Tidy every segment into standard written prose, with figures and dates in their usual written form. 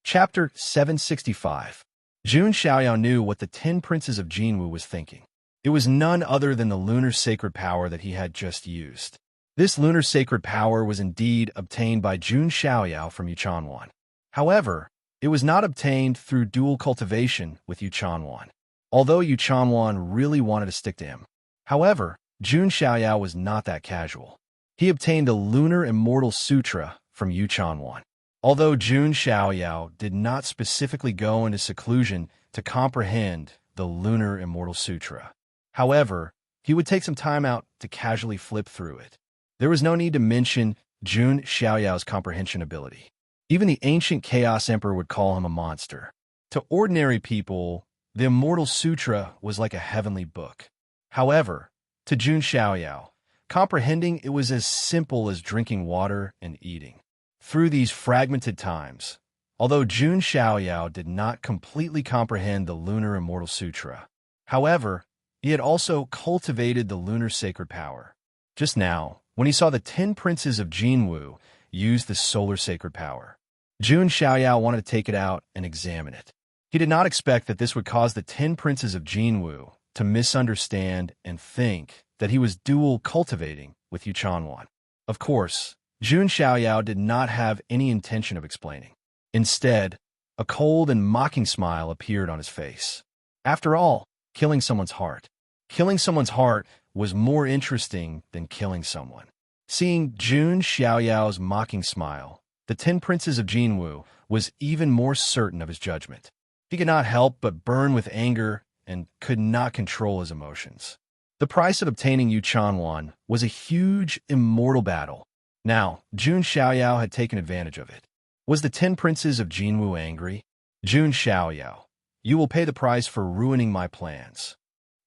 Chapter 765. Jun Xiaoyao knew what the 10 Princes of Jinwu was thinking. It was none other than the lunar sacred power that he had just used. This lunar sacred power was indeed obtained by Jun Xiaoyao from Yuchanwan. However, it was not obtained through dual cultivation with Yuchanwan, although Yuchanwan really wanted to stick to him. However, Jun Xiaoyao was not that casual. He obtained a lunar immortal sutra from Yuchanwan. Although Jun Xiaoyao did not specifically go into seclusion to comprehend the Lunar Immortal Sutra, however, he would take some time out to casually flip through it. There was no need to mention Jun Xiaoyao's comprehension ability. Even the ancient Chaos Emperor would call him a monster. To ordinary people, the Immortal Sutra was like a heavenly book. However, to Jun Xiaoyao, comprehending it was as simple as drinking water and eating. Through these fragmented times, although Jun Xiaoyao did not completely comprehend the Lunar Immortal Sutra, however, he had also cultivated the lunar sacred power. Just now, when he saw the 10 Princes of Jinwu use the solar sacred power, Jun Xiaoyao wanted to take it out and examine it. He did not expect that this would cause the 10 Princes of Jinwu to misunderstand and think that he was dual cultivating with Yuchanwan. Of course, Jun Xiaoyao did not have any intention of explaining. Instead, a cold and mocking smile appeared on his face. After all, killing someone's heart. Killing someone's heart was more interesting than killing someone. Seeing Jun Xiaoyao's mocking smile, the 10 Princes of Jinwu was even more certain of his judgment. He could not help but burn with anger and could not control his emotions. The price of obtaining Yuchanwan was a huge immortal battle. Now, Jun Xiaoyao had taken advantage of it. Was the 10 Princes of Jinwu angry? Jun Xiaoyao, you will pay the price for ruining my plans.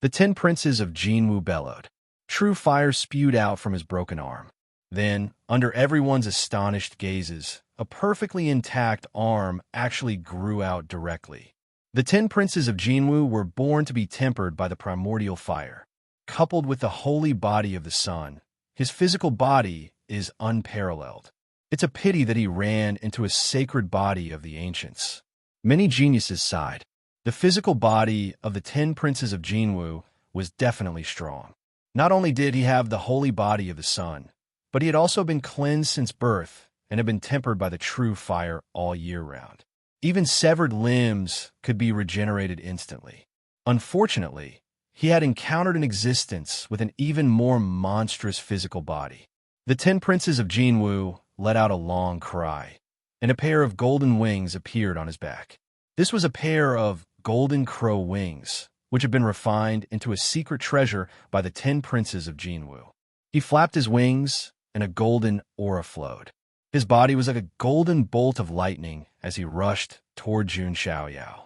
The 10 Princes of Jinwu bellowed. True fire spewed out from his broken arm. Then, under everyone's astonished gazes, a perfectly intact arm actually grew out directly. The 10 Princes of Jinwu were born to be tempered by the primordial fire. Coupled with the holy body of the sun, his physical body is unparalleled. It's a pity that he ran into a sacred body of the ancients. Many geniuses sighed. The physical body of the 10 Princes of Jinwu was definitely strong. Not only did he have the holy body of the sun, but he had also been cleansed since birth and had been tempered by the true fire all year round. Even severed limbs could be regenerated instantly. Unfortunately, he had encountered an existence with an even more monstrous physical body. The 10 Princes of Jinwu let out a long cry, and a pair of golden wings appeared on his back. This was a pair of golden crow wings, which had been refined into a secret treasure by the 10 Princes of Jinwu. He flapped his wings, and a golden aura flowed. His body was like a golden bolt of lightning as he rushed toward Jun Xiaoyao.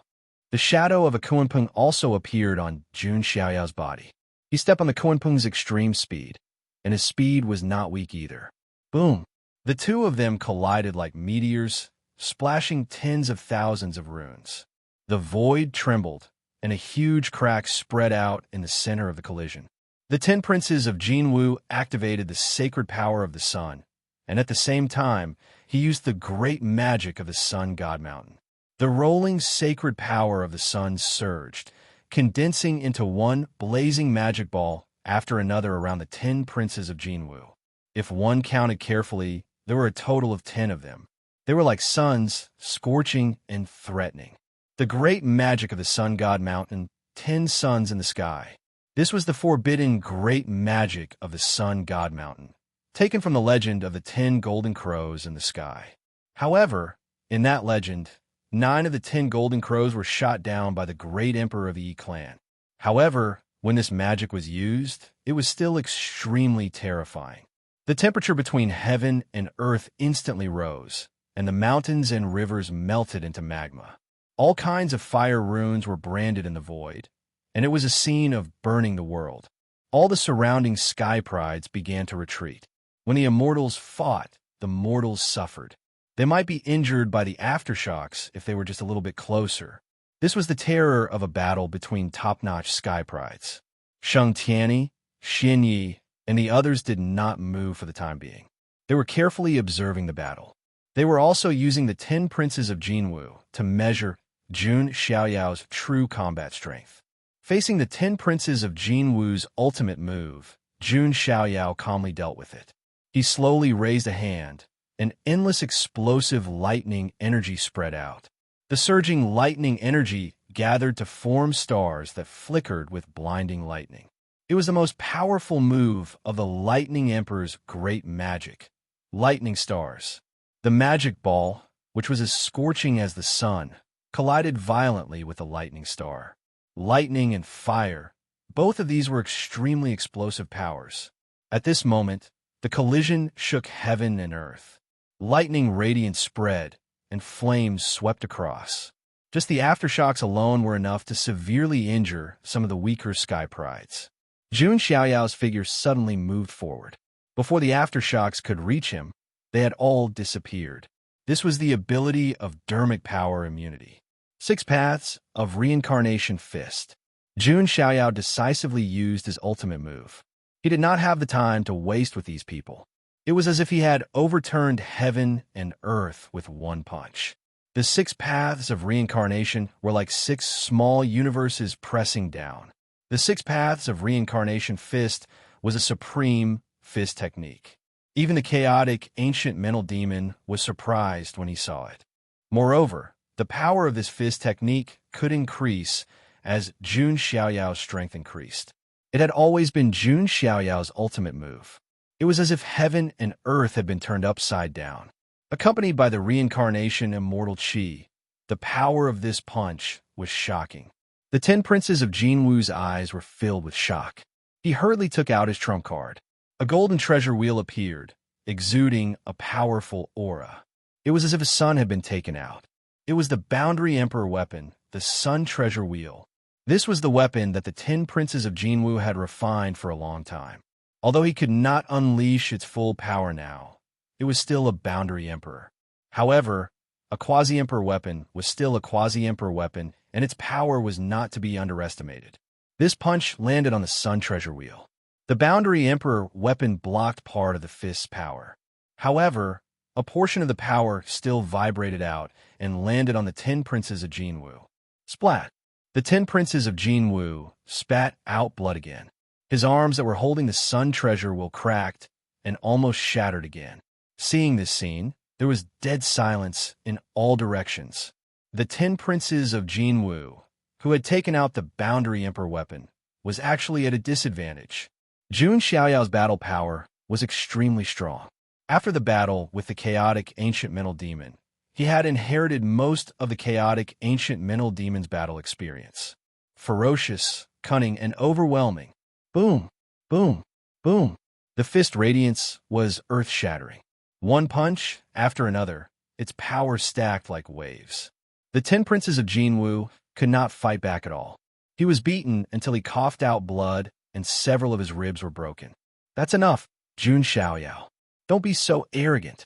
The shadow of a Kunpeng also appeared on Jun Xiaoyao's body. He stepped on the Kunpeng's extreme speed, and his speed was not weak either. Boom! The two of them collided like meteors, splashing tens of thousands of runes. The void trembled, and a huge crack spread out in the center of the collision. The 10 Princes of Jinwu activated the sacred power of the sun, and at the same time, he used the great magic of the Sun God Mountain. The rolling sacred power of the sun surged, condensing into one blazing magic ball after another around the 10 Princes of Jinwu. If one counted carefully, there were a total of 10 of them. They were like suns, scorching and threatening. The great magic of the Sun God Mountain, 10 suns in the sky. This was the forbidden great magic of the Sun God Mountain, taken from the legend of the 10 golden crows in the sky. However, in that legend, 9 of the 10 golden crows were shot down by the great emperor of the Yi clan. However, when this magic was used, it was still extremely terrifying. The temperature between heaven and earth instantly rose, and the mountains and rivers melted into magma. All kinds of fire runes were branded in the void, and it was a scene of burning the world. All the surrounding sky prides began to retreat. When the immortals fought, the mortals suffered. They might be injured by the aftershocks if they were just a little bit closer. This was the terror of a battle between top-notch sky prides. Sheng Tianyi, Xin Yi, and the others did not move for the time being. They were carefully observing the battle. They were also using the 10 princes of Jinwu to measure Jun Xiaoyao's true combat strength. Facing the 10 princes of Jinwu's ultimate move, Jun Xiaoyao calmly dealt with it. He slowly raised a hand. An endless explosive lightning energy spread out. The surging lightning energy gathered to form stars that flickered with blinding lightning. It was the most powerful move of the Lightning Emperor's great magic. Lightning stars. The magic ball, which was as scorching as the sun, collided violently with the lightning star. Lightning and fire, both of these were extremely explosive powers. At this moment, the collision shook heaven and earth. Lightning radiance spread, and flames swept across. Just the aftershocks alone were enough to severely injure some of the weaker sky prides. Jun Xiaoyao's figure suddenly moved forward. Before the aftershocks could reach him, they had all disappeared. This was the ability of dermic power immunity. 6 paths of reincarnation fist. Jun Xiaoyao decisively used his ultimate move. He did not have the time to waste with these people. It was as if he had overturned heaven and earth with one punch. The 6 paths of reincarnation were like 6 small universes pressing down. The 6 paths of reincarnation fist was a supreme fist technique. Even the chaotic ancient mental demon was surprised when he saw it. Moreover, the power of this fist technique could increase as Jun Xiaoyao's strength increased. It had always been Jun Xiaoyao's ultimate move. It was as if heaven and earth had been turned upside down. Accompanied by the reincarnation immortal Qi, the power of this punch was shocking. The 10 princes of Jinwu's eyes were filled with shock. He hurriedly took out his trump card. A golden treasure wheel appeared, exuding a powerful aura. It was as if a sun had been taken out. It was the Boundary Emperor weapon, the Sun Treasure Wheel. This was the weapon that the 10 princes of Jinwu had refined for a long time. Although he could not unleash its full power now, it was still a Boundary Emperor. However, a Quasi-Emperor weapon was still a Quasi-Emperor weapon, and its power was not to be underestimated. This punch landed on the Sun Treasure Wheel. The Boundary Emperor weapon blocked part of the fist's power. However, a portion of the power still vibrated out and landed on the 10 princes of Jinwu. Splat! The 10 princes of Jinwu spat out blood again. His arms that were holding the Sun Treasure Wheel cracked and almost shattered again. Seeing this scene, there was dead silence in all directions. The 10 princes of Jinwu, who had taken out the Boundary Emperor weapon, was actually at a disadvantage. Jun Xiaoyao's battle power was extremely strong. After the battle with the chaotic ancient mental demon, he had inherited most of the chaotic ancient mental demon's battle experience. Ferocious, cunning, and overwhelming. Boom, boom, boom. The fist radiance was earth-shattering. One punch after another, its power stacked like waves. The 10 princes of Jinwu could not fight back at all. He was beaten until he coughed out blood and several of his ribs were broken. That's enough, Jun Xiaoyao. Don't be so arrogant.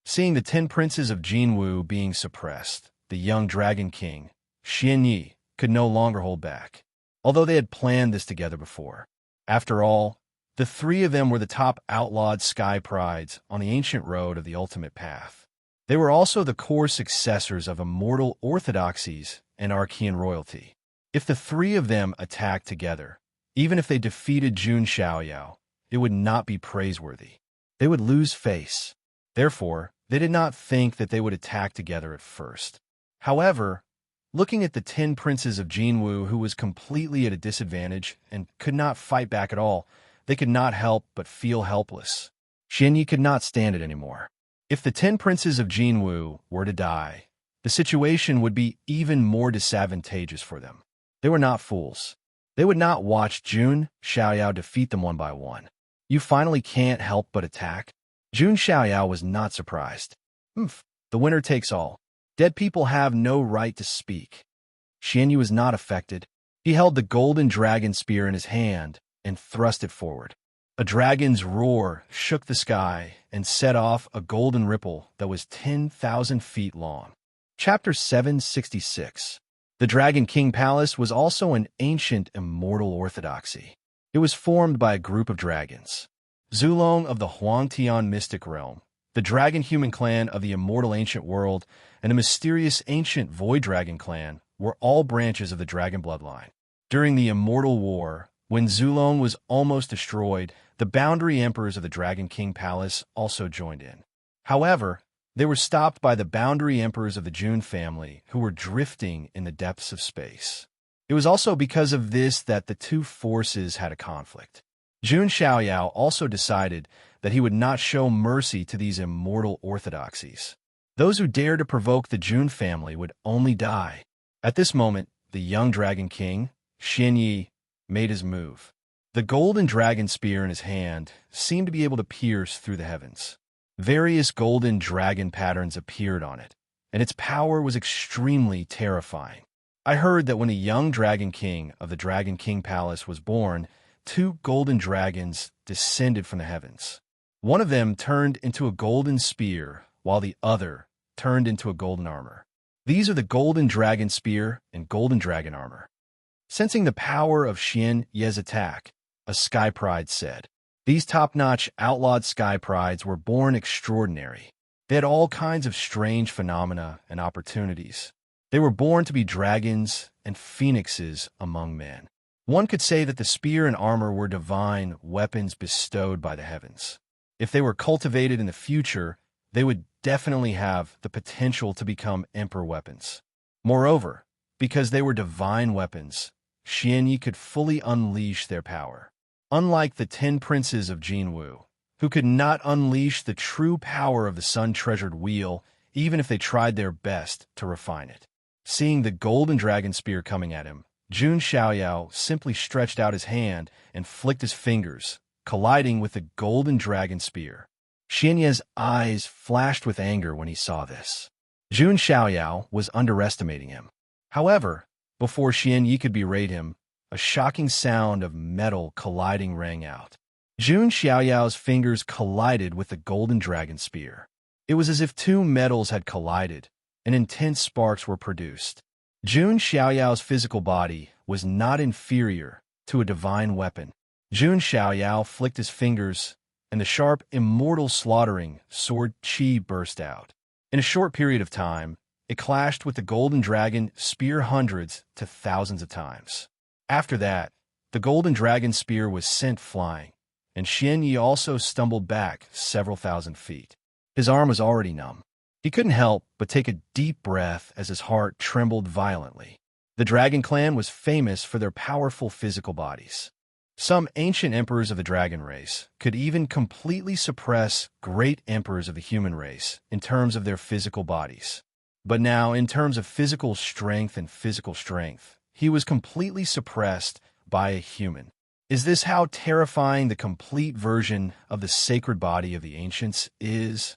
Seeing the 10 princes of Jinwu being suppressed, the young Dragon King, Xianyi, could no longer hold back. Although they had planned this together before. After all, the 3 of them were the top outlawed sky prides on the ancient road of the ultimate path. They were also the core successors of immortal orthodoxies and Archean royalty. If the 3 of them attacked together, even if they defeated Jun Xiaoyao, it would not be praiseworthy. They would lose face. Therefore, they did not think that they would attack together at first. However, looking at the 10 princes of Jinwu who was completely at a disadvantage and could not fight back at all, they could not help but feel helpless. Xianyi could not stand it anymore. If the 10 princes of Jinwu were to die, the situation would be even more disadvantageous for them. They were not fools. They would not watch Jun Xiaoyao defeat them one by one. You finally can't help but attack? Jun Xiaoyao was not surprised. The winner takes all. Dead people have no right to speak. Xianyi was not affected. He held the golden dragon spear in his hand and thrust it forward. A dragon's roar shook the sky and set off a golden ripple that was 10,000 feet long. Chapter 766. The Dragon King Palace was also an ancient immortal orthodoxy. It was formed by a group of dragons. Zulong of the Huangtian mystic realm, the dragon-human clan of the immortal ancient world, and the mysterious ancient void dragon clan were all branches of the dragon bloodline. During the Immortal War, when Zulon was almost destroyed, the boundary emperors of the Dragon King Palace also joined in. However, they were stopped by the boundary emperors of the June family, who were drifting in the depths of space. It was also because of this that the two forces had a conflict. Jun Xiaoyao also decided that he would not show mercy to these immortal orthodoxies. Those who dared to provoke the Jun family would only die. At this moment, the young Dragon King, Xian Yi, made his move. The golden dragon spear in his hand seemed to be able to pierce through the heavens. Various golden dragon patterns appeared on it, and its power was extremely terrifying. I heard that when a young Dragon King of the Dragon King Palace was born, two golden dragons descended from the heavens. One of them turned into a golden spear, while the other turned into a golden armor. These are the golden dragon spear and golden dragon armor. Sensing the power of Xian Ye's attack, a Sky Pride said, "These top-notch outlawed Sky Prides were born extraordinary. They had all kinds of strange phenomena and opportunities. They were born to be dragons and phoenixes among men. One could say that the spear and armor were divine weapons bestowed by the heavens. If they were cultivated in the future, they would definitely have the potential to become emperor weapons. Moreover, because they were divine weapons, Xian Yi could fully unleash their power. Unlike the 10 princes of Jinwu, who could not unleash the true power of the sun-treasured wheel, even if they tried their best to refine it. Seeing the golden dragon spear coming at him, Jun Xiaoyao simply stretched out his hand and flicked his fingers, colliding with the golden dragon spear. Xian Ye's eyes flashed with anger when he saw this. Jun Xiaoyao was underestimating him. However, before Xian Yi could berate him, a shocking sound of metal colliding rang out. Jun Xiaoyao's fingers collided with the golden dragon spear. It was as if two metals had collided, and intense sparks were produced. Jun Xiaoyao's physical body was not inferior to a divine weapon. Jun Xiaoyao flicked his fingers, and the sharp, immortal slaughtering sword qi burst out. In a short period of time, it clashed with the golden dragon spear hundreds to thousands of times. After that, the golden dragon spear was sent flying, and Xian Yi also stumbled back several thousand feet. His arm was already numb. He couldn't help but take a deep breath as his heart trembled violently. The Dragon Clan was famous for their powerful physical bodies. Some ancient emperors of the dragon race could even completely suppress great emperors of the human race in terms of their physical bodies. But now, in terms of physical strength, he was completely suppressed by a human. Is this how terrifying the complete version of the sacred body of the ancients is?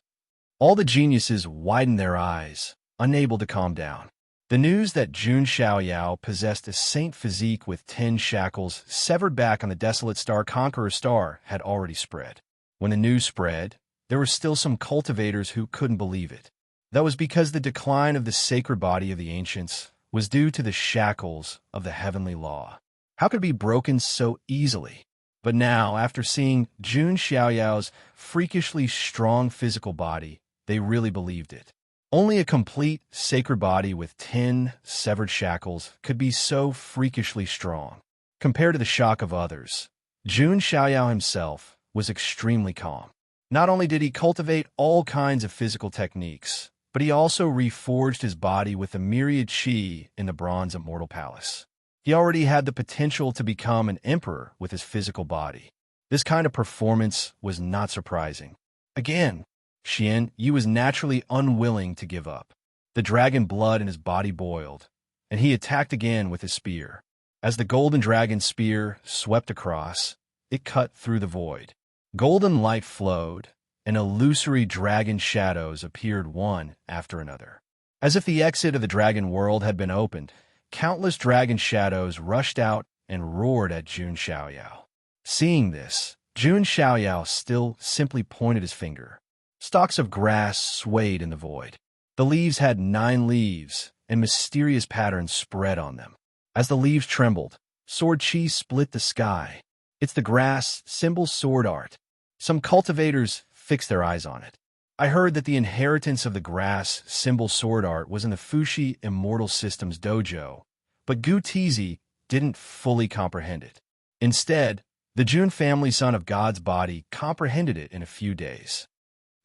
All the geniuses widened their eyes, unable to calm down. The news that Jun Xiaoyao possessed a saint physique with 10 shackles severed back on the desolate star Conqueror Star had already spread. When the news spread, there were still some cultivators who couldn't believe it. That was because the decline of the sacred body of the ancients was due to the shackles of the heavenly law. How could it be broken so easily? But now, after seeing Jun Xiaoyao's freakishly strong physical body, they really believed it. Only a complete sacred body with 10 severed shackles could be so freakishly strong. Compared to the shock of others, Jun Xiaoyao himself was extremely calm. Not only did he cultivate all kinds of physical techniques, but he also reforged his body with a myriad qi in the Bronze Immortal Palace. He already had the potential to become an emperor with his physical body. This kind of performance was not surprising. Again, Xian Yi was naturally unwilling to give up. The dragon blood in his body boiled, and he attacked again with his spear. As the golden dragon spear swept across, it cut through the void. Golden light flowed, and illusory dragon shadows appeared one after another. As if the exit of the dragon world had been opened, countless dragon shadows rushed out and roared at Jun Xiaoyao. Seeing this, Jun Xiaoyao still simply pointed his finger. Stalks of grass swayed in the void. The leaves had 9 leaves, and mysterious patterns spread on them. As the leaves trembled, sword qi split the sky. It's the grass symbol sword art. Some cultivators fixed their eyes on it. I heard that the inheritance of the grass symbol sword art was in the Fushi Immortal Systems dojo, but Gu Tizi didn't fully comprehend it. Instead, the Jun family son of God's body comprehended it in a few days.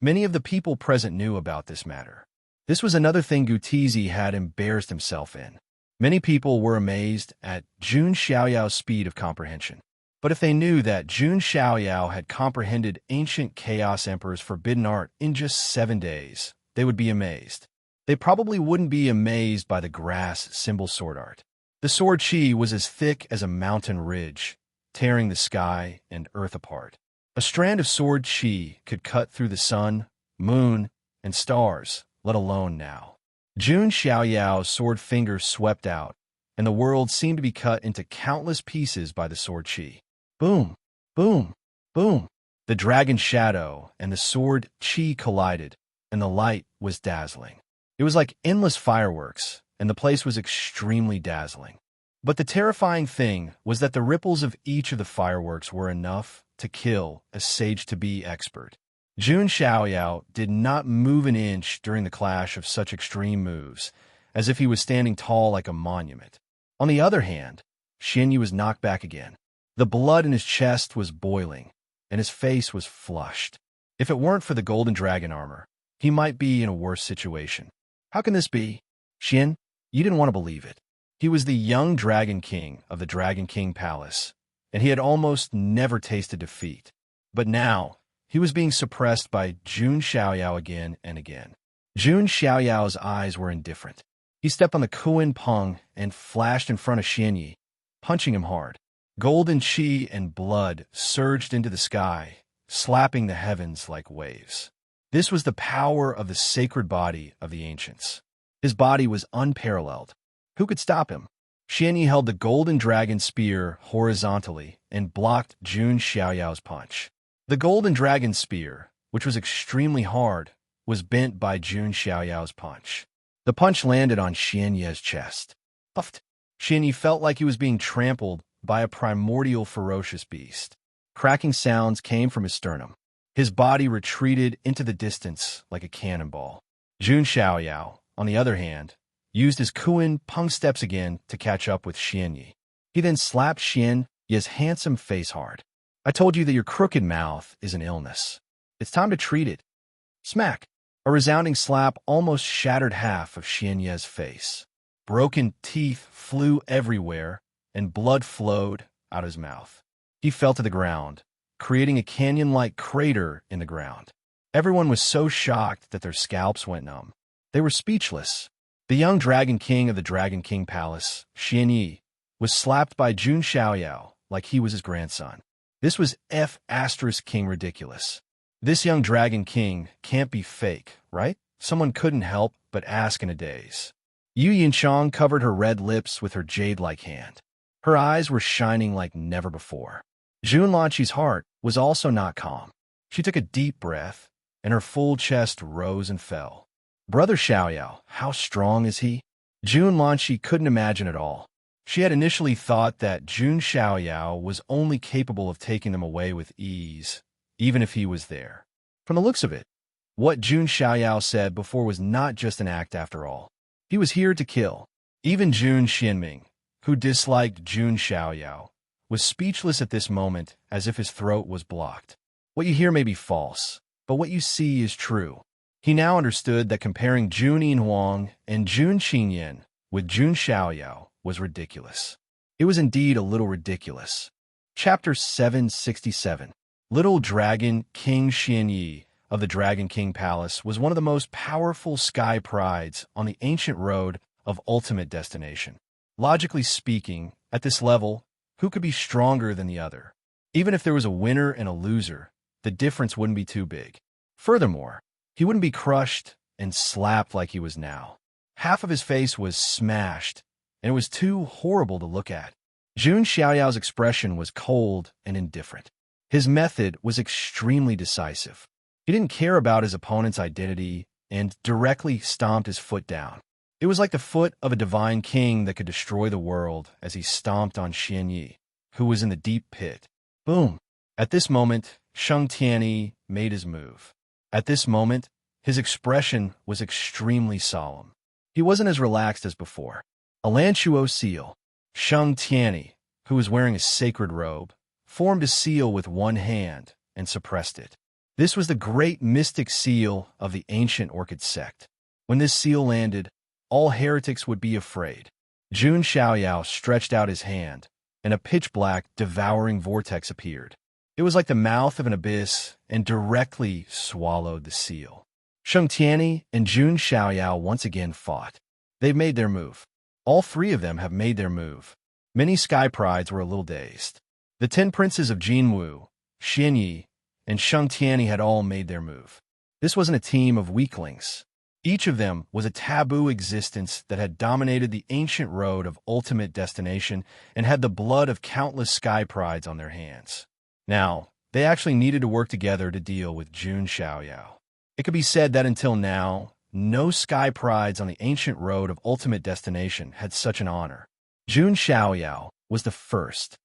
Many of the people present knew about this matter. This was another thing Gu Tizi had embarrassed himself in. Many people were amazed at Jun Xiaoyao's speed of comprehension. But if they knew that Jun Xiaoyao had comprehended ancient Chaos Emperor's forbidden art in just 7 days, they would be amazed. They probably wouldn't be amazed by the grass symbol sword art. The sword chi was as thick as a mountain ridge, tearing the sky and earth apart. A strand of sword chi could cut through the sun, moon, and stars, let alone now. Jun Xiaoyao's sword fingers swept out, and the world seemed to be cut into countless pieces by the sword chi. Boom, boom, boom. The dragon shadow and the sword chi collided, and the light was dazzling. It was like endless fireworks, and the place was extremely dazzling. But the terrifying thing was that the ripples of each of the fireworks were enough to kill a sage-to-be expert. Jun Xiaoyao did not move an inch during the clash of such extreme moves, as if he was standing tall like a monument. On the other hand, Xianyi was knocked back again. The blood in his chest was boiling, and his face was flushed. If it weren't for the golden dragon armor, he might be in a worse situation. How can this be? Xian, you didn't want to believe it. He was the young Dragon King of the Dragon King Palace, and he had almost never tasted defeat. But now, he was being suppressed by Jun Xiaoyao again and again. Jun Xiaoyao's eyes were indifferent. He stepped on the Kuan Peng and flashed in front of Xianyi, punching him hard. Golden chi and blood surged into the sky, slapping the heavens like waves. This was the power of the sacred body of the ancients. His body was unparalleled. Who could stop him? Xianyi held the golden dragon spear horizontally and blocked Jun Xiaoyao's punch. The golden dragon spear, which was extremely hard, was bent by Jun Xiaoyao's punch. The punch landed on Xianyi's chest. Puffed. Xianyi felt like he was being trampled by a primordial ferocious beast. Cracking sounds came from his sternum. His body retreated into the distance like a cannonball. Jun Xiaoyao, on the other hand, used his Kuan Peng steps again to catch up with Xianyi. He then slapped Xianyi's handsome face hard. I told you that your crooked mouth is an illness. It's time to treat it. Smack! A resounding slap almost shattered half of Xianyi's face. Broken teeth flew everywhere, and blood flowed out his mouth. He fell to the ground, creating a canyon-like crater in the ground. Everyone was so shocked that their scalps went numb. They were speechless. The young Dragon King of the Dragon King Palace, Xianyi, was slapped by Jun Xiaoyao like he was his grandson. This was King ridiculous. This young Dragon King can't be fake, right? Someone couldn't help but ask in a daze. Yu Yinchang covered her red lips with her jade-like hand. Her eyes were shining like never before. Jun Lanqi's heart was also not calm. She took a deep breath, and her full chest rose and fell. Brother Xiaoyao, how strong is he? Jun Lanqi couldn't imagine at all. She had initially thought that Jun Xiaoyao was only capable of taking them away with ease, even if he was there. From the looks of it, what Jun Xiaoyao said before was not just an act after all. He was here to kill. Even Jun Xinming, who disliked Jun Xiaoyao, was speechless at this moment as if his throat was blocked. What you hear may be false, but what you see is true. He now understood that comparing Jun Yinhuang and Jun Qingyan with Jun Xiaoyao was ridiculous. It was indeed a little ridiculous. Chapter 767. Little Dragon King Xianyi of the Dragon King Palace was one of the most powerful sky prides on the ancient road of ultimate destination. Logically speaking, at this level, who could be stronger than the other? Even if there was a winner and a loser, the difference wouldn't be too big. Furthermore, he wouldn't be crushed and slapped like he was now. Half of his face was smashed, and it was too horrible to look at. Jun Xiaoyao's expression was cold and indifferent. His method was extremely decisive. He didn't care about his opponent's identity and directly stomped his foot down. It was like the foot of a divine king that could destroy the world as he stomped on Xianyi, who was in the deep pit. Boom! At this moment, Sheng Tianyi made his move. At this moment, His expression was extremely solemn. He wasn't as relaxed as before. A Lanchuo seal, Sheng Tianyi, who was wearing a sacred robe, formed a seal with one hand and suppressed it. This was the great mystic seal of the ancient Orchid sect. When this seal landed, all heretics would be afraid. Jun Xiaoyao stretched out his hand, and a pitch-black, devouring vortex appeared. It was like the mouth of an abyss and directly swallowed the seal. Sheng Tianyi and Jun Xiaoyao once again fought. They've made their move. All three of them have made their move. Many sky prides were a little dazed. The 10 princes of Jinwu, Xianyi, and Sheng Tianyi had all made their move. This wasn't a team of weaklings. Each of them was a taboo existence that had dominated the ancient road of ultimate destination and had the blood of countless sky prides on their hands. Now, they actually needed to work together to deal with Jun Xiaoyao. It could be said that until now, no sky prides on the ancient road of ultimate destination had such an honor. Jun Xiaoyao was the first.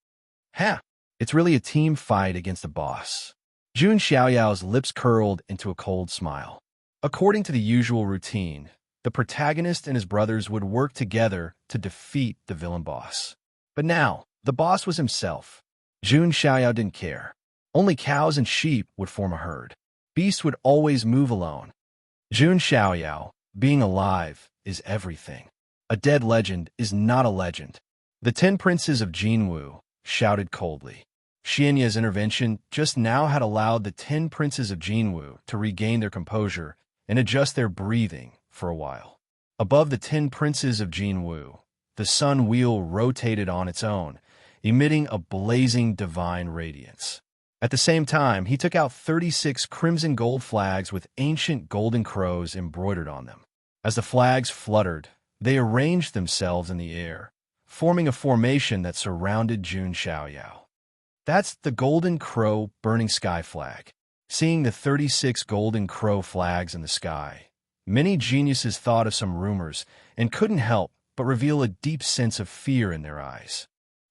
It's really a team fight against a boss. Jun Xiaoyao's lips curled into a cold smile. According to the usual routine, the protagonist and his brothers would work together to defeat the villain boss. But now, the boss was himself. Jun Xiaoyao didn't care. Only cows and sheep would form a herd. Beasts would always move alone. Jun Xiaoyao, being alive, is everything. A dead legend is not a legend. The 10 princes of Jinwu shouted coldly. Xianya's intervention just now had allowed the 10 princes of Jinwu to regain their composure and adjust their breathing for a while. Above the 10 princes of Jinwu, the sun wheel rotated on its own, emitting a blazing divine radiance. At the same time, he took out 36 crimson gold flags with ancient golden crows embroidered on them. As the flags fluttered, they arranged themselves in the air, forming a formation that surrounded Jun Xiaoyao. That's the golden crow burning sky flag. Seeing the 36 golden crow flags in the sky, many geniuses thought of some rumors and couldn't help but reveal a deep sense of fear in their eyes.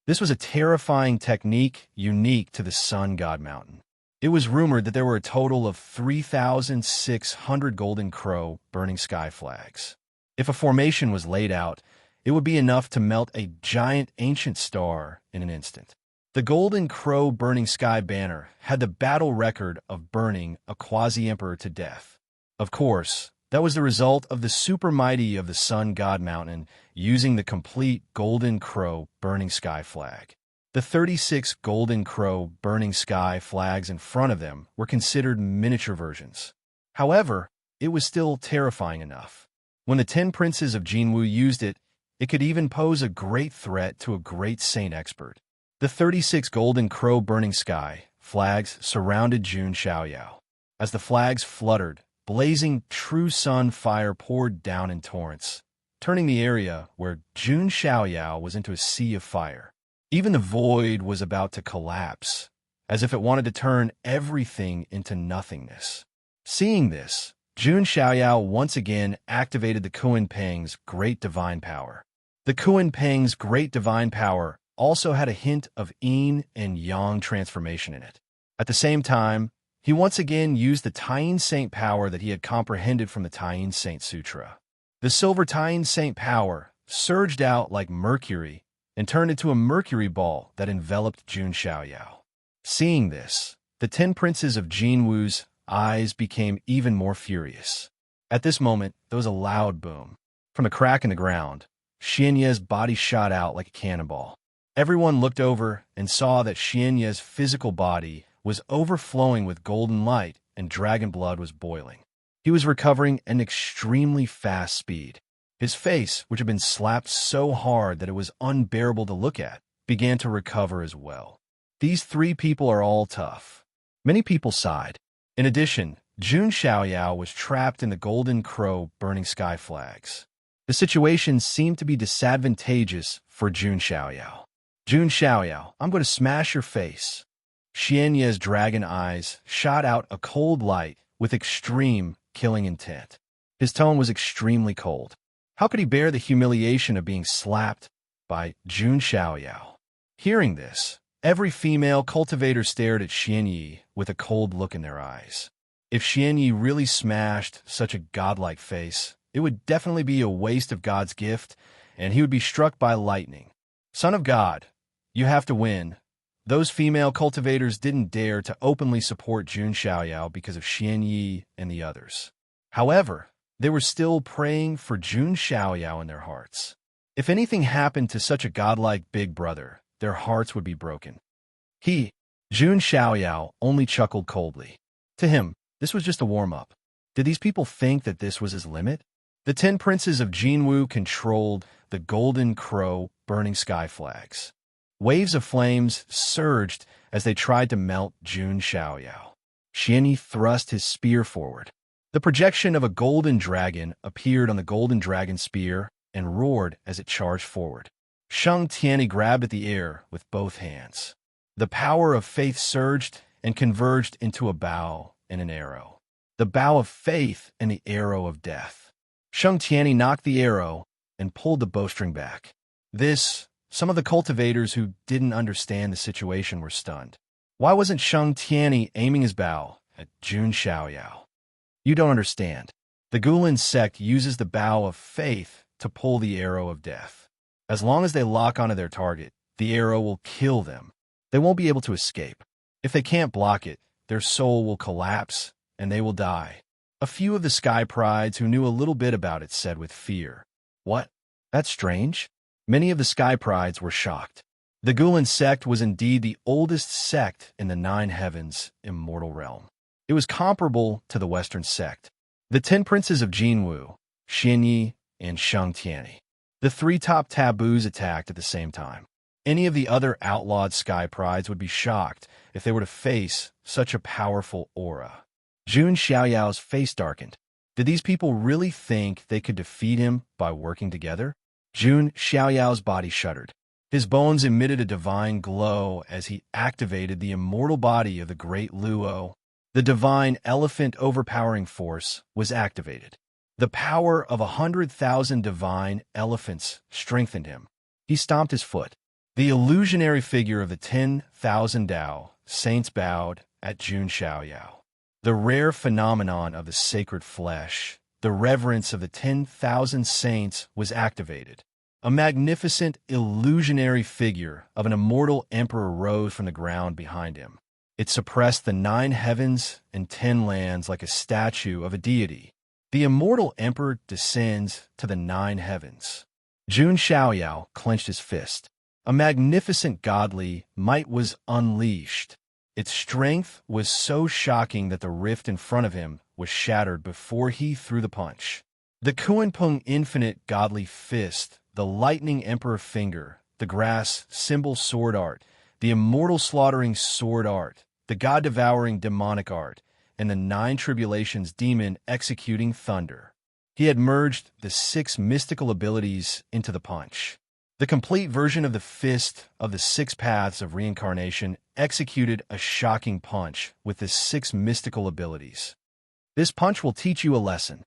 This was a terrifying technique unique to the Sun God Mountain. It was rumored that there were a total of 3,600 golden crow burning sky flags. If a formation was laid out, it would be enough to melt a giant ancient star in an instant. The golden crow burning sky banner had the battle record of burning a quasi-emperor to death. Of course, that was the result of the super mighty of the Sun God Mountain using the complete golden crow burning sky flag. The 36 golden crow burning sky flags in front of them were considered miniature versions. However, it was still terrifying enough. When the 10 princes of Jinwu used it, it could even pose a great threat to a great saint expert. The 36 golden crow burning sky flags surrounded Jun Xiaoyao. As the flags fluttered, blazing true sun fire poured down in torrents, turning the area where Jun Xiaoyao was into a sea of fire. Even the void was about to collapse, as if it wanted to turn everything into nothingness. Seeing this, Jun Xiaoyao once again activated the Kunpeng's great divine power. The Kunpeng's great divine power also had a hint of yin and yang transformation in it. At the same time, he once again used the Taiyin Saint power that he had comprehended from the Taiyin Saint Sutra. The silver Taiyin Saint power surged out like mercury and turned into a mercury ball that enveloped Jun Xiaoyao. Seeing this, the 10 princes of Jinwu's eyes became even more furious. At this moment, there was a loud boom. From a crack in the ground, Xianya's body shot out like a cannonball. Everyone looked over and saw that Xianya's physical body was overflowing with golden light and dragon blood was boiling. He was recovering at an extremely fast speed. His face, which had been slapped so hard that it was unbearable to look at, began to recover as well. These 3 people are all tough. Many people sighed. In addition, Jun Xiaoyao was trapped in the golden crow burning sky flags. The situation seemed to be disadvantageous for Jun Xiaoyao. Jun Xiaoyao, I'm going to smash your face. Xianya's dragon eyes shot out a cold light with extreme killing intent. His tone was extremely cold. How could he bear the humiliation of being slapped by Jun Xiaoyao? Hearing this, every female cultivator stared at Xianyi with a cold look in their eyes. If Xianyi really smashed such a godlike face, it would definitely be a waste of God's gift, and he would be struck by lightning. Son of God, you have to win. Those female cultivators didn't dare to openly support Jun Xiaoyao because of Xianyi and the others. However, they were still praying for Jun Xiaoyao in their hearts. If anything happened to such a godlike big brother, their hearts would be broken. Jun Xiaoyao, only chuckled coldly. To him, this was just a warm-up. Did these people think that this was his limit? The 10 princes of Jinwu controlled the golden crow burning sky flags. Waves of flames surged as they tried to melt Jun Xiaoyao. Xianyi thrust his spear forward. The projection of a golden dragon appeared on the golden dragon spear and roared as it charged forward. Sheng Tianyi grabbed at the air with both hands. The power of faith surged and converged into a bow and an arrow. The bow of faith and the arrow of death. Sheng Tianyi knocked the arrow and pulled the bowstring back. Some of the cultivators who didn't understand the situation were stunned. Why wasn't Sheng Tianyi aiming his bow at Jun Xiaoyao? You don't understand. The Guilin sect uses the bow of faith to pull the arrow of death. As long as they lock onto their target, the arrow will kill them. They won't be able to escape. If they can't block it, their soul will collapse and they will die. A few of the Sky Prides who knew a little bit about it said with fear, "What? That's strange." Many of the Sky Prides were shocked. The Guilin sect was indeed the oldest sect in the 9 heavens immortal realm. It was comparable to the Western sect. The 10 princes of Jinwu, Xianyi, and Sheng Tianyi. The 3 top taboos attacked at the same time. Any of the other outlawed Sky Prides would be shocked if they were to face such a powerful aura. Jun Xiaoyao's face darkened. Did these people really think they could defeat him by working together? Jun Xiaoyao's body shuddered. His bones emitted a divine glow as he activated the immortal body of the great Luo. The divine elephant overpowering force was activated. The power of 100,000 divine elephants strengthened him. He stomped his foot. The illusionary figure of the 10,000 Dao saints bowed at Jun Xiaoyao. The rare phenomenon of the sacred flesh, the reverence of the 10,000 saints was activated. A magnificent illusionary figure of an immortal emperor rose from the ground behind him. It suppressed the 9 heavens and 10 lands like a statue of a deity. The immortal emperor descends to the 9 heavens. Jun Xiaoyao clenched his fist. A magnificent godly might was unleashed. Its strength was so shocking that the rift in front of him was shattered before he threw the punch. The Kuanpeng infinite godly fist, the lightning emperor finger, the grass symbol sword art, the immortal slaughtering sword art, the god-devouring demonic art, and the 9 tribulations demon executing thunder. He had merged the 6 mystical abilities into the punch. The complete version of the fist of the 6 paths of reincarnation executed a shocking punch with the 6 mystical abilities. This punch will teach you a lesson.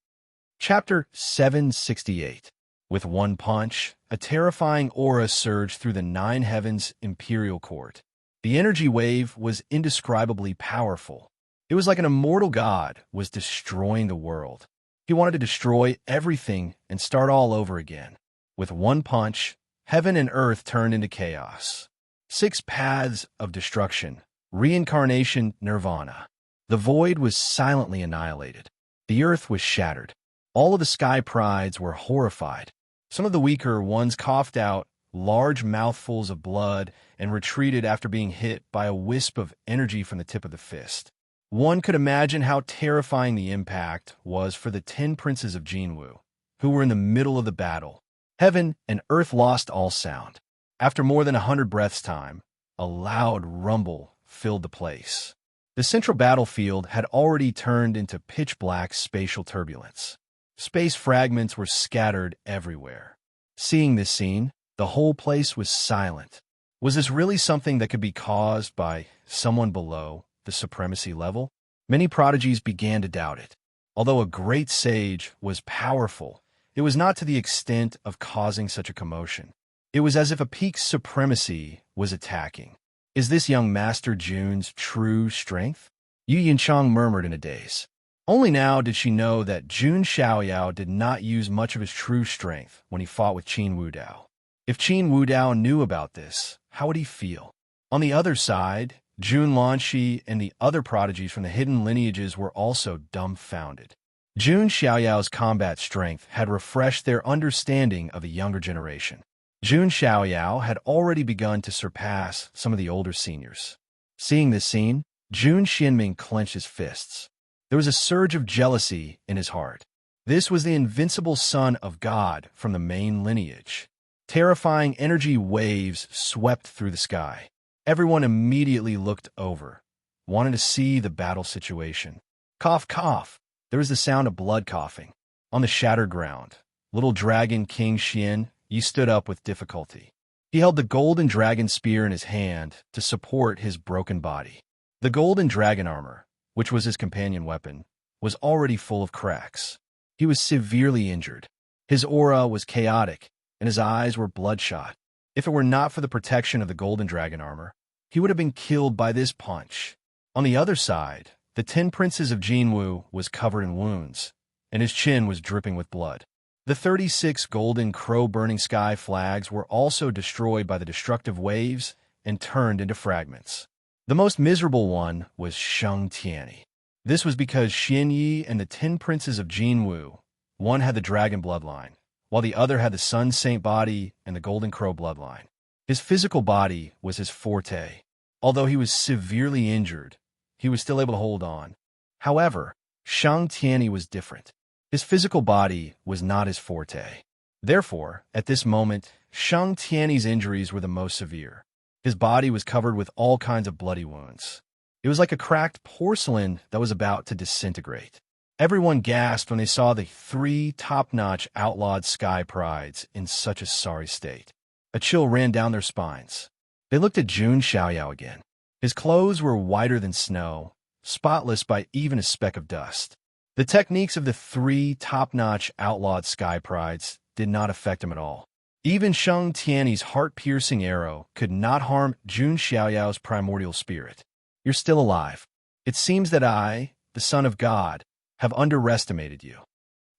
Chapter 768. With one punch, a terrifying aura surged through the 9 heavens imperial court. The energy wave was indescribably powerful. It was like an immortal god was destroying the world. He wanted to destroy everything and start all over again. With one punch, heaven and earth turned into chaos. 6 paths of destruction, reincarnation, nirvana. The void was silently annihilated. The earth was shattered. All of the Sky Prides were horrified. Some of the weaker ones coughed out large mouthfuls of blood and retreated after being hit by a wisp of energy from the tip of the fist. One could imagine how terrifying the impact was for the 10 princes of Jinwu, who were in the middle of the battle. Heaven and earth lost all sound. After more than 100 breaths' time, a loud rumble filled the place. The central battlefield had already turned into pitch-black spatial turbulence. Space fragments were scattered everywhere. Seeing this scene, the whole place was silent. Was this really something that could be caused by someone below the supremacy level? Many prodigies began to doubt it. Although a great sage was powerful, it was not to the extent of causing such a commotion. It was as if a peak supremacy was attacking. Is this young Master Jun's true strength? Yu Yinchang murmured in a daze. Only now did she know that Jun Xiaoyao did not use much of his true strength when he fought with Qin Wudao. If Qin Wudao knew about this, how would he feel? On the other side, Jun Lanxi and the other prodigies from the hidden lineages were also dumbfounded. Jun Xiaoyao's combat strength had refreshed their understanding of the younger generation. Jun Xiaoyao had already begun to surpass some of the older seniors. Seeing this scene, Jun Xianming clenched his fists. There was a surge of jealousy in his heart. This was the invincible son of God from the main lineage. Terrifying energy waves swept through the sky. Everyone immediately looked over, wanting to see the battle situation. Cough, cough. There was the sound of blood coughing. On the shattered ground, little dragon King Xian Yi stood up with difficulty. He held the golden dragon spear in his hand to support his broken body. The golden dragon armor, which was his companion weapon, was already full of cracks. He was severely injured. His aura was chaotic, and his eyes were bloodshot. If it were not for the protection of the golden dragon armor, he would have been killed by this punch. On the other side, the 10 princes of Jinwu was covered in wounds, and his chin was dripping with blood. The 36 golden crow-burning sky flags were also destroyed by the destructive waves and turned into fragments. The most miserable one was Sheng Tianyi. This was because Xian Yi and the 10 princes of Jinwu, one had the dragon bloodline, while the other had the sun saint body and the golden crow bloodline. His physical body was his forte. Although he was severely injured, he was still able to hold on. However, Sheng Tianyi was different. His physical body was not his forte. Therefore, at this moment, Sheng Tianyi's injuries were the most severe. His body was covered with all kinds of bloody wounds. It was like a cracked porcelain that was about to disintegrate. Everyone gasped when they saw the 3 top-notch outlawed sky prides in such a sorry state. A chill ran down their spines. They looked at Jun Xiaoyao again. His clothes were whiter than snow, spotless by even a speck of dust. The techniques of the 3 top-notch outlawed sky prides did not affect him at all. Even Sheng Tianyi's heart-piercing arrow could not harm Jun Xiaoyao's primordial spirit. You're still alive. It seems that I, the son of God, have underestimated you.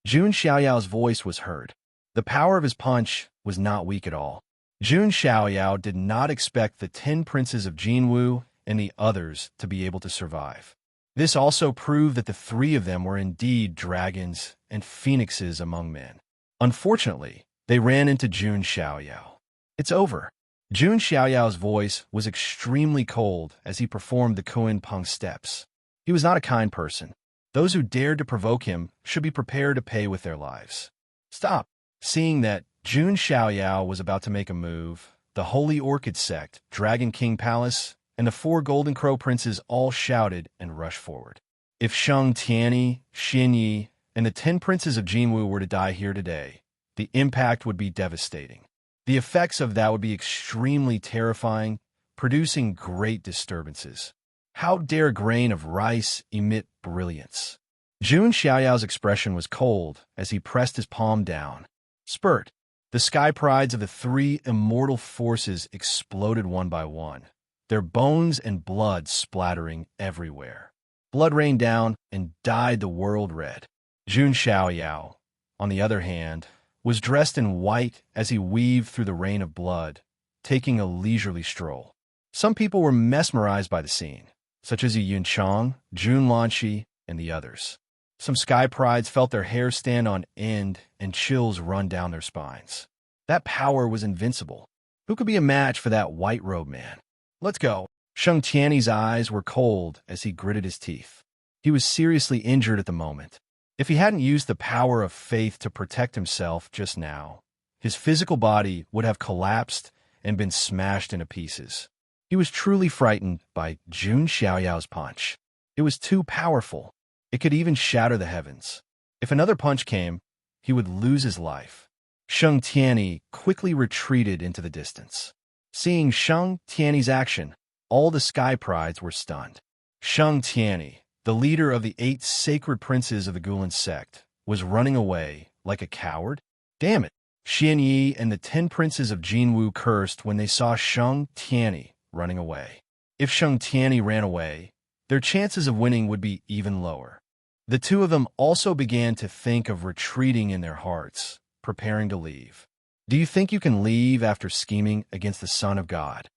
Jun Xiaoyao's voice was heard. The power of his punch was not weak at all. Jun Xiaoyao did not expect the 10 princes of Jinwu and the others to be able to survive. This also proved that the 3 of them were indeed dragons and phoenixes among men. Unfortunately, they ran into Jun Xiaoyao. It's over. Jun Xiaoyao's voice was extremely cold as he performed the Kuan Peng steps. He was not a kind person. Those who dared to provoke him should be prepared to pay with their lives. Stop! Seeing that Jun Xiaoyao was about to make a move, the Holy Orchid Sect, Dragon King Palace, and the 4 Golden Crow Princes all shouted and rushed forward. If Sheng Tianyi, Xian Yi, and the 10 Princes of Jinwu were to die here today, the impact would be devastating. The effects of that would be extremely terrifying, producing great disturbances. How dare a grain of rice emit brilliance? Jun Xiaoyao's expression was cold as he pressed his palm down. Spurt. The sky prides of the 3 immortal forces exploded one by one, their bones and blood splattering everywhere. Blood rained down and dyed the world red. Jun Xiaoyao, on the other hand, was dressed in white as he weaved through the rain of blood, taking a leisurely stroll. Some people were mesmerized by the scene, such as Yu Yunchang, Jun Lanxi, and the others. Some sky prides felt their hair stand on end and chills run down their spines. That power was invincible. Who could be a match for that white-robed man? Let's go. Sheng Tianyi's eyes were cold as he gritted his teeth. He was seriously injured at the moment. If he hadn't used the power of faith to protect himself just now, his physical body would have collapsed and been smashed into pieces. He was truly frightened by Jun Xiaoyao's punch. It was too powerful. It could even shatter the heavens. If another punch came, he would lose his life. Sheng Tianyi quickly retreated into the distance. Seeing Sheng Tianyi's action, all the sky prides were stunned. Sheng Tianyi, the leader of the 8 sacred princes of the Gulan sect, was running away like a coward? Damn it! Xian Yi and the 10 princes of Jinwu cursed when they saw Sheng Tianyi running away. If Sheng Tianyi ran away, their chances of winning would be even lower. The two of them also began to think of retreating in their hearts, preparing to leave. Do you think you can leave after scheming against the Son of God?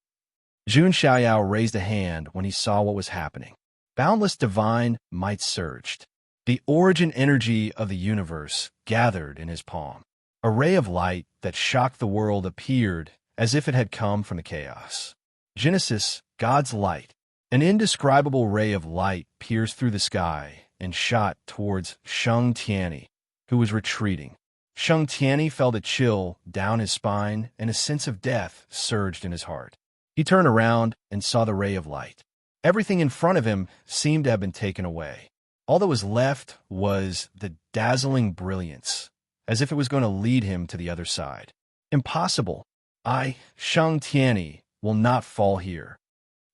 Jun Xiaoyao raised a hand when he saw what was happening. Boundless divine might surged. The origin energy of the universe gathered in his palm. A ray of light that shocked the world appeared as if it had come from the chaos. Genesis, God's light. An indescribable ray of light pierced through the sky and shot towards Sheng Tianyi, who was retreating. Sheng Tianyi felt a chill down his spine, and a sense of death surged in his heart. He turned around and saw the ray of light. Everything in front of him seemed to have been taken away. All that was left was the dazzling brilliance, as if it was going to lead him to the other side. Impossible. I, Sheng Tianyi, will not fall here.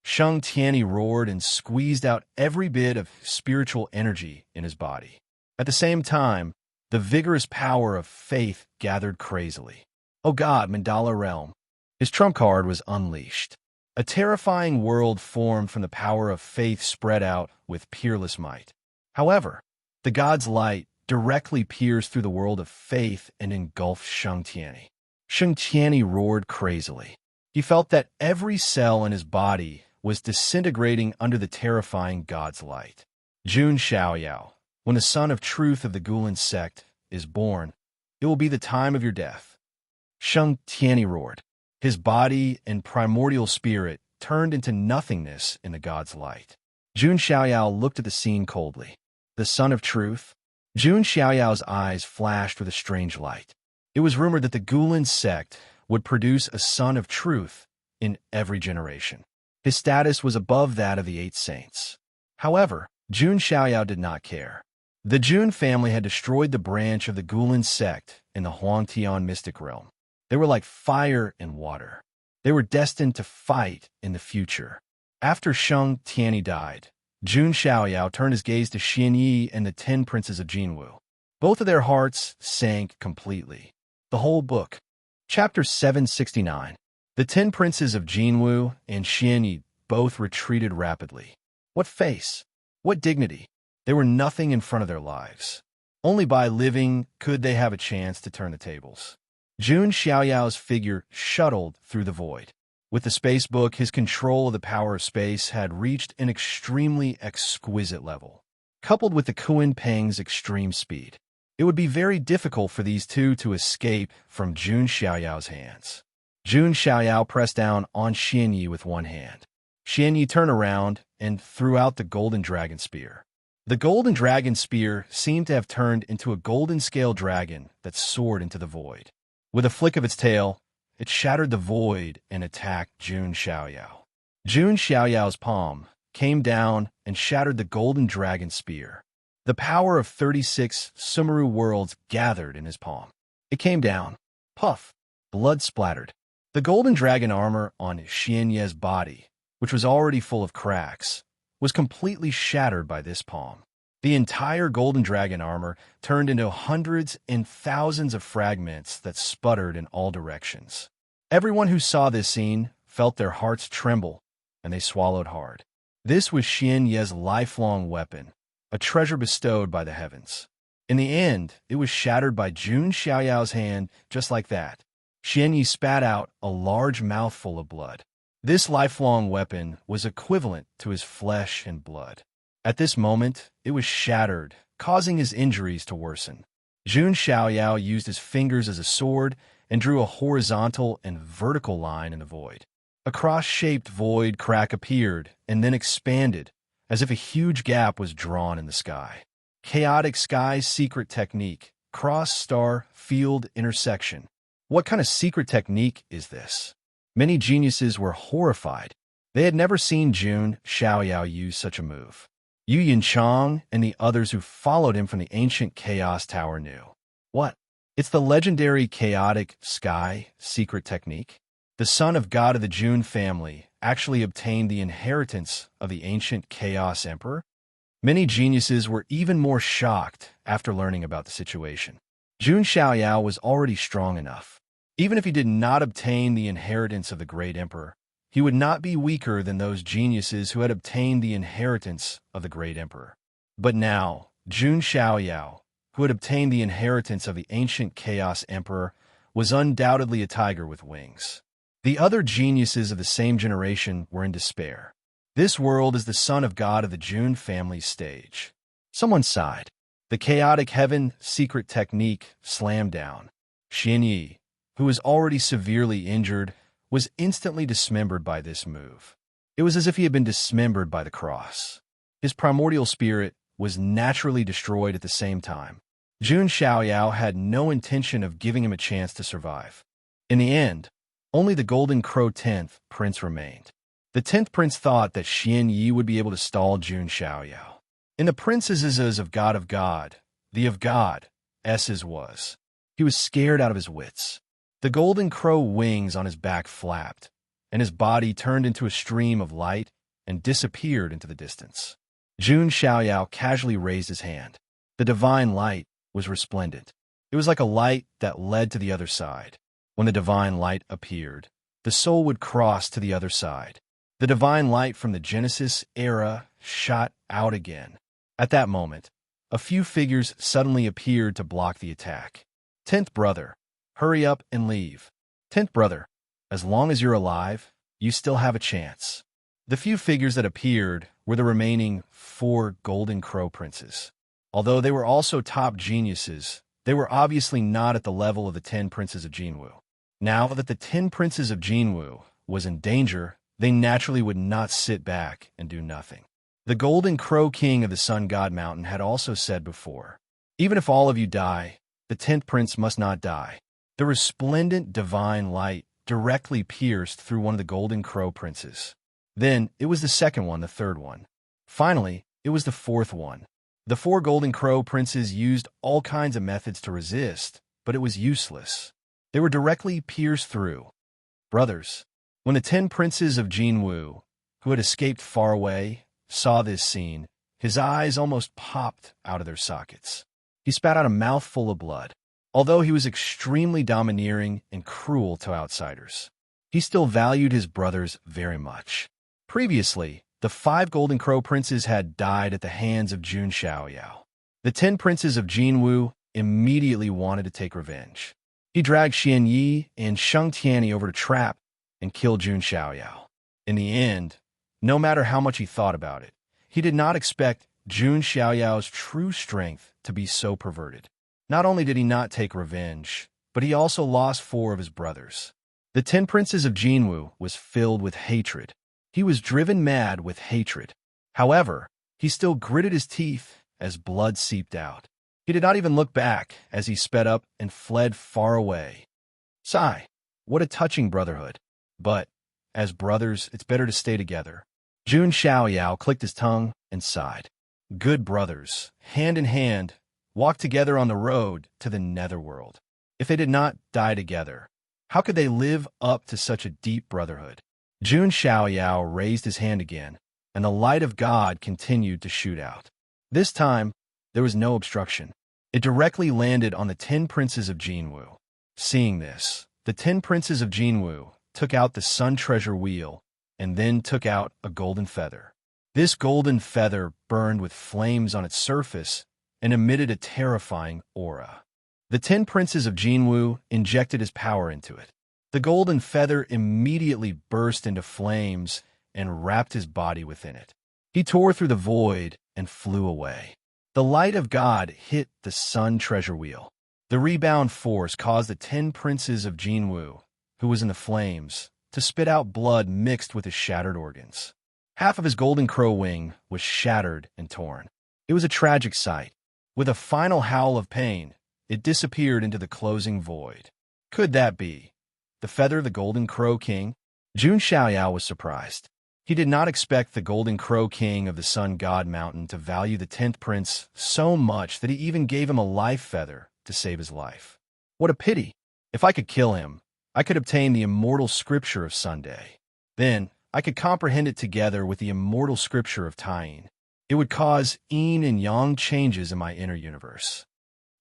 Sheng Tianyi roared and squeezed out every bit of spiritual energy in his body. At the same time, the vigorous power of faith gathered crazily. Oh God, Mandala realm. His trump card was unleashed. A terrifying world formed from the power of faith spread out with peerless might. However, the God's light directly pierced through the world of faith and engulfed Sheng Tianyi. Sheng Tianyi roared crazily. He felt that every cell in his body was disintegrating under the terrifying God's light. Jun Xiaoyao, when the son of truth of the Gulen sect is born, it will be the time of your death. Sheng Tianyi roared. His body and primordial spirit turned into nothingness in the God's light. Jun Xiaoyao looked at the scene coldly. The son of truth? Jun Xiaoyao's eyes flashed with a strange light. It was rumored that the Gulen sect would produce a son of truth in every generation. His status was above that of the 8 saints. However, Jun Xiaoyao did not care. The Jun family had destroyed the branch of the Gulen sect in the Huangtian mystic realm. They were like fire and water. They were destined to fight in the future. After Sheng Tianyi died, Jun Xiaoyao turned his gaze to Xianyi and the 10 princes of Jinwu. Both of their hearts sank completely. The whole book. Chapter 769. The 10 princes of Jinwu and Xianyi both retreated rapidly. What face? What dignity? They were nothing in front of their lives. Only by living could they have a chance to turn the tables. Jun Xiaoyao's figure shuttled through the void. With the space book, his control of the power of space had reached an extremely exquisite level. Coupled with the Kuan Peng's extreme speed, it would be very difficult for these two to escape from Jun Xiaoyao's hands. Jun Xiaoyao pressed down on Xianyi with one hand. Xianyi turned around and threw out the golden dragon spear. The golden dragon spear seemed to have turned into a golden scale dragon that soared into the void. With a flick of its tail, it shattered the void and attacked Jun Xiaoyao. Jun Xiaoyao's palm came down and shattered the golden dragon spear. The power of 36 Sumeru worlds gathered in his palm. It came down. Puff. Blood splattered. The golden dragon armor on Xianyi's body, which was already full of cracks, was completely shattered by this palm. The entire golden dragon armor turned into hundreds and thousands of fragments that sputtered in all directions. Everyone who saw this scene felt their hearts tremble, and they swallowed hard. This was Xianyi's lifelong weapon, a treasure bestowed by the heavens. In the end, it was shattered by Jun Xiaoyao's hand just like that. Xianyi spat out a large mouthful of blood. This lifelong weapon was equivalent to his flesh and blood. At this moment, it was shattered, causing his injuries to worsen. Jun Xiaoyao used his fingers as a sword and drew a horizontal and vertical line in the void. A cross-shaped void crack appeared and then expanded, as if a huge gap was drawn in the sky. Chaotic Sky's secret technique, cross-star field intersection. What kind of secret technique is this? Many geniuses were horrified. They had never seen Jun Xiaoyao use such a move. Yu Yinchang and the others who followed him from the ancient Chaos Tower knew. What? It's the legendary Chaotic Sky secret technique? The son of God of the Jun family actually obtained the inheritance of the ancient Chaos Emperor? Many geniuses were even more shocked after learning about the situation. Jun Xiaoyao was already strong enough. Even if he did not obtain the inheritance of the great emperor, he would not be weaker than those geniuses who had obtained the inheritance of the great emperor. But now, Jun Xiaoyao, who had obtained the inheritance of the ancient Chaos Emperor, was undoubtedly a tiger with wings. The other geniuses of the same generation were in despair. This world is the son of God of the Jun family's stage. Someone sighed. The chaotic heaven secret technique slammed down. Xian Yi, who was already severely injured, was instantly dismembered by this move. It was as if he had been dismembered by the cross. His primordial spirit was naturally destroyed at the same time. Jun Xiaoyao had no intention of giving him a chance to survive. In the end, only the Golden Crow 10th Prince remained. The 10th Prince thought that Xian Yi would be able to stall Jun Xiaoyao. In the princesses of God, the of God, S's was. He was scared out of his wits. The Golden Crow wings on his back flapped, and his body turned into a stream of light and disappeared into the distance. Jun Xiaoyao casually raised his hand. The divine light was resplendent. It was like a light that led to the other side. When the divine light appeared, the soul would cross to the other side. The divine light from the Genesis era shot out again. At that moment, a few figures suddenly appeared to block the attack. 10th brother, hurry up and leave. 10th brother, as long as you're alive, you still have a chance. The few figures that appeared were the remaining 4 Golden Crow princes. Although they were also top geniuses, they were obviously not at the level of the 10 princes of Jinwu. Now that the 10 princes of Jinwu was in danger, they naturally would not sit back and do nothing. The Golden Crow King of the Sun God Mountain had also said before, even if all of you die, the 10th prince must not die. The resplendent divine light directly pierced through one of the Golden Crow princes. Then it was the second one, the third one. Finally, it was the fourth one. The 4 Golden Crow princes used all kinds of methods to resist, but it was useless. They were directly pierced through. Brothers, when the 10 princes of Jinwu, who had escaped far away, saw this scene, his eyes almost popped out of their sockets. He spat out a mouthful of blood. Although he was extremely domineering and cruel to outsiders, he still valued his brothers very much. Previously, the 5 Golden Crow princes had died at the hands of Jun Xiaoyao. The 10 princes of Jinwu immediately wanted to take revenge. He dragged Xian Yi and Sheng Tianyi over to trap and kill Jun Xiaoyao. In the end, no matter how much he thought about it, he did not expect Jun Xiaoyao's true strength to be so perverted. Not only did he not take revenge, but he also lost 4 of his brothers. The 10 princes of Jinwu was filled with hatred. He was driven mad with hatred. However, he still gritted his teeth as blood seeped out. He did not even look back as he sped up and fled far away. Sigh, what a touching brotherhood. But, as brothers, it's better to stay together. Jun Xiaoyao clicked his tongue and sighed. Good brothers, hand in hand, walked together on the road to the netherworld. If they did not die together, how could they live up to such a deep brotherhood? Jun Xiaoyao raised his hand again, and the light of God continued to shoot out. This time, there was no obstruction. It directly landed on the 10 princes of Jinwu. Seeing this, the 10 princes of Jinwu took out the sun treasure wheel and then took out a golden feather. This golden feather burned with flames on its surface and emitted a terrifying aura. The 10 princes of Jinwu injected his power into it. The golden feather immediately burst into flames and wrapped his body within it. He tore through the void and flew away. The light of God hit the sun treasure wheel. The rebound force caused the 10 princes of Jinwu, who was in the flames, to spit out blood mixed with his shattered organs. Half of his golden crow wing was shattered and torn. It was a tragic sight. With a final howl of pain, it disappeared into the closing void. Could that be the feather of the Golden Crow King? Jun Xiaoyao was surprised. He did not expect the Golden Crow King of the Sun God Mountain to value the 10th prince so much that he even gave him a life feather to save his life. What a pity! If I could kill him, I could obtain the immortal scripture of Sunday. Then, I could comprehend it together with the immortal scripture of Tying. It would cause yin and yang changes in my inner universe.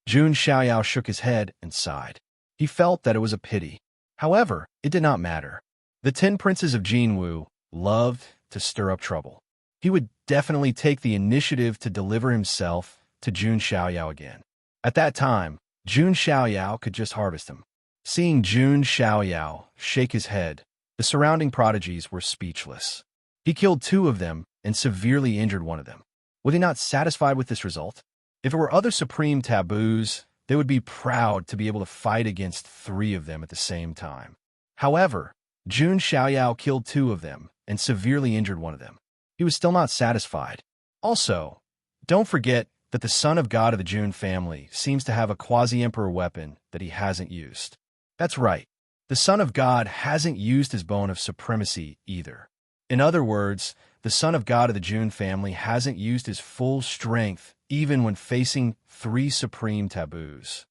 Jun Xiaoyao shook his head and sighed. He felt that it was a pity. However, it did not matter. The 10 princes of Jinwu loved to stir up trouble. He would definitely take the initiative to deliver himself to Jun Xiaoyao again. At that time, Jun Xiaoyao could just harvest him. Seeing Jun Xiaoyao shake his head, the surrounding prodigies were speechless. He killed 2 of them and severely injured one of them. Was he not satisfied with this result? If it were other supreme taboos, they would be proud to be able to fight against 3 of them at the same time. However, Jun Xiaoyao killed 2 of them and severely injured one of them. He was still not satisfied. Also, don't forget that the son of God of the Jun family seems to have a quasi-emperor weapon that he hasn't used. That's right, the son of God hasn't used his bone of supremacy either. In other words, the son of God of the Jun family hasn't used his full strength even when facing 3 supreme taboos.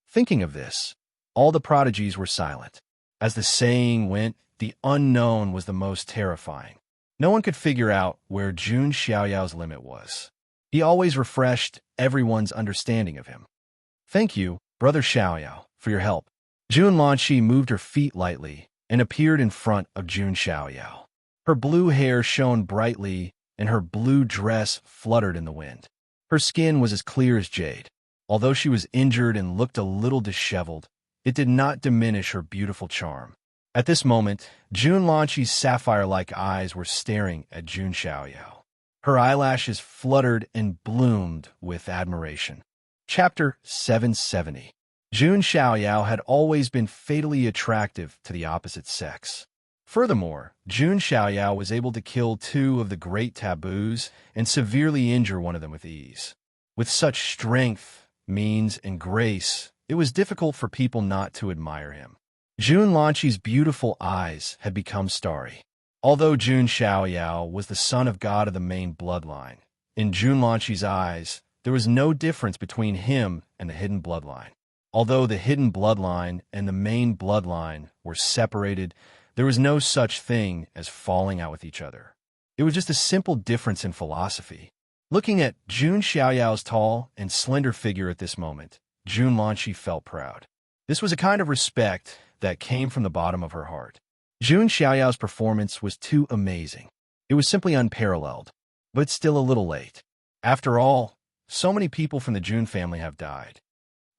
Thinking of this, all the prodigies were silent. As the saying went, the unknown was the most terrifying. No one could figure out where Jun Xiaoyao's limit was. He always refreshed everyone's understanding of him. Thank you, Brother Xiaoyao, for your help. Jun Lanqi moved her feet lightly and appeared in front of Jun Xiaoyao. Her blue hair shone brightly and her blue dress fluttered in the wind. Her skin was as clear as jade. Although she was injured and looked a little disheveled, it did not diminish her beautiful charm. At this moment, Jun Lanqi's sapphire-like eyes were staring at Jun Xiaoyao. Her eyelashes fluttered and bloomed with admiration. Chapter 770. Jun Xiaoyao had always been fatally attractive to the opposite sex. Furthermore, Jun Xiaoyao was able to kill 2 of the great taboos and severely injure one of them with ease. With such strength, means, and grace, it was difficult for people not to admire him. Jun Lanqi's beautiful eyes had become starry. Although Jun Xiaoyao was the son of God of the main bloodline, in Jun Lanqi's eyes, there was no difference between him and the hidden bloodline. Although the hidden bloodline and the main bloodline were separated, there was no such thing as falling out with each other. It was just a simple difference in philosophy. Looking at Jun Xiaoyao's tall and slender figure at this moment, Jun Lanqi felt proud. This was a kind of respect that came from the bottom of her heart. Jun Xiaoyao's performance was too amazing. It was simply unparalleled, but still a little late. After all, so many people from the Jun family have died.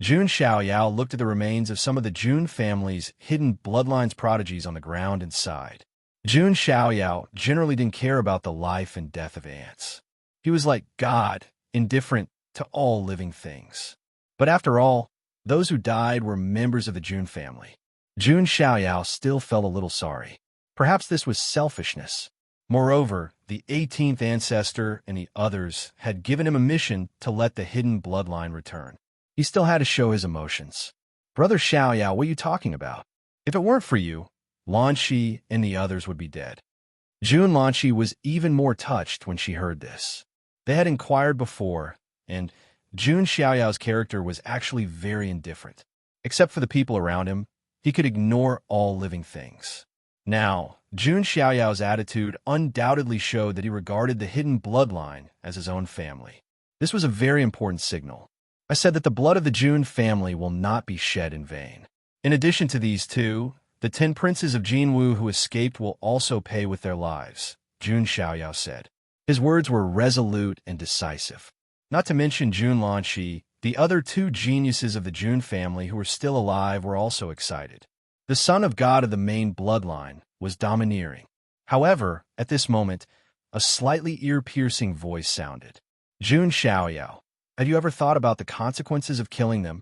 Jun Xiaoyao looked at the remains of some of the Jun family's hidden bloodlines prodigies on the ground and sighed. Jun Xiaoyao generally didn't care about the life and death of ants. He was like God, indifferent to all living things. But after all, those who died were members of the Jun family. Jun Xiaoyao still felt a little sorry. Perhaps this was selfishness. Moreover, the 18th ancestor and the others had given him a mission to let the hidden bloodline return. He still had to show his emotions. Brother Xiaoyao, what are you talking about? If it weren't for you, Lanqi and the others would be dead. Jun Lanqi was even more touched when she heard this. They had inquired before, and Jun Xiaoyao's character was actually very indifferent. Except for the people around him, he could ignore all living things. Now, Jun Xiaoyao's attitude undoubtedly showed that he regarded the hidden bloodline as his own family. This was a very important signal. I said that the blood of the Jun family will not be shed in vain. In addition to these 2, the 10 princes of Jinwu who escaped will also pay with their lives, Jun Xiaoyao said. His words were resolute and decisive. Not to mention Jun Lanqi, the other 2 geniuses of the Jun family who were still alive were also excited. The son of God of the main bloodline was domineering. However, at this moment, a slightly ear-piercing voice sounded. Jun Xiaoyao, have you ever thought about the consequences of killing them?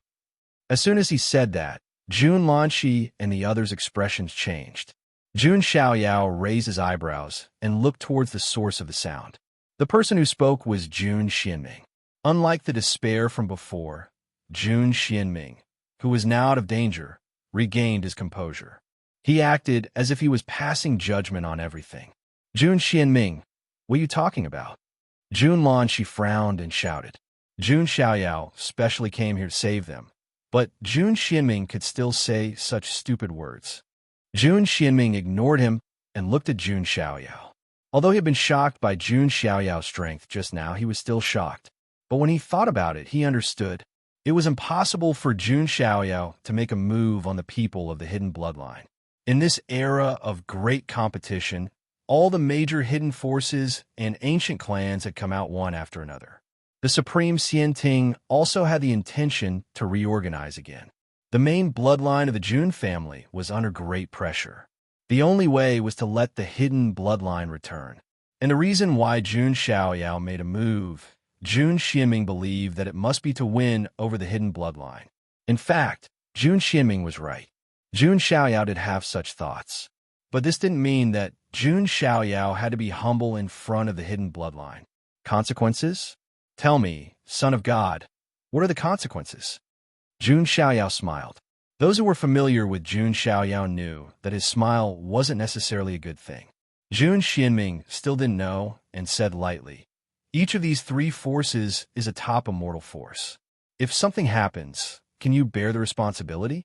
As soon as he said that, Jun Lanqi and the others' expressions changed. Jun Xiaoyao raised his eyebrows and looked towards the source of the sound. The person who spoke was Jun Xianming. Unlike the despair from before, Jun Xianming, who was now out of danger, regained his composure. He acted as if he was passing judgment on everything. Jun Xianming, what are you talking about? Jun Lanqi frowned and shouted. Jun Xiaoyao specially came here to save them, but Jun Xianming could still say such stupid words. Jun Xianming ignored him and looked at Jun Xiaoyao. Although he had been shocked by Jun Xiaoyao's strength just now, he was still shocked. But when he thought about it, he understood. It was impossible for Jun Xiaoyao to make a move on the people of the hidden bloodline. In this era of great competition, all the major hidden forces and ancient clans had come out one after another. The Supreme Xianting also had the intention to reorganize again. The main bloodline of the Jun family was under great pressure. The only way was to let the hidden bloodline return. And the reason why Jun Xiaoyao made a move, Jun Xianming believed that it must be to win over the hidden bloodline. In fact, Jun Xianming was right. Jun Xiaoyao did have such thoughts. But this didn't mean that Jun Xiaoyao had to be humble in front of the hidden bloodline. Consequences? Tell me, son of God, what are the consequences? Jun Xiaoyao smiled. Those who were familiar with Jun Xiaoyao knew that his smile wasn't necessarily a good thing. Jun Xianming still didn't know and said lightly, each of these three forces is a top immortal force. If something happens, can you bear the responsibility?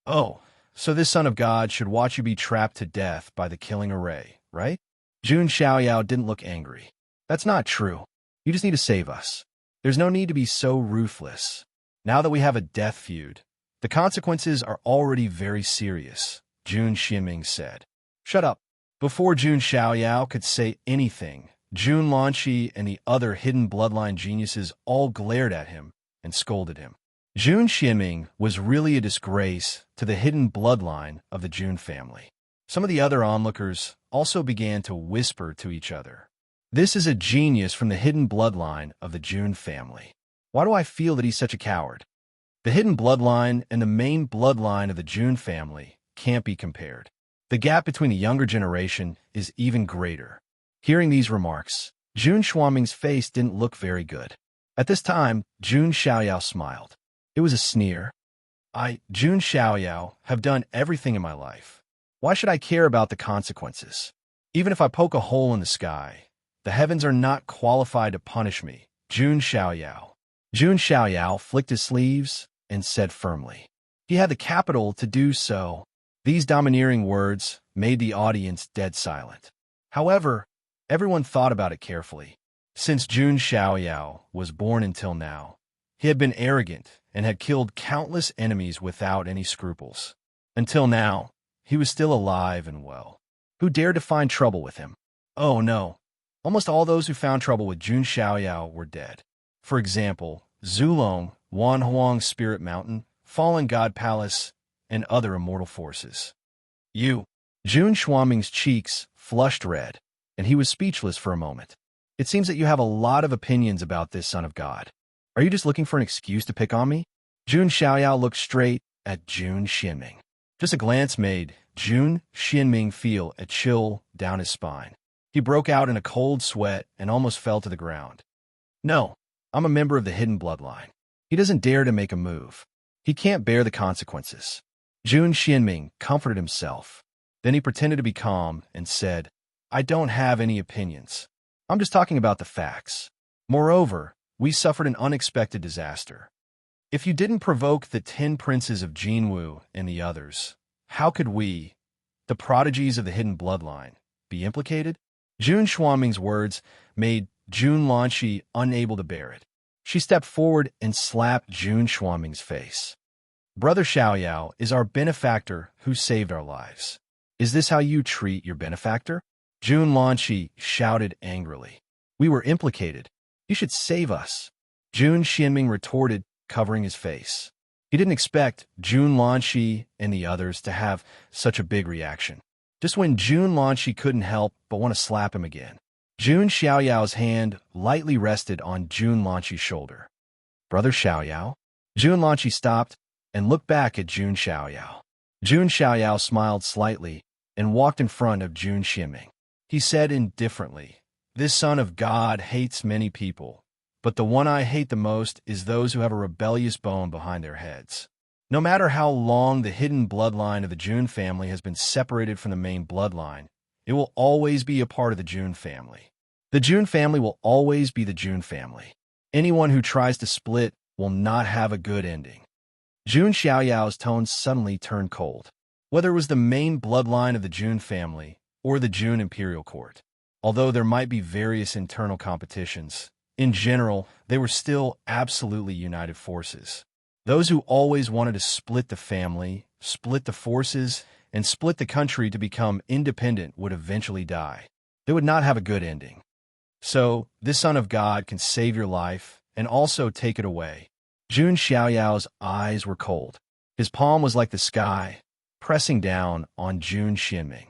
Oh, so this son of God should watch you be trapped to death by the killing array, right? Jun Xiaoyao didn't look angry. That's not true. You just need to save us. There's no need to be so ruthless. Now that we have a death feud, the consequences are already very serious, Jun Xianming said. Shut up. Before Jun Xiaoyao could say anything, Jun Lanqi and the other hidden bloodline geniuses all glared at him and scolded him. Jun Xianming was really a disgrace to the hidden bloodline of the Jun family. Some of the other onlookers also began to whisper to each other. This is a genius from the hidden bloodline of the Jun family. Why do I feel that he's such a coward? The hidden bloodline and the main bloodline of the Jun family can't be compared. The gap between the younger generation is even greater. Hearing these remarks, Jun Xuanming's face didn't look very good. At this time, Jun Xiaoyao smiled. It was a sneer. Jun Xiaoyao, have done everything in my life. Why should I care about the consequences? Even if I poke a hole in the sky, the heavens are not qualified to punish me, Jun Xiaoyao. Jun Xiaoyao flicked his sleeves and said firmly. He had the capital to do so. These domineering words made the audience dead silent. However, everyone thought about it carefully. Since Jun Xiaoyao was born until now, he had been arrogant and had killed countless enemies without any scruples. Until now, he was still alive and well. Who dared to find trouble with him? Oh no, almost all those who found trouble with Jun Xiaoyao were dead. For example, Zulong, Wanhuang Spirit Mountain, Fallen God Palace, and other immortal forces. Jun Xuanming's cheeks flushed red, and he was speechless for a moment. It seems that you have a lot of opinions about this son of God. Are you just looking for an excuse to pick on me? Jun Xiaoyao looked straight at Jun Xianming. Just a glance made Jun Xianming feel a chill down his spine. He broke out in a cold sweat and almost fell to the ground. No, I'm a member of the hidden bloodline. He doesn't dare to make a move. He can't bear the consequences. Jun Xianming comforted himself. Then he pretended to be calm and said, I don't have any opinions. I'm just talking about the facts. Moreover, we suffered an unexpected disaster. If you didn't provoke the 10 princes of Jinwu and the others, how could we, the prodigies of the hidden bloodline, be implicated? Jun Xuanming's words made Jun Lanqi unable to bear it. She stepped forward and slapped Jun Xuanming's face. Brother Xiaoyao is our benefactor who saved our lives. Is this how you treat your benefactor? Jun Lanqi shouted angrily. We were implicated. You should save us. Jun Xianming retorted, covering his face. He didn't expect Jun Lanqi and the others to have such a big reaction. Just when Jun Lanqi couldn't help but want to slap him again. Jun Xiaoyao's hand lightly rested on Jun Lanqi's shoulder. Brother Xiaoyao? Jun Lanqi stopped and looked back at Jun Xiaoyao. Jun Xiaoyao smiled slightly and walked in front of Jun Xianming. He said indifferently, This son of God hates many people, but the one I hate the most is those who have a rebellious bone behind their heads. No matter how long the hidden bloodline of the Jun family has been separated from the main bloodline, it will always be a part of the Jun family. The Jun family will always be the Jun family. Anyone who tries to split will not have a good ending. Jun Xiaoyao's tone suddenly turned cold. Whether it was the main bloodline of the Jun family or the Jun imperial court, although there might be various internal competitions, in general, they were still absolutely united forces. Those who always wanted to split the family, split the forces, and split the country to become independent would eventually die. They would not have a good ending. So, this Son of God can save your life and also take it away. Jun Xiaoyao's eyes were cold. His palm was like the sky, pressing down on Jun Xianming.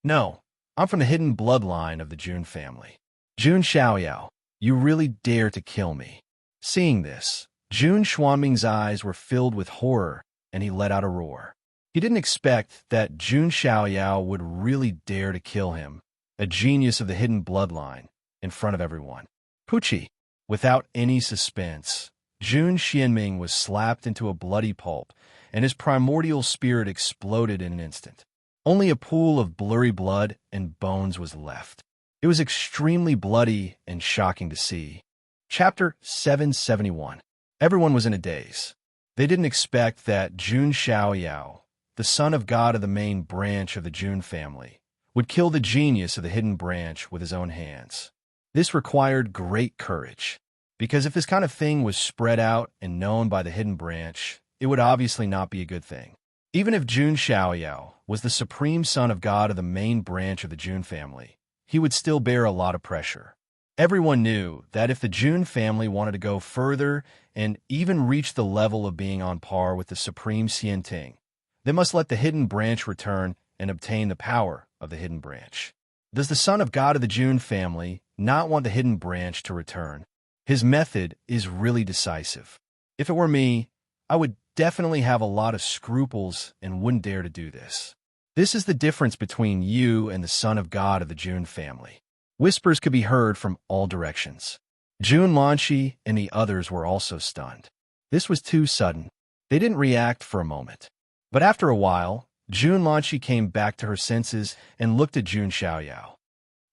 No, I'm from the hidden bloodline of the Jun family. Jun Xiaoyao, you really dare to kill me. Seeing this, Jun Xuanming's eyes were filled with horror, and he let out a roar. He didn't expect that Jun Xiaoyao would really dare to kill him, a genius of the hidden bloodline, in front of everyone. Pucci. Without any suspense, Jun Xianming was slapped into a bloody pulp, and his primordial spirit exploded in an instant. Only a pool of blurry blood and bones was left. It was extremely bloody and shocking to see. Chapter 771. Everyone was in a daze. They didn't expect that Jun Xiaoyao, the son of God of the main branch of the Jun family, would kill the genius of the hidden branch with his own hands. This required great courage, because if this kind of thing was spread out and known by the hidden branch, it would obviously not be a good thing. Even if Jun Xiaoyao was the supreme son of God of the main branch of the Jun family, he would still bear a lot of pressure. Everyone knew that if the Jun family wanted to go further and even reach the level of being on par with the supreme Xianting, they must let the hidden branch return and obtain the power of the hidden branch. Does the son of God of the Jun family not want the hidden branch to return? His method is really decisive. If it were me, I would definitely have a lot of scruples and wouldn't dare to do this. This is the difference between you and the son of God of the Jun family. Whispers could be heard from all directions. Jun Lanqi and the others were also stunned. This was too sudden. They didn't react for a moment. But after a while, Jun Lanqi came back to her senses and looked at Jun Xiaoyao.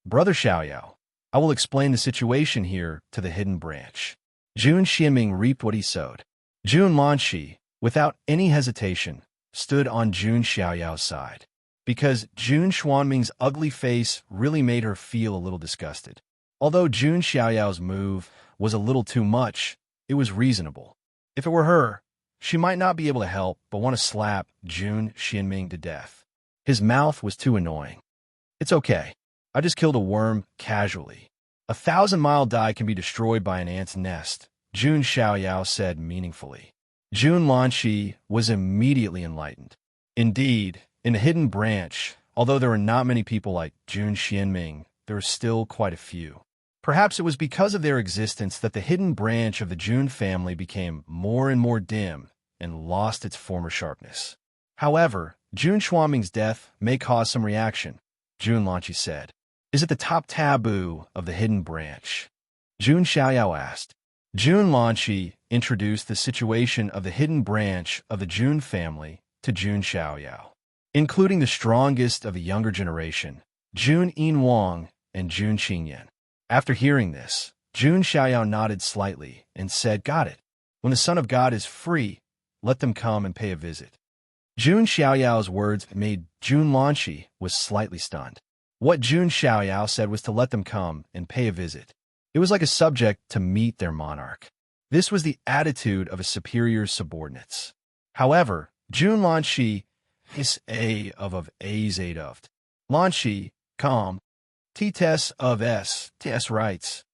Brother Xiaoyao, I will explain the situation here to the hidden branch. Jun Xianming reaped what he sowed. Jun Lanqi, without any hesitation, stood on Jun Xiaoyao's side, because Jun Xuanming's ugly face really made her feel a little disgusted. Although Jun Xiaoyao's move was a little too much, it was reasonable. If it were her, she might not be able to help but want to slap Jun Xianming to death. His mouth was too annoying. It's okay. I just killed a worm casually. 1,000-mile die can be destroyed by an ant's nest, Jun Xiaoyao said meaningfully. Jun Lanqi was immediately enlightened. Indeed, in the hidden branch, although there were not many people like Jun Xianming, there were still quite a few. Perhaps it was because of their existence that the hidden branch of the Jun family became more and more dim and lost its former sharpness. However, Jun Xuanming's death may cause some reaction, Jun Lanqi said. Is it the top taboo of the hidden branch? Jun Xiaoyao asked. Jun Lanqi introduced the situation of the hidden branch of the Jun family to Jun Xiaoyao, including the strongest of the younger generation, Jun Yinwang and Jun Qingyan. After hearing this, Jun Xiaoyao nodded slightly and said, "Got it. When the Son of God is free, let them come and pay a visit." Jun Xiaoyao's words made Jun Lanqi was slightly stunned. What Jun Xiaoyao said was to let them come and pay a visit. It was like a subject to meet their monarch. This was the attitude of a superior's subordinates. However, Jun Lanqi is of A's of Lanqi, calm, Ts of S, Ts writes.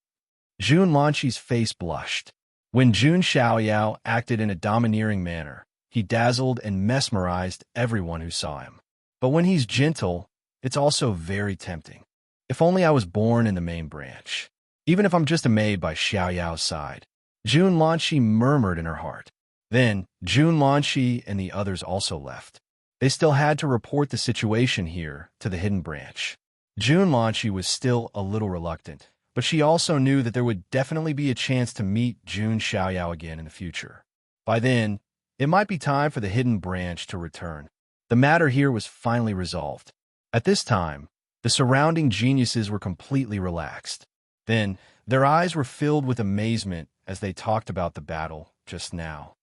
Jun Lanqi's face blushed. When Jun Xiaoyao acted in a domineering manner, he dazzled and mesmerized everyone who saw him. But when he's gentle, it's also very tempting. If only I was born in the main branch. Even if I'm just a maid by Xiaoyao's side. Jun Lanqi murmured in her heart. Then, Jun Lanqi and the others also left. They still had to report the situation here to the hidden branch. Jun Lanqi was still a little reluctant, but she also knew that there would definitely be a chance to meet Jun Xiaoyao again in the future. By then, it might be time for the hidden branch to return. The matter here was finally resolved. At this time, the surrounding geniuses were completely relaxed. Then, their eyes were filled with amazement as they talked about the battle just now.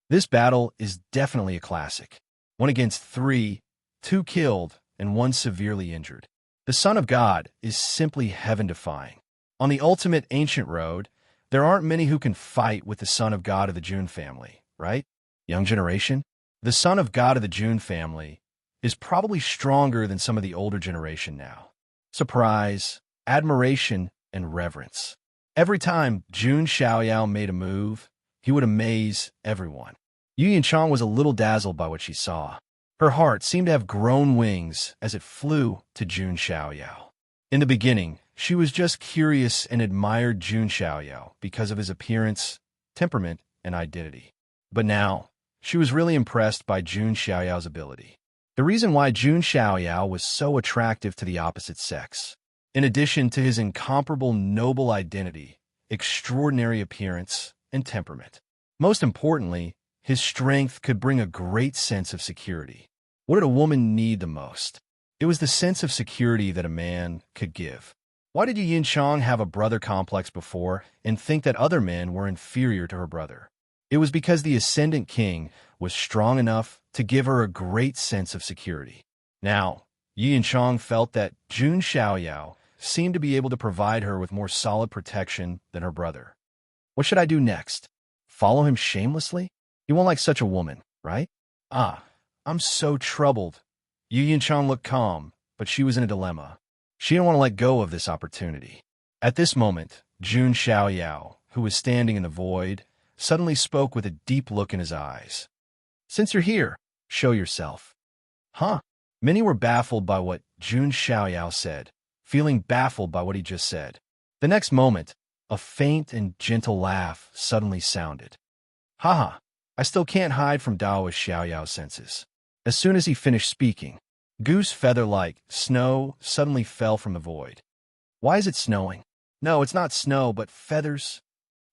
This battle is definitely a classic. 1 against 3, 2 killed, and 1 severely injured. The Son of God is simply heaven-defying. On the ultimate ancient road, there aren't many who can fight with the Son of God of the Jun family, right? Young generation? The Son of God of the Jun family is probably stronger than some of the older generation now. Surprise, admiration, and reverence. Every time Jun Xiaoyao made a move, he would amaze everyone. Yu Yanchang was a little dazzled by what she saw. Her heart seemed to have grown wings as it flew to Jun Xiaoyao. In the beginning, she was just curious and admired Jun Xiaoyao because of his appearance, temperament, and identity. But now, she was really impressed by Jun Xiaoyao's ability. The reason why Jun Xiaoyao was so attractive to the opposite sex, in addition to his incomparable noble identity, extraordinary appearance, and temperament. Most importantly, his strength could bring a great sense of security. What did a woman need the most? It was the sense of security that a man could give. Why did Yu Yanchang have a brother complex before and think that other men were inferior to her brother? It was because the Ascendant King was strong enough to give her a great sense of security. Now, Yu Yanchang felt that Jun Xiaoyao seemed to be able to provide her with more solid protection than her brother. What should I do next? Follow him shamelessly? You won't like such a woman, right? I'm so troubled. Yu Yanchang looked calm, but she was in a dilemma. She didn't want to let go of this opportunity. At this moment, Jun Xiaoyao, who was standing in the void, suddenly spoke with a deep look in his eyes. Since you're here, show yourself. Huh? Many were baffled by what Jun Xiaoyao said, feeling baffled by what he just said. The next moment, a faint and gentle laugh suddenly sounded. Haha, I still can't hide from Daoist Xiaoyao's senses. As soon as he finished speaking, goose feather-like snow suddenly fell from the void. Why is it snowing? No, it's not snow, but feathers.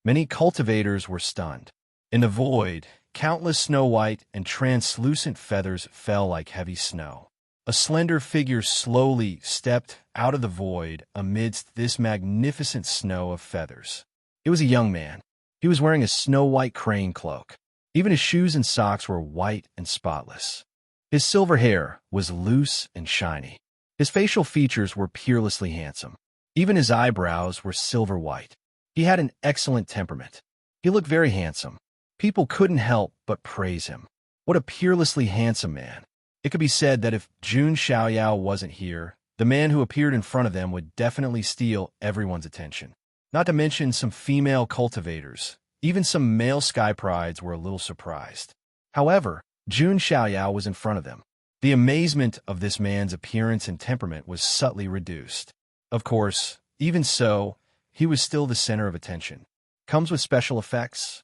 Many cultivators were stunned. In the void, countless snow-white and translucent feathers fell like heavy snow. A slender figure slowly stepped out of the void amidst this magnificent snow of feathers. It was a young man. He was wearing a snow-white crane cloak. Even his shoes and socks were white and spotless. His silver hair was loose and shiny. His facial features were peerlessly handsome. Even his eyebrows were silver white. He had an excellent temperament. He looked very handsome. People couldn't help but praise him. What a peerlessly handsome man. It could be said that if Jun Xiaoyao wasn't here, the man who appeared in front of them would definitely steal everyone's attention. Not to mention some female cultivators. Even some male sky prides were a little surprised. However, Jun Xiaoyao was in front of them. The amazement of this man's appearance and temperament was subtly reduced. Of course, even so, he was still the center of attention. Comes with special effects.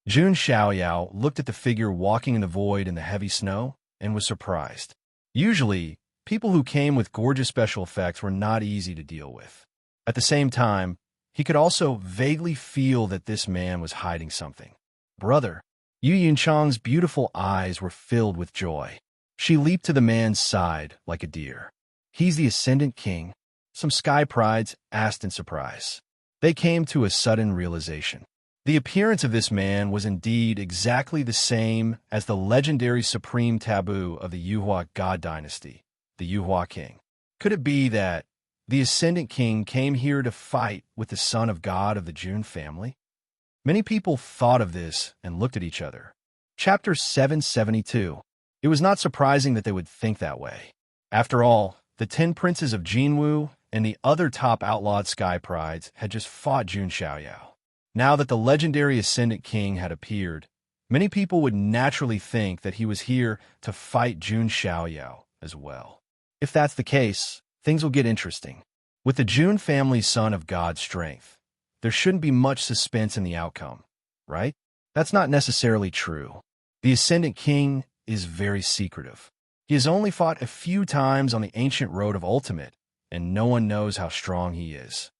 Jun Xiaoyao looked at the figure walking in the void in the heavy snow and was surprised. Usually, people who came with gorgeous special effects were not easy to deal with. At the same time, he could also vaguely feel that this man was hiding something. Brother, Yu Yanchang's beautiful eyes were filled with joy. She leaped to the man's side like a deer. He's the Ascendant King? Some sky prides asked in surprise. They came to a sudden realization. The appearance of this man was indeed exactly the same as the legendary supreme taboo of the Yuhua God dynasty, the Yuhua King. Could it be that the Ascendant King came here to fight with the son of God of the Jun family? Many people thought of this and looked at each other. Chapter 772. It was not surprising that they would think that way. After all, the 10 princes of Jinwu and the other top outlawed sky prides had just fought Jun Xiaoyao. Now that the legendary Ascendant King had appeared, many people would naturally think that he was here to fight Jun Xiaoyao as well. If that's the case, things will get interesting. With the Jun family son of God's strength, there shouldn't be much suspense in the outcome, right? That's not necessarily true. The Ascendant King is very secretive. He has only fought a few times on the ancient road of ultimate, and no one knows how strong he is.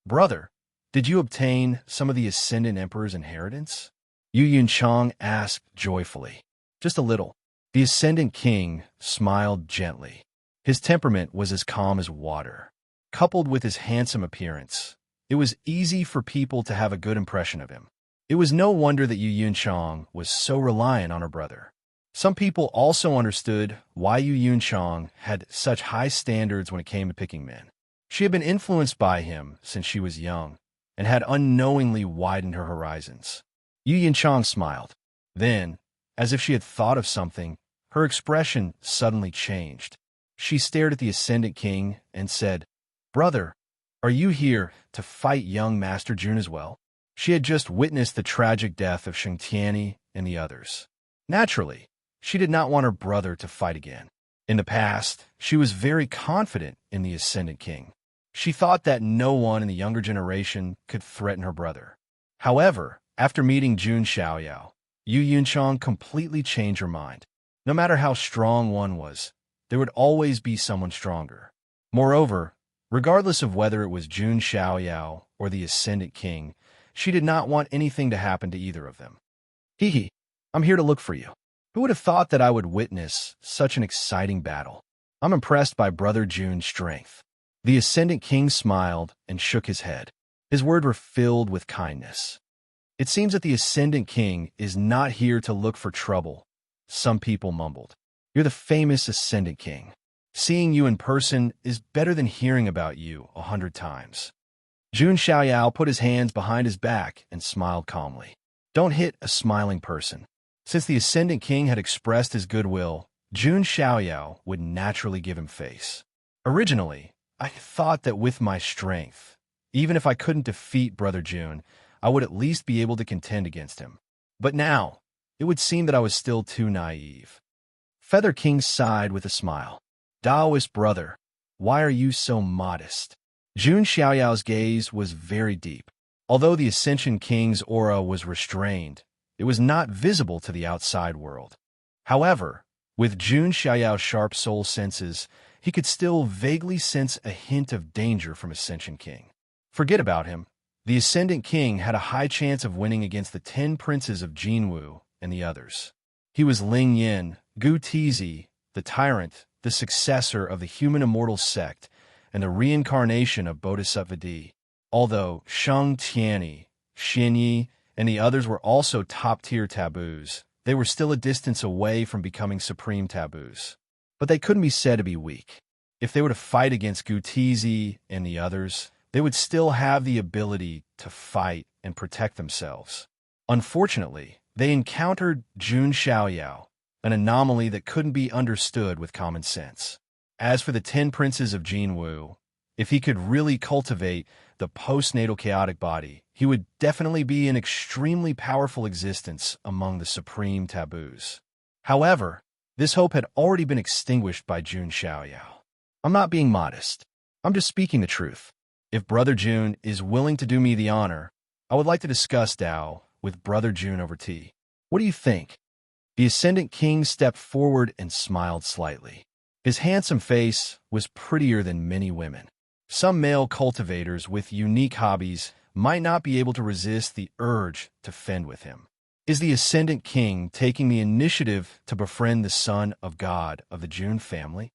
Brother, did you obtain some of the Ascendant Emperor's inheritance? Yu Yanchang asked joyfully. Just a little. The Ascendant King smiled gently. His temperament was as calm as water. Coupled with his handsome appearance, it was easy for people to have a good impression of him. It was no wonder that Yu Yanchang was so reliant on her brother. Some people also understood why Yu Yanchang had such high standards when it came to picking men. She had been influenced by him since she was young, and had unknowingly widened her horizons. Yu Yanchang smiled. Then, as if she had thought of something, Her expression suddenly changed. She stared at the Ascendant King and said, "Brother, are you here to fight young Master Jun as well?" She had just witnessed the tragic death of Sheng Tianyi and the others. Naturally, she did not want her brother to fight again. In the past, she was very confident in the Ascendant King. She thought that no one in the younger generation could threaten her brother. However, after meeting Jun Xiaoyao, Yu Yunchang completely changed her mind. No matter how strong one was, there would always be someone stronger. Moreover, regardless of whether it was Jun Xiaoyao or the Ascendant King, she did not want anything to happen to either of them. "Hee, I'm here to look for you. Who would have thought that I would witness such an exciting battle? I'm impressed by Brother Jun's strength." The Ascendant King smiled and shook his head. His words were filled with kindness. "It seems that the Ascendant King is not here to look for trouble," some people mumbled. "You're the famous Ascendant King. Seeing you in person is better than hearing about you 100 times. Jun Xiaoyao put his hands behind his back and smiled calmly. Don't hit a smiling person. Since the Ascendant King had expressed his goodwill, Jun Xiaoyao would naturally give him face. Originally, I thought that with my strength, even if I couldn't defeat Brother Jun, I would at least be able to contend against him. But now, it would seem that I was still too naive." Feather King sighed with a smile. "Taoist brother, why are you so modest?" Jun Xiaoyao's gaze was very deep. Although the Ascension King's aura was restrained, it was not visible to the outside world. However, with Jun Xiaoyao's sharp soul senses, he could still vaguely sense a hint of danger from Ascension King. Forget about him. The Ascendant King had a high chance of winning against the 10 princes of Jinwu and the others. He was Ling Yin, Gu Tizi, the tyrant, the successor of the human immortal sect, and the reincarnation of Bodhisattva Di. Although Sheng Tianyi, Xinyi, and the others were also top-tier taboos, they were still a distance away from becoming supreme taboos. But they couldn't be said to be weak. If they were to fight against Gu Tizi and the others, they would still have the ability to fight and protect themselves. Unfortunately, they encountered Jun Xiaoyao, an anomaly that couldn't be understood with common sense. As for the 10 princes of Jinwu, if he could really cultivate the postnatal chaotic body, he would definitely be an extremely powerful existence among the supreme taboos. However, this hope had already been extinguished by Jun Xiaoyao. "I'm not being modest. I'm just speaking the truth. If Brother Jun is willing to do me the honor, I would like to discuss Tao with Brother Jun over tea. What do you think?" The Ascendant King stepped forward and smiled slightly. His handsome face was prettier than many women. Some male cultivators with unique hobbies might not be able to resist the urge to fend with him. Is the Ascendant King taking the initiative to befriend the son of God of the Jun family?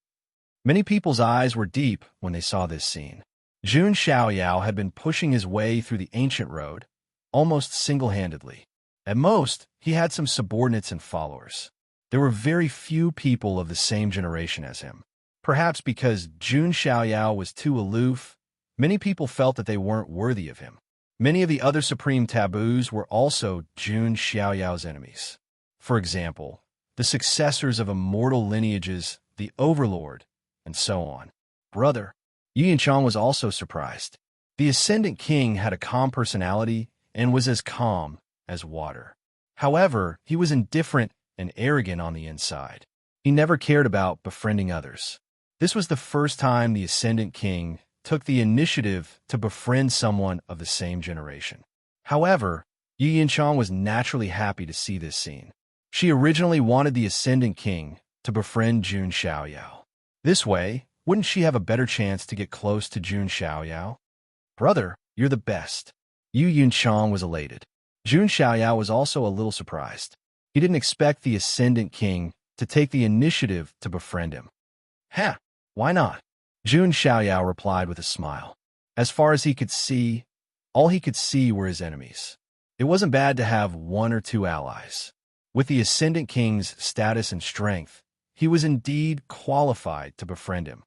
Many people's eyes were deep when they saw this scene. Jun Xiaoyao had been pushing his way through the ancient road, almost single-handedly. At most, he had some subordinates and followers. There were very few people of the same generation as him. Perhaps because Jun Xiaoyao was too aloof, many people felt that they weren't worthy of him. Many of the other supreme taboos were also Jun Xiaoyao's enemies. For example, the successors of immortal lineages, the Overlord, and so on. Brother, Yu Yunchang was also surprised. The Ascendant King had a calm personality and was as calm as water. However, he was indifferent and arrogant on the inside. He never cared about befriending others. This was the first time the Ascendant King took the initiative to befriend someone of the same generation. However, Yu Yunchang was naturally happy to see this scene. She originally wanted the Ascendant King to befriend Jun Xiaoyao. This way, wouldn't she have a better chance to get close to Jun Xiaoyao? "Brother, you're the best." Yu Yunchang was elated. Jun Xiaoyao was also a little surprised. He didn't expect the Ascendant King to take the initiative to befriend him. "Ha! Why not?" Jun Xiaoyao replied with a smile. As far as he could see, all he could see were his enemies. It wasn't bad to have 1 or 2 allies. With the Ascendant King's status and strength, he was indeed qualified to befriend him.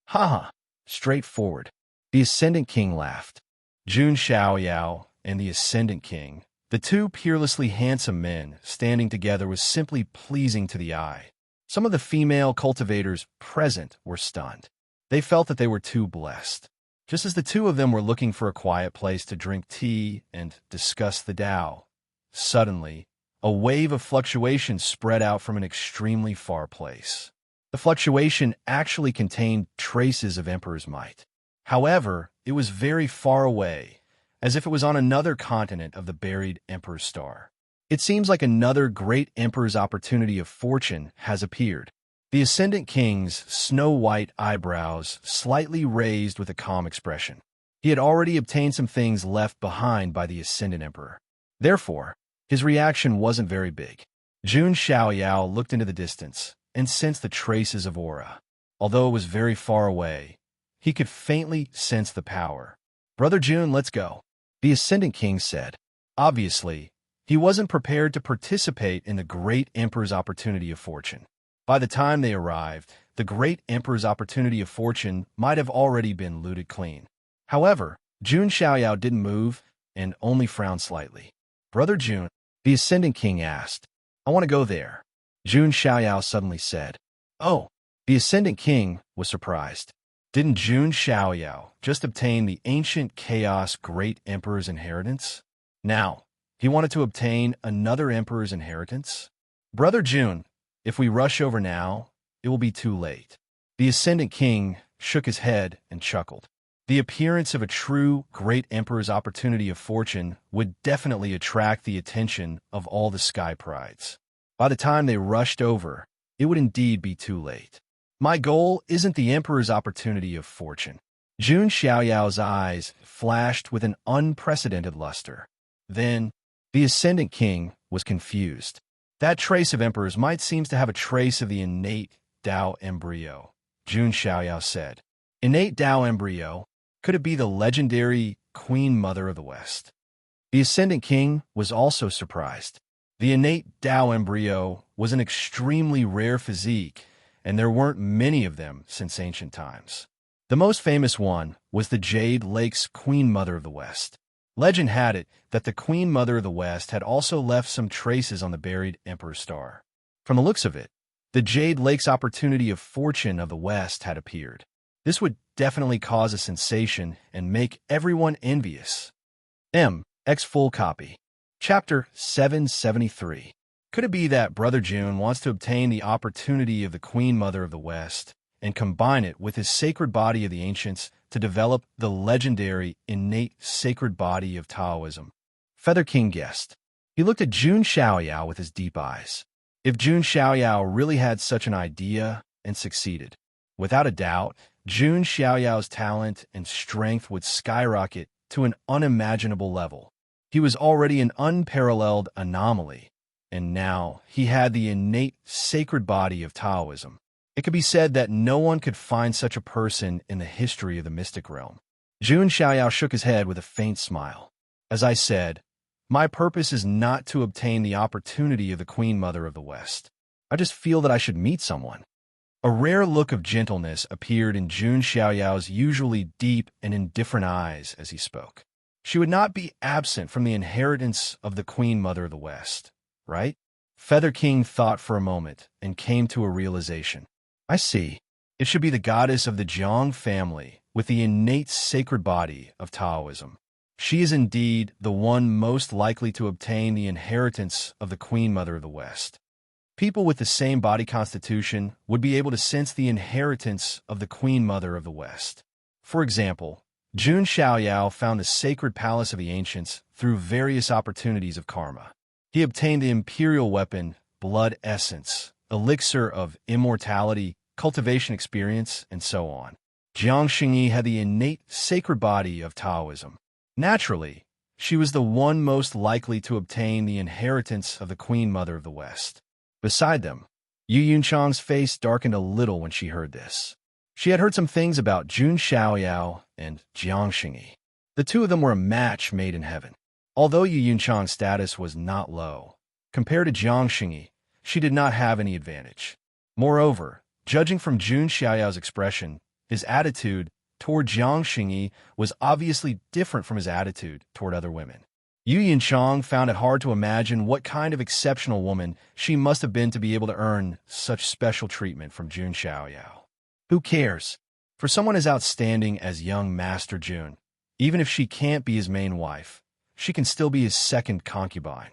"Haha, straightforward." The Ascendant King laughed. Jun Xiaoyao and the Ascendant King, the two peerlessly handsome men standing together, was simply pleasing to the eye. Some of the female cultivators present were stunned. They felt that they were too blessed. Just as the two of them were looking for a quiet place to drink tea and discuss the Tao, suddenly, a wave of fluctuation spread out from an extremely far place. The fluctuation actually contained traces of Emperor's might. However, it was very far away, as if it was on another continent of the buried Emperor's star. It seems like another great Emperor's opportunity of fortune has appeared. The Ascendant King's snow-white eyebrows slightly raised with a calm expression. He had already obtained some things left behind by the Ascendant Emperor. Therefore, his reaction wasn't very big. Jun Xiaoyao looked into the distance and sensed the traces of aura. Although it was very far away, he could faintly sense the power. "Brother Jun, let's go," the Ascendant King said. Obviously, he wasn't prepared to participate in the great Emperor's opportunity of fortune. By the time they arrived, the great Emperor's opportunity of fortune might have already been looted clean. However, Jun Xiaoyao didn't move and only frowned slightly. "Brother Jun," the Ascendant King asked, "I want to go there." Jun Xiaoyao suddenly said. "Oh," the Ascendant King was surprised. Didn't Jun Xiaoyao just obtain the ancient chaos great Emperor's inheritance? Now, he wanted to obtain another Emperor's inheritance? "Brother Jun, if we rush over now, it will be too late." The Ascendant King shook his head and chuckled. The appearance of a true great Emperor's opportunity of fortune would definitely attract the attention of all the sky prides. By the time they rushed over, it would indeed be too late. "My goal isn't the Emperor's opportunity of fortune." Jun Xiaoyao's eyes flashed with an unprecedented luster. Then, the Ascendant King was confused. "That trace of Emperor's might seems to have a trace of the innate Tao embryo," Jun Xiaoyao said. "Innate Tao embryo? Could it be the legendary Queen Mother of the West?" The Ascendant King was also surprised. The innate Tao embryo was an extremely rare physique, and there weren't many of them since ancient times. The most famous one was the Jade Lake's Queen Mother of the West. Legend had it that the Queen Mother of the West had also left some traces on the buried Emperor's star. From the looks of it, the Jade Lake's opportunity of fortune of the West had appeared. This would definitely cause a sensation and make everyone envious. X full copy. Chapter 773. Could it be that Brother Jun wants to obtain the opportunity of the Queen Mother of the West and combine it with his sacred body of the ancients to develop the legendary innate sacred body of Taoism? Feather King guessed. He looked at Jun Xiaoyao with his deep eyes. If Jun Xiaoyao really had such an idea and succeeded, without a doubt, Jun Xiaoyao's talent and strength would skyrocket to an unimaginable level. He was already an unparalleled anomaly, and now he had the innate sacred body of Taoism. It could be said that no one could find such a person in the history of the mystic realm. Jun Xiaoyao shook his head with a faint smile. "As I said, my purpose is not to obtain the opportunity of the Queen Mother of the West. I just feel that I should meet someone." A rare look of gentleness appeared in Jun Xiaoyao's usually deep and indifferent eyes as he spoke. She would not be absent from the inheritance of the Queen Mother of the West, right? Feather King thought for a moment and came to a realization. "I see. It should be the goddess of the Jiang family with the innate sacred body of Taoism. She is indeed the one most likely to obtain the inheritance of the Queen Mother of the West." People with the same body constitution would be able to sense the inheritance of the Queen Mother of the West. For example, Jun Xiaoyao found the sacred palace of the ancients through various opportunities of karma. He obtained the imperial weapon, blood essence, elixir of immortality, cultivation experience, and so on. Jiang Xingyi had the innate sacred body of Taoism. Naturally, she was the one most likely to obtain the inheritance of the Queen Mother of the West. Beside them, Yu Yunchang's face darkened a little when she heard this. She had heard some things about Jun Xiaoyao and Jiang Xingyi. The two of them were a match made in heaven. Although Yu Yunchang's status was not low, compared to Jiang Xingyi, she did not have any advantage. Moreover, judging from Jun Xiaoyao's expression, his attitude toward Jiang Xingyi was obviously different from his attitude toward other women. Yu Yinchang found it hard to imagine what kind of exceptional woman she must have been to be able to earn such special treatment from Jun Xiaoyao. Who cares? For someone as outstanding as young Master Jun, even if she can't be his main wife, she can still be his second concubine.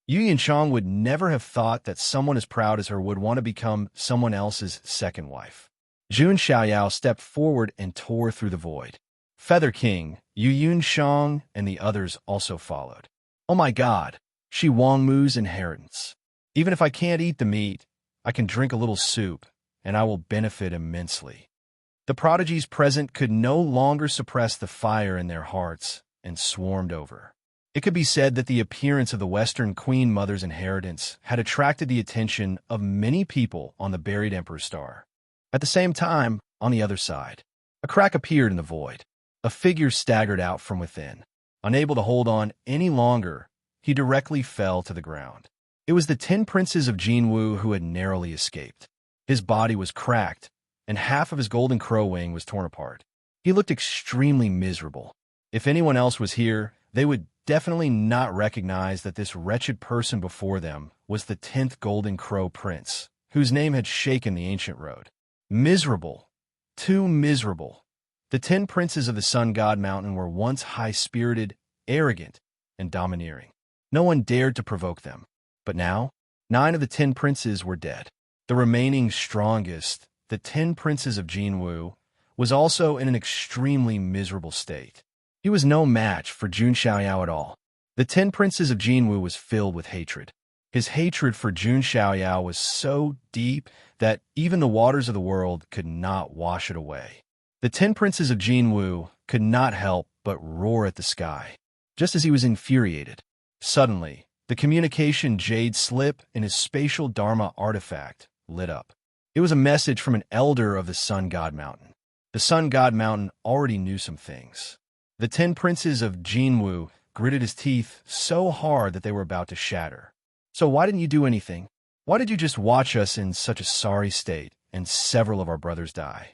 Yu Yinchang would never have thought that someone as proud as her would want to become someone else's second wife. Jun Xiaoyao stepped forward and tore through the void. Feather King, Yu Yunshang, and the others also followed. Oh my God, Shi Wangmu's inheritance. Even if I can't eat the meat, I can drink a little soup, and I will benefit immensely. The prodigies present could no longer suppress the fire in their hearts and swarmed over. It could be said that the appearance of the Western Queen Mother's inheritance had attracted the attention of many people on the buried Emperor's star. At the same time, on the other side, a crack appeared in the void. A figure staggered out from within. Unable to hold on any longer, he directly fell to the ground. It was the 10 princes of Jinwu who had narrowly escaped. His body was cracked, and half of his golden crow wing was torn apart. He looked extremely miserable. If anyone else was here, they would definitely not recognize that this wretched person before them was the 10th golden crow prince, whose name had shaken the ancient road. Miserable. Too miserable. The 10 princes of the Sun God Mountain were once high-spirited, arrogant, and domineering. No one dared to provoke them. But now, 9 of the 10 princes were dead. The remaining strongest, the 10 princes of Jinwu, was also in an extremely miserable state. He was no match for Jun Xiaoyao at all. The 10 princes of Jinwu was filled with hatred. His hatred for Jun Xiaoyao was so deep that even the waters of the world could not wash it away. The 10 princes of Jinwu could not help but roar at the sky, just as he was infuriated. Suddenly, the communication jade slip in his spatial Dharma artifact lit up. It was a message from an elder of the Sun God Mountain. The Sun God Mountain already knew some things. The 10 princes of Jinwu gritted his teeth so hard that they were about to shatter. So why didn't you do anything? Why did you just watch us in such a sorry state and several of our brothers die?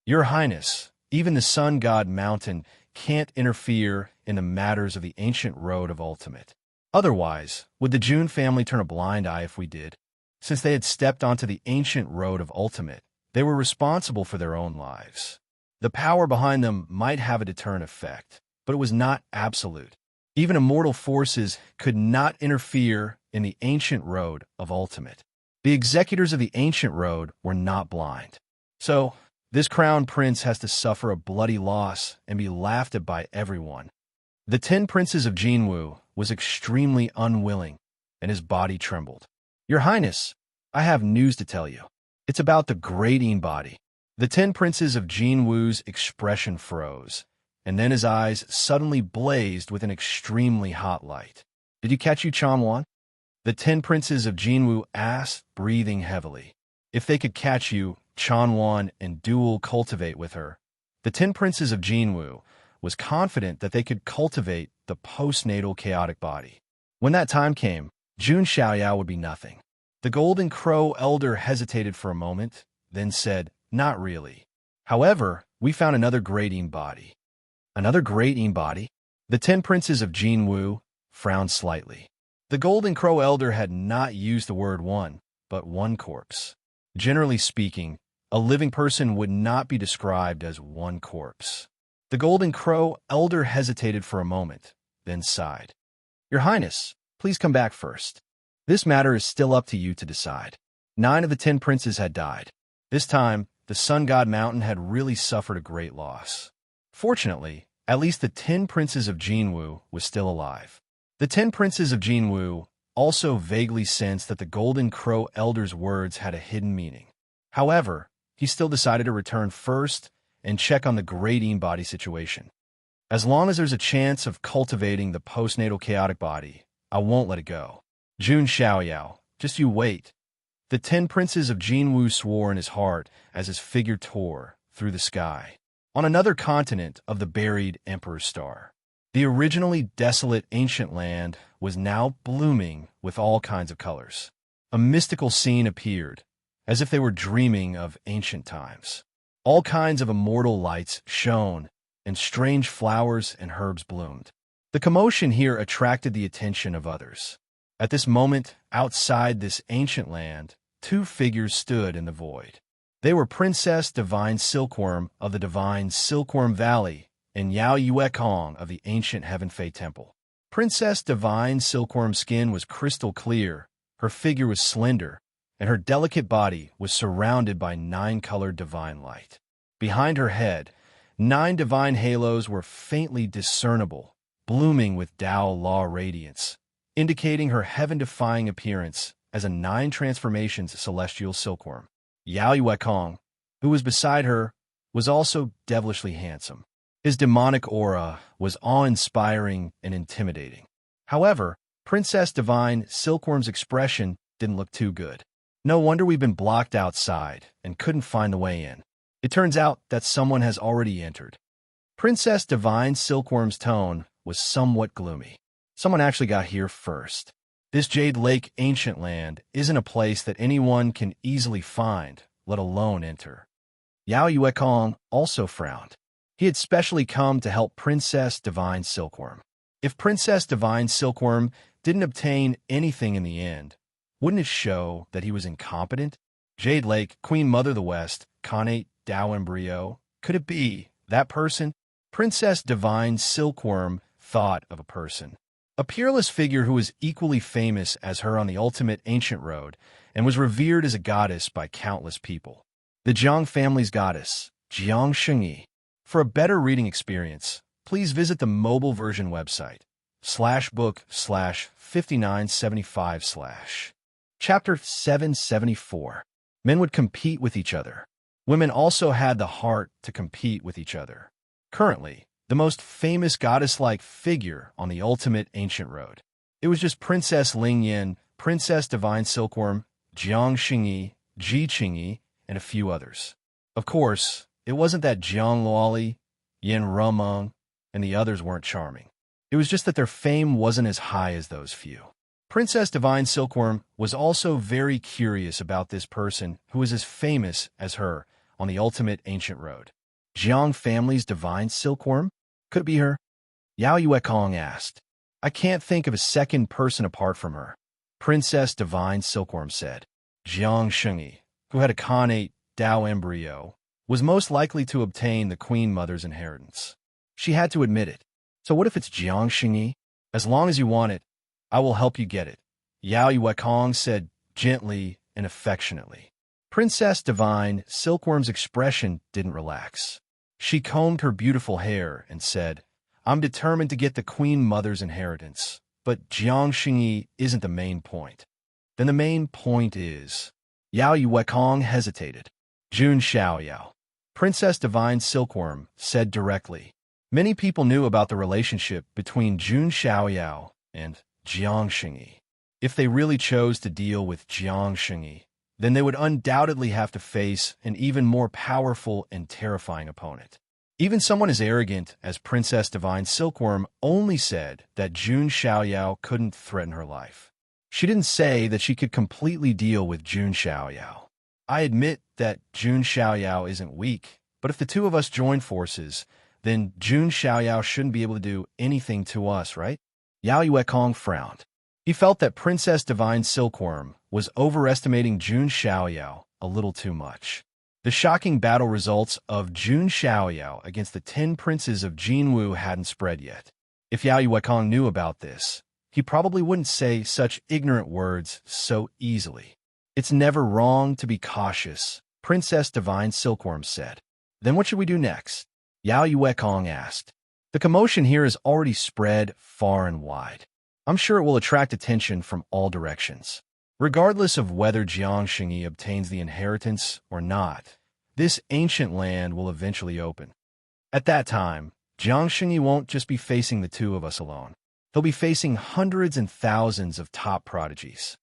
Your Highness, even the Sun God Mountain can't interfere in the matters of the ancient road of ultimate. Otherwise, would the Jun family turn a blind eye if we did? Since they had stepped onto the ancient road of ultimate, they were responsible for their own lives. The power behind them might have a deterrent effect, but it was not absolute. Even immortal forces could not interfere in the ancient road of ultimate. The executors of the ancient road were not blind. So, this crown prince has to suffer a bloody loss and be laughed at by everyone. The 10 princes of Jinwu was extremely unwilling, and his body trembled. Your Highness, I have news to tell you. It's about the great body. The 10 princes of Jinwu's expression froze, and then his eyes suddenly blazed with an extremely hot light. Did you catch you, Chanwan? The 10 princes of Jinwu asked, breathing heavily. If they could catch you, Chanwan, and dual cultivate with her. The 10 princes of Jinwu was confident that they could cultivate the postnatal chaotic body. When that time came, Jun Xiaoyao would be nothing. The Golden Crow elder hesitated for a moment, then said, not really. However, we found another great body. Another great body? The 10 princes of Jinwu frowned slightly. The Golden Crow elder had not used the word one, but one corpse. Generally speaking, a living person would not be described as one corpse. The Golden Crow elder hesitated for a moment, then sighed. Your Highness, please come back first. This matter is still up to you to decide. 9 of the 10 princes had died. This time, the Sun God Mountain had really suffered a great loss. Fortunately, at least the 10 princes of Jinwu was still alive. The 10 princes of Jinwu also vaguely sensed that the Golden Crow elder's words had a hidden meaning. However, he still decided to return first and check on the great body situation. As long as there's a chance of cultivating the postnatal chaotic body, I won't let it go. Jun Xiaoyao, just you wait. The 10 princes of Jinwu swore in his heart as his figure tore through the sky. On another continent of the buried Emperor's star, the originally desolate ancient land was now blooming with all kinds of colors. A mystical scene appeared, as if they were dreaming of ancient times. All kinds of immortal lights shone, and strange flowers and herbs bloomed. The commotion here attracted the attention of others. At this moment, outside this ancient land, two figures stood in the void. They were Princess Divine Silkworm of the Divine Silkworm Valley and Yao Yuekong of the ancient Heaven Fei Temple. Princess Divine Silkworm's skin was crystal clear, her figure was slender, and her delicate body was surrounded by 9-colored divine light. Behind her head, 9 divine halos were faintly discernible, blooming with Tao Law radiance, indicating her heaven-defying appearance as a 9 transformations celestial silkworm. Yao Yuekong, who was beside her, was also devilishly handsome. His demonic aura was awe-inspiring and intimidating. However, Princess Divine Silkworm's expression didn't look too good. No wonder we've been blocked outside and couldn't find the way in. It turns out that someone has already entered. Princess Divine Silkworm's tone was somewhat gloomy. Someone actually got here first. This Jade Lake ancient land isn't a place that anyone can easily find, let alone enter. Yao Yuekong also frowned. He had specially come to help Princess Divine Silkworm. If Princess Divine Silkworm didn't obtain anything in the end, wouldn't it show that he was incompetent? Jade Lake, Queen Mother of the West, Connate Dao Embryo, could it be that person? Princess Divine Silkworm thought of a person. A peerless figure who was equally famous as her on the ultimate ancient road and was revered as a goddess by countless people. The Jiang family's goddess, Jiang Shengyi. For a better reading experience, please visit the mobile version website, /book/5975/. Chapter 774. Men would compete with each other. Women also had the heart to compete with each other. Currently, the most famous goddess-like figure on the ultimate ancient road. It was just Princess Ling Yin, Princess Divine Silkworm, Jiang Xingyi, Ji Qingyi, and a few others. Of course, it wasn't that Jiang Luoli, Yin Rumeng, and the others weren't charming. It was just that their fame wasn't as high as those few. Princess Divine Silkworm was also very curious about this person who was as famous as her on the ultimate ancient road. Jiang family's Divine Silkworm? Could it be her? Yao Yuekong asked. I can't think of a second person apart from her. Princess Divine Silkworm said. Jiang Shengyi, who had a Connate Dao embryo, was most likely to obtain the Queen Mother's inheritance. She had to admit it. So what if it's Jiang Xingyi? As long as you want it, I will help you get it. Yao Yuekong said gently and affectionately. Princess Divine Silkworm's expression didn't relax. She combed her beautiful hair and said, I'm determined to get the Queen Mother's inheritance, but Jiang Xingyi isn't the main point. Then the main point is... Yao Yuekong hesitated. Jun Xiaoyao. Princess Divine Silkworm said directly. Many people knew about the relationship between Jun Xiaoyao and Jiang Xingyi. If they really chose to deal with Jiang Xingyi, then they would undoubtedly have to face an even more powerful and terrifying opponent. Even someone as arrogant as Princess Divine Silkworm only said that Jun Xiaoyao couldn't threaten her life. She didn't say that she could completely deal with Jun Xiaoyao. I admit that Jun Xiaoyao isn't weak, but if the two of us join forces, then Jun Xiaoyao shouldn't be able to do anything to us, right? Yao Yuekong frowned. He felt that Princess Divine Silkworm was overestimating Jun Xiaoyao a little too much. The shocking battle results of Jun Xiaoyao against the 10 princes of Jinwu hadn't spread yet. If Yao Yuekong knew about this, he probably wouldn't say such ignorant words so easily. It's never wrong to be cautious, Princess Divine Silkworm said. Then what should we do next? Yao Yuekong asked. The commotion here has already spread far and wide. I'm sure it will attract attention from all directions. Regardless of whether Jiang Xingyi obtains the inheritance or not, this ancient land will eventually open. At that time, Jiang Xingyi won't just be facing the two of us alone. He'll be facing hundreds and thousands of top prodigies.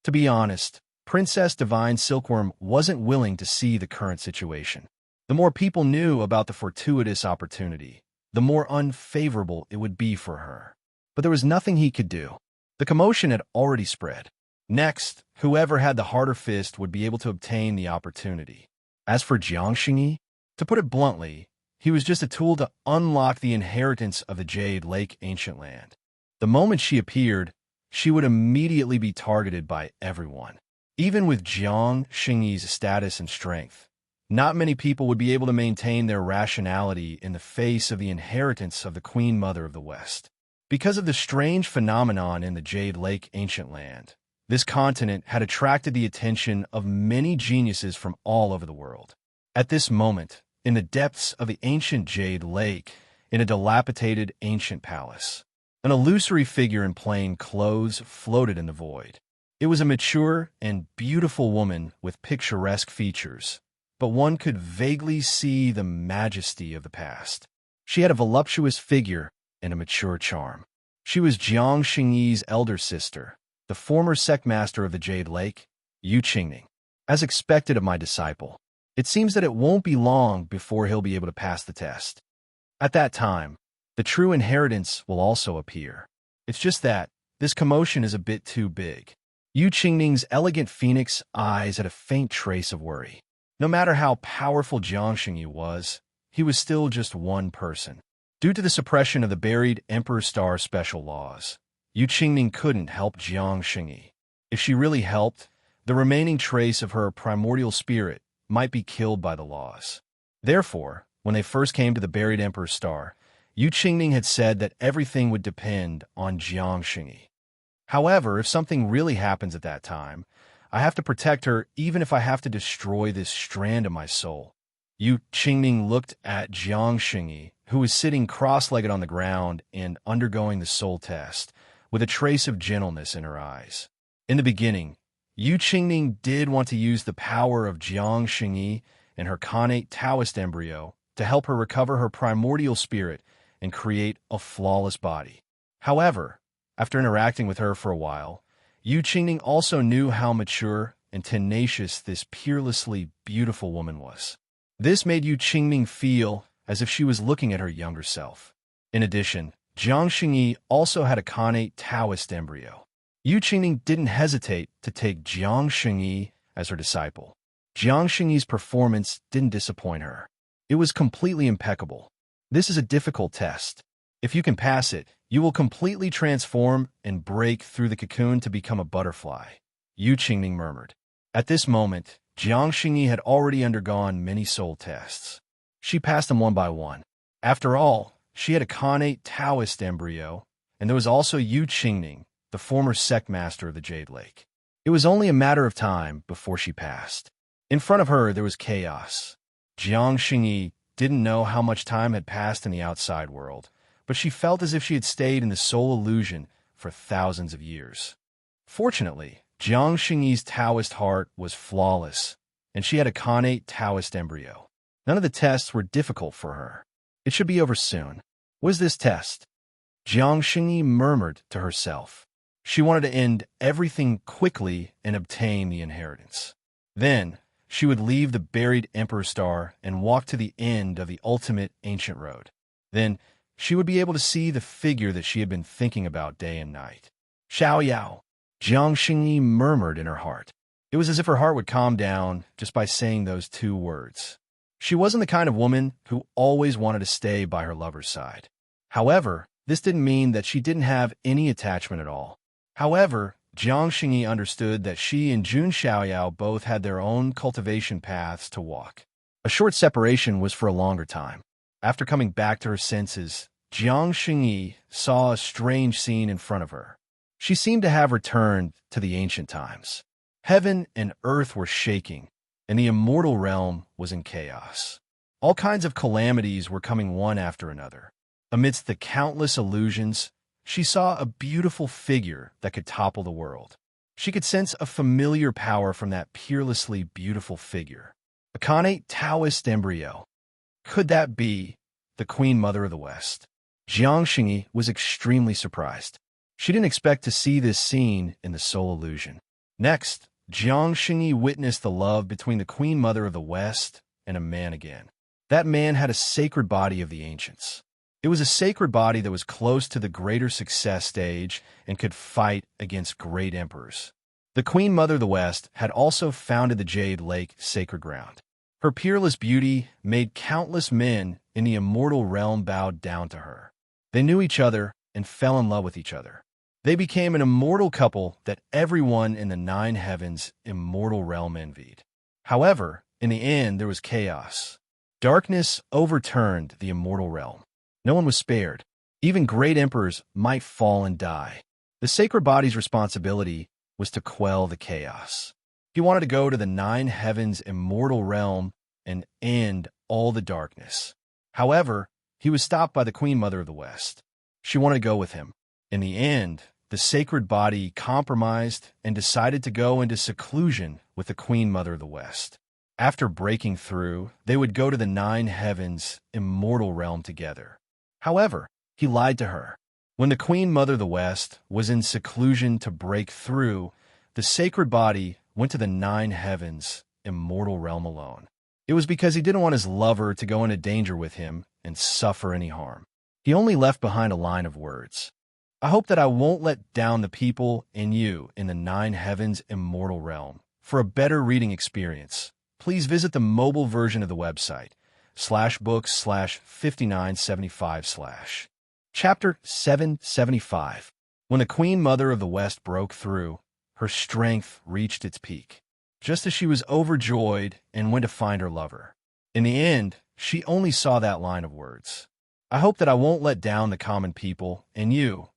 To be honest, Princess Divine Silkworm wasn't willing to see the current situation. The more people knew about the fortuitous opportunity, the more unfavorable it would be for her. But there was nothing he could do. The commotion had already spread. Next, whoever had the harder fist would be able to obtain the opportunity. As for Jiang Xingyi, to put it bluntly, He was just a tool to unlock the inheritance of the Jade Lake ancient land. The moment she appeared, she would immediately be targeted by everyone. Even with Jiang Xingyi's status and strength, not many people would be able to maintain their rationality in the face of the inheritance of the Queen Mother of the West. Because of the strange phenomenon in the Jade Lake ancient land, this continent had attracted the attention of many geniuses from all over the world. At this moment, in the depths of the ancient Jade Lake, in a dilapidated ancient palace, an illusory figure in plain clothes floated in the void. It was a mature and beautiful woman with picturesque features, but one could vaguely see the majesty of the past. She had a voluptuous figure and a mature charm. She was Jiang Xingyi's elder sister, the former sectmaster of the Jade Lake, Yu Qingning. As expected of my disciple, it seems that it won't be long before he'll be able to pass the test. At that time, the true inheritance will also appear. It's just that this commotion is a bit too big. Yu Qingning's elegant phoenix eyes had a faint trace of worry. No matter how powerful Jiang Xingyi was, he was still just one person. Due to the suppression of the buried Emperor Star special laws, Yu Qingning couldn't help Jiang Xingyi. If she really helped, the remaining trace of her primordial spirit might be killed by the laws. Therefore, when they first came to the buried Emperor Star, Yu Qingning had said that everything would depend on Jiang Xingyi. However, if something really happens at that time, I have to protect her even if I have to destroy this strand of my soul. Yu Qingning looked at Jiang Xingyi, who was sitting cross-legged on the ground and undergoing the soul test, with a trace of gentleness in her eyes. In the beginning, Yu Qingning did want to use the power of Jiang Xingyi and her connate Taoist embryo to help her recover her primordial spirit and create a flawless body. However, after interacting with her for a while, Yu Qingning also knew how mature and tenacious this peerlessly beautiful woman was. This made Yu Qingning feel as if she was looking at her younger self. In addition, Jiang Xingyi also had a connate Taoist embryo. Yu Qingning didn't hesitate to take Jiang Xingyi as her disciple. Jiang Xingyi's performance didn't disappoint her. It was completely impeccable. This is a difficult test. If you can pass it, you will completely transform and break through the cocoon to become a butterfly, Yu Qingning murmured. At this moment, Jiang Xingyi had already undergone many soul tests. She passed them one by one. After all, she had a connate Taoist embryo, and there was also Yu Qingning, the former sectmaster of the Jade Lake. It was only a matter of time before she passed. In front of her, there was chaos. Jiang Xingyi didn't know how much time had passed in the outside world, but she felt as if she had stayed in the soul illusion for thousands of years. Fortunately, Jiang Xingyi's Taoist heart was flawless, and she had a connate Taoist embryo. None of the tests were difficult for her. It should be over soon. What is this test? Jiang Xingyi murmured to herself. She wanted to end everything quickly and obtain the inheritance. Then, she would leave the buried Emperor Star and walk to the end of the ultimate ancient road. Then, she would be able to see the figure that she had been thinking about day and night. Xiao Yao, Jiang Xingyi murmured in her heart. It was as if her heart would calm down just by saying those two words. She wasn't the kind of woman who always wanted to stay by her lover's side. However, this didn't mean that she didn't have any attachment at all. However, Jiang Xingyi understood that she and Jun Xiaoyao both had their own cultivation paths to walk. A short separation was for a longer time. After coming back to her senses, Jiang Xingyi saw a strange scene in front of her. She seemed to have returned to the ancient times. Heaven and earth were shaking, and the immortal realm was in chaos. All kinds of calamities were coming one after another. Amidst the countless illusions, she saw a beautiful figure that could topple the world. She could sense a familiar power from that peerlessly beautiful figure. A connate Taoist embryo. Could that be the Queen Mother of the West? Jiang Xingyi was extremely surprised. She didn't expect to see this scene in the soul illusion. Next, Jiang Xingyi witnessed the love between the Queen Mother of the West and a man again. That man had a sacred body of the ancients. It was a sacred body that was close to the greater success stage and could fight against great emperors. The Queen Mother of the West had also founded the Jade Lake sacred ground. Her peerless beauty made countless men in the immortal realm bowed down to her. They knew each other and fell in love with each other. They became an immortal couple that everyone in the 9 heavens immortal realm envied. However, in the end, there was chaos. Darkness overturned the immortal realm. No one was spared. Even great emperors might fall and die. The sacred body's responsibility was to quell the chaos. He wanted to go to the 9 heavens immortal realm and end all the darkness. However, he was stopped by the Queen Mother of the West. She wanted to go with him. In the end, the sacred body compromised and decided to go into seclusion with the Queen Mother of the West. After breaking through, they would go to the 9 heavens immortal realm together. However, he lied to her. When the Queen Mother of the West was in seclusion to break through, the sacred body went to the 9 heavens immortal realm alone. It was because he didn't want his lover to go into danger with him and suffer any harm. He only left behind a line of words. I hope that I won't let down the people and you in the 9 heavens immortal realm. For a better reading experience, please visit the mobile version of the website, /books/5975/. Chapter 775. When the Queen Mother of the West broke through, her strength reached its peak, just as she was overjoyed and went to find her lover. In the end, she only saw that line of words. I hope that I won't let down the common people and you.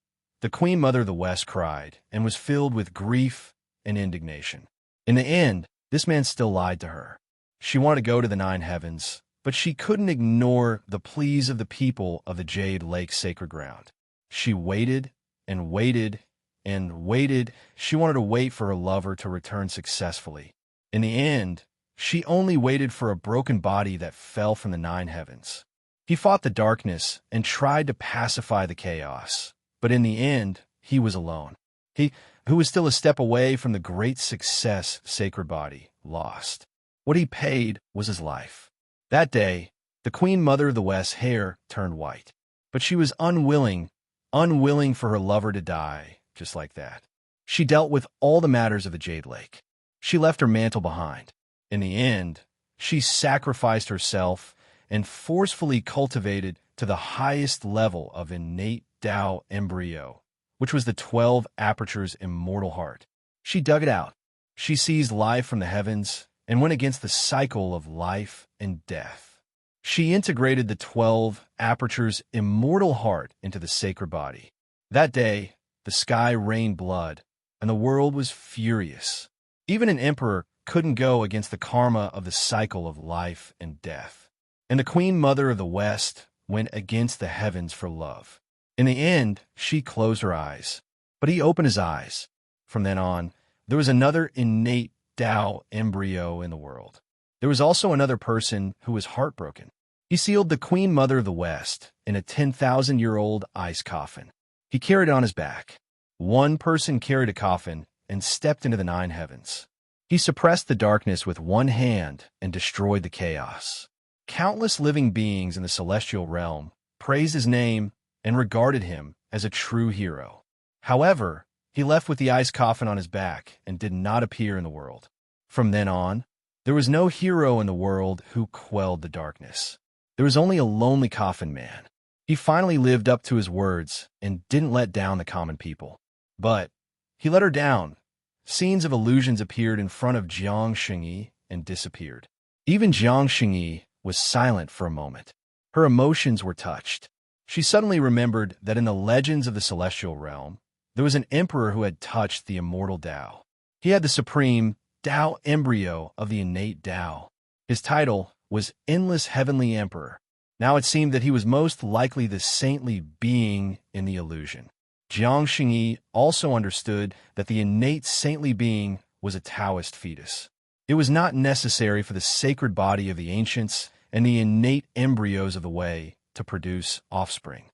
The Queen Mother of the West cried and was filled with grief and indignation. In the end, this man still lied to her. She wanted to go to the 9 heavens, but she couldn't ignore the pleas of the people of the Jade Lake sacred ground. She waited and waited and waited. She wanted to wait for her lover to return successfully. In the end, she only waited for a broken body that fell from the 9 heavens. He fought the darkness and tried to pacify the chaos, but in the end, he was alone. He, who was still a step away from the great success sacred body, lost. What he paid was his life. That day, the Queen Mother of the West's hair turned white, but she was unwilling for her lover to die just like that. She dealt with all the matters of the Jade Lake. She left her mantle behind. In the end, she sacrificed herself and forcefully cultivated to the highest level of innate Tao embryo, which was the 12 apertures immortal heart. She dug it out. She seized life from the heavens and went against the cycle of life and death. She integrated the 12 apertures immortal heart into the sacred body. That day, the sky rained blood, and the world was furious. Even an emperor couldn't go against the karma of the cycle of life and death. And the Queen Mother of the West went against the heavens for love. In the end, she closed her eyes, but he opened his eyes. From then on, there was another innate Tao embryo in the world. There was also another person who was heartbroken. He sealed the Queen Mother of the West in a 10,000-year-old ice coffin. He carried it on his back. One person carried a coffin and stepped into the 9 heavens. He suppressed the darkness with one hand and destroyed the chaos. Countless living beings in the celestial realm praised his name and regarded him as a true hero. However, he left with the ice coffin on his back and did not appear in the world. From then on, there was no hero in the world who quelled the darkness. There was only a lonely coffin man. He finally lived up to his words and didn't let down the common people. But he let her down. Scenes of illusions appeared in front of Jiang Xingyi and disappeared. Even Jiang Xingyi was silent for a moment. Her emotions were touched. She suddenly remembered that in the legends of the celestial realm, there was an emperor who had touched the immortal Tao. He had the supreme Tao embryo of the innate Tao. His title was Endless Heavenly Emperor. Now it seemed that he was most likely the saintly being in the illusion. Jiang Xingyi also understood that the innate saintly being was a Taoist fetus. It was not necessary for the sacred body of the ancients and the innate embryos of the way to produce offspring.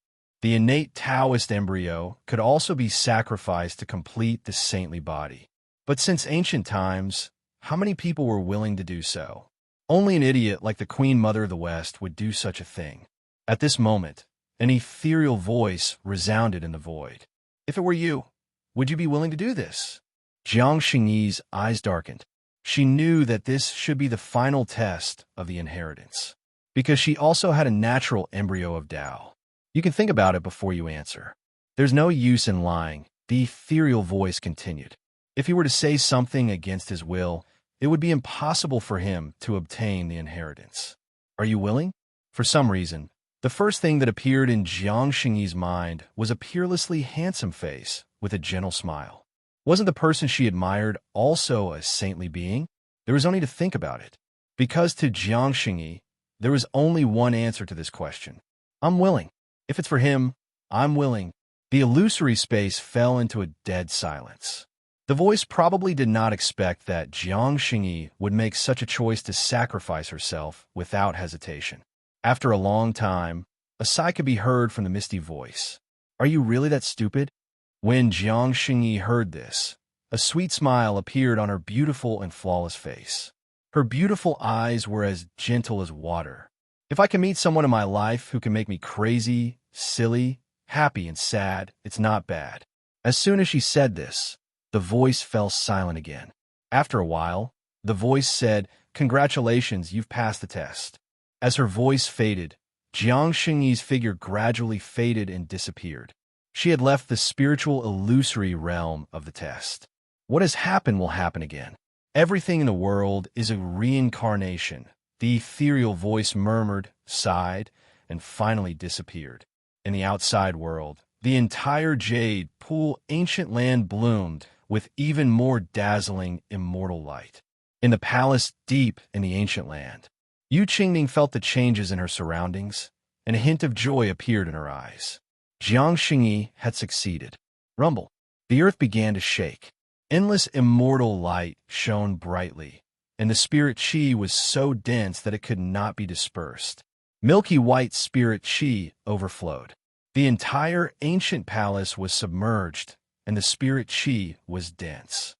The innate Taoist embryo could also be sacrificed to complete the saintly body. But since ancient times, how many people were willing to do so? Only an idiot like the Queen Mother of the West would do such a thing. At this moment, an ethereal voice resounded in the void. If it were you, would you be willing to do this? Jiang Xingyi's eyes darkened. She knew that this should be the final test of the inheritance. Because she also had a natural embryo of Tao. You can think about it before you answer. There's no use in lying, the ethereal voice continued. If he were to say something against his will, it would be impossible for him to obtain the inheritance. Are you willing? For some reason, the first thing that appeared in Jiang Xingyi's mind was a peerlessly handsome face with a gentle smile. Wasn't the person she admired also a saintly being? There was only to think about it. Because to Jiang Xingyi, there was only one answer to this question. I'm willing. If it's for him, I'm willing. The illusory space fell into a dead silence. The voice probably did not expect that Jiang Xingyi would make such a choice to sacrifice herself without hesitation. After a long time, a sigh could be heard from the misty voice. Are you really that stupid? When Jiang Xingyi heard this, a sweet smile appeared on her beautiful and flawless face. Her beautiful eyes were as gentle as water. If I can meet someone in my life who can make me crazy, silly, happy, and sad, it's not bad. As soon as she said this, the voice fell silent again. After a while, the voice said, "Congratulations, you've passed the test." As her voice faded, Jiang Xingyi's figure gradually faded and disappeared. She had left the spiritual illusory realm of the test. What has happened will happen again. Everything in the world is a reincarnation. The ethereal voice murmured, sighed, and finally disappeared. In the outside world, the entire jade pool ancient land bloomed with even more dazzling immortal light. In the palace deep in the ancient land, Yu Qingning felt the changes in her surroundings, and a hint of joy appeared in her eyes. Jiang Xingyi had succeeded. Rumble. The earth began to shake. Endless immortal light shone brightly, and the spirit qi was so dense that it could not be dispersed. Milky white spirit qi overflowed. The entire ancient palace was submerged, and the spirit qi was dense.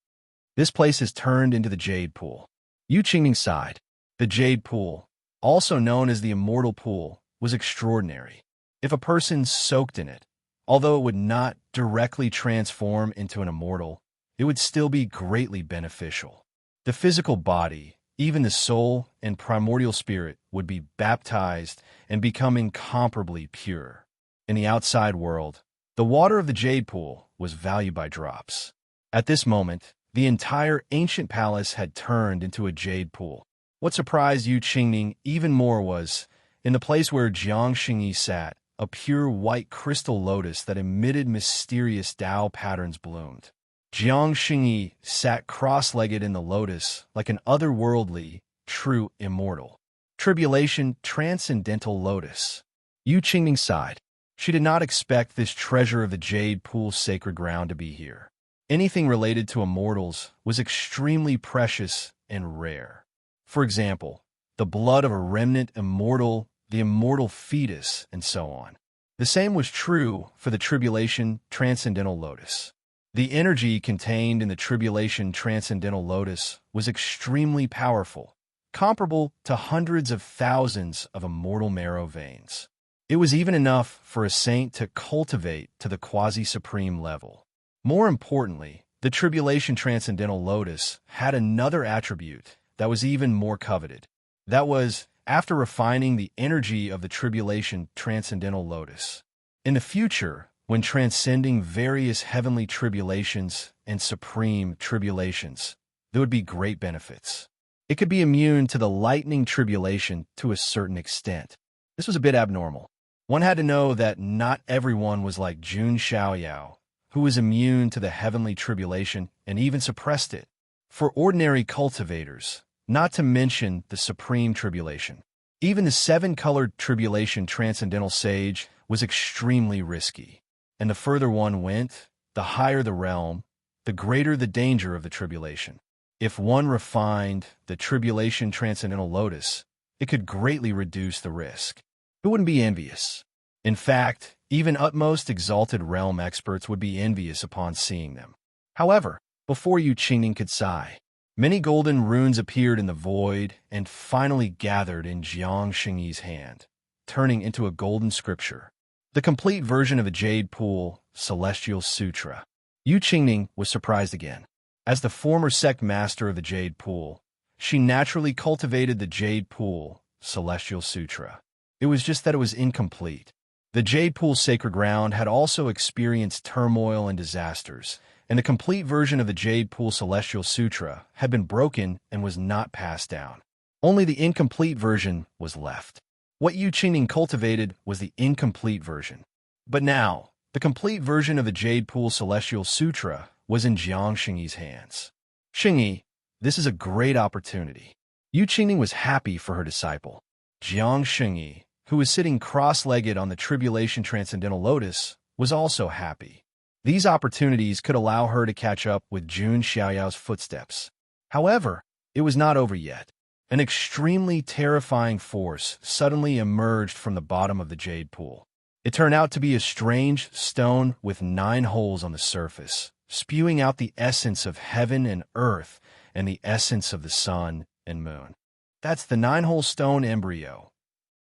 This place has turned into the jade pool. Yu Qingning sighed. The jade pool, also known as the immortal pool, was extraordinary. If a person soaked in it, although it would not directly transform into an immortal, it would still be greatly beneficial. The physical body, even the soul and primordial spirit, would be baptized and become incomparably pure. In the outside world, the water of the jade pool was valued by drops. At this moment, the entire ancient palace had turned into a jade pool. What surprised Yu Qingning even more was, in the place where Jiang Xingyi sat, a pure white crystal lotus that emitted mysterious Tao patterns bloomed. Jiang Xingyi sat cross-legged in the lotus like an otherworldly, true immortal. Tribulation transcendental lotus. Yu Qingning sighed. She did not expect this treasure of the jade pool's sacred ground to be here. Anything related to immortals was extremely precious and rare. For example, the blood of a remnant immortal, the immortal fetus, and so on. The same was true for the Tribulation Transcendental Lotus. The energy contained in the Tribulation Transcendental Lotus was extremely powerful, comparable to hundreds of thousands of immortal marrow veins. It was even enough for a saint to cultivate to the quasi-supreme level. More importantly, the Tribulation Transcendental Lotus had another attribute that was even more coveted. That was, after refining the energy of the Tribulation Transcendental Lotus. In the future, when transcending various heavenly tribulations and supreme tribulations, there would be great benefits. It could be immune to the lightning tribulation to a certain extent. This was a bit abnormal. One had to know that not everyone was like Jun Xiaoyao, who was immune to the heavenly tribulation and even suppressed it. For ordinary cultivators, not to mention the supreme tribulation, even the seven-colored tribulation transcendental sage was extremely risky. And the further one went, the higher the realm, the greater the danger of the tribulation. If one refined the tribulation transcendental lotus, it could greatly reduce the risk. Who wouldn't be envious? In fact, even utmost exalted realm experts would be envious upon seeing them. However, before Yu Qingning could sigh, many golden runes appeared in the void and finally gathered in Jiang Xingyi's hand, turning into a golden scripture. The complete version of the Jade Pool, Celestial Sutra. Yu Qingning was surprised again. As the former sect master of the Jade Pool, she naturally cultivated the Jade Pool, Celestial Sutra. It was just that it was incomplete. The Jade Pool Sacred Ground had also experienced turmoil and disasters, and the complete version of the Jade Pool Celestial Sutra had been broken and was not passed down. Only the incomplete version was left. What Yu Qingning cultivated was the incomplete version. But now, the complete version of the Jade Pool Celestial Sutra was in Jiang Xingyi's hands. Xingyi, this is a great opportunity. Yu Qingning was happy for her disciple. Jiang Xingyi, who was sitting cross-legged on the Tribulation Transcendental Lotus, was also happy. These opportunities could allow her to catch up with Jun Xiaoyao's footsteps. However, it was not over yet. An extremely terrifying force suddenly emerged from the bottom of the Jade Pool. It turned out to be a strange stone with 9 holes on the surface, spewing out the essence of heaven and earth and the essence of the sun and moon. That's the 9-hole stone embryo.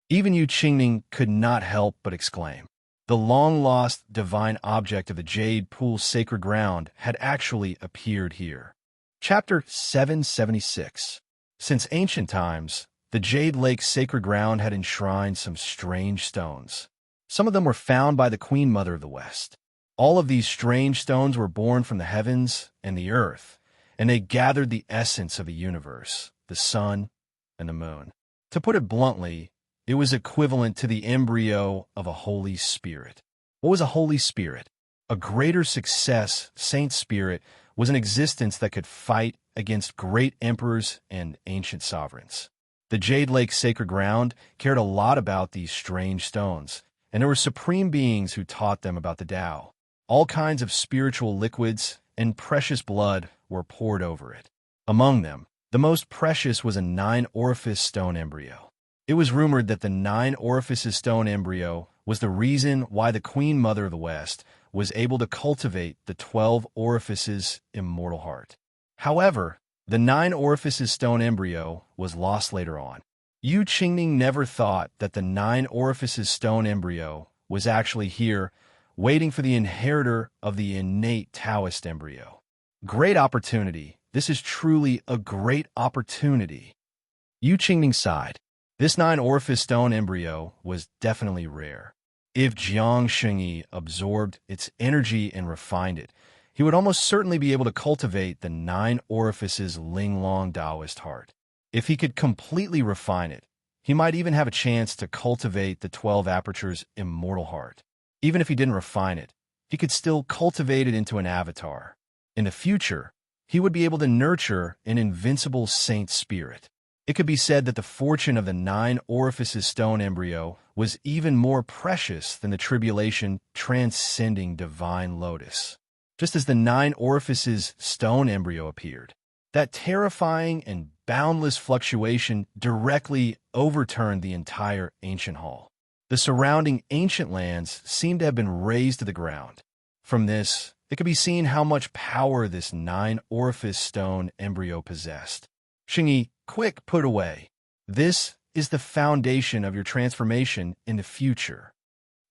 Even Yu Qingning could not help but exclaim. The long-lost divine object of the Jade Pool Sacred Ground had actually appeared here. Chapter 776. Since ancient times, the Jade Lake Sacred Ground had enshrined some strange stones. Some of them were found by the Queen Mother of the West. All of these strange stones were born from the heavens and the earth, and they gathered the essence of the universe, the sun and the moon. To put it bluntly, it was equivalent to the embryo of a Holy Spirit. What was a Holy Spirit? A greater success, Saint Spirit, was an existence that could fight against great emperors and ancient sovereigns. The Jade Lake Sacred Ground cared a lot about these strange stones, and there were supreme beings who taught them about the Tao. All kinds of spiritual liquids and precious blood were poured over it. Among them, the most precious was a 9-orifice stone embryo. It was rumored that the 9-orifices stone embryo was the reason why the Queen Mother of the West was able to cultivate the 12 orifices immortal heart. However, the 9-orifices stone embryo was lost later on. Yu Qingning never thought that the 9-orifices stone embryo was actually here, waiting for the inheritor of the innate Taoist embryo. Great opportunity. This is truly a great opportunity. Yu Qingning sighed. This 9-orifice stone embryo was definitely rare. If Jiang Xingyi absorbed its energy and refined it, he would almost certainly be able to cultivate the 9 orifices Linglong Taoist heart. If he could completely refine it, he might even have a chance to cultivate the 12 apertures immortal heart. Even if he didn't refine it, he could still cultivate it into an avatar. In the future, he would be able to nurture an invincible saint spirit. It could be said that the fortune of the 9 orifices stone embryo was even more precious than the tribulation transcending divine lotus. Just as the 9 orifices stone embryo appeared, that terrifying and boundless fluctuation directly overturned the entire ancient hall. The surrounding ancient lands seemed to have been razed to the ground. From this, it could be seen how much power this 9-orifice stone embryo possessed. Xingyi, quick, put away. This is the foundation of your transformation in the future.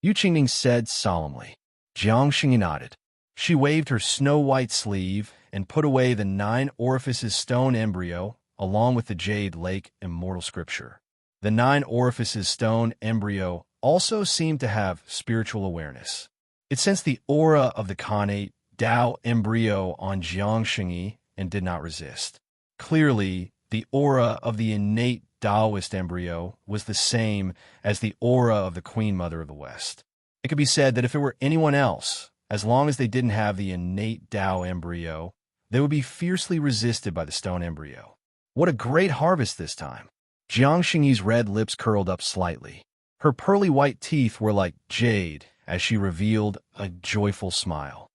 Yu Qingning said solemnly. Jiang Xingyi nodded. She waved her snow-white sleeve and put away the 9 orifices stone embryo along with the Jade Lake immortal scripture. The 9 orifices stone embryo also seemed to have spiritual awareness. It sensed the aura of the Khanate Tao embryo on Jiang Xingyi and did not resist. Clearly, the aura of the innate Taoist embryo was the same as the aura of the Queen Mother of the West. It could be said that if it were anyone else, as long as they didn't have the innate Tao embryo, they would be fiercely resisted by the stone embryo. What a great harvest this time! Jiang Xingyi's red lips curled up slightly. Her pearly white teeth were like jade as she revealed a joyful smile.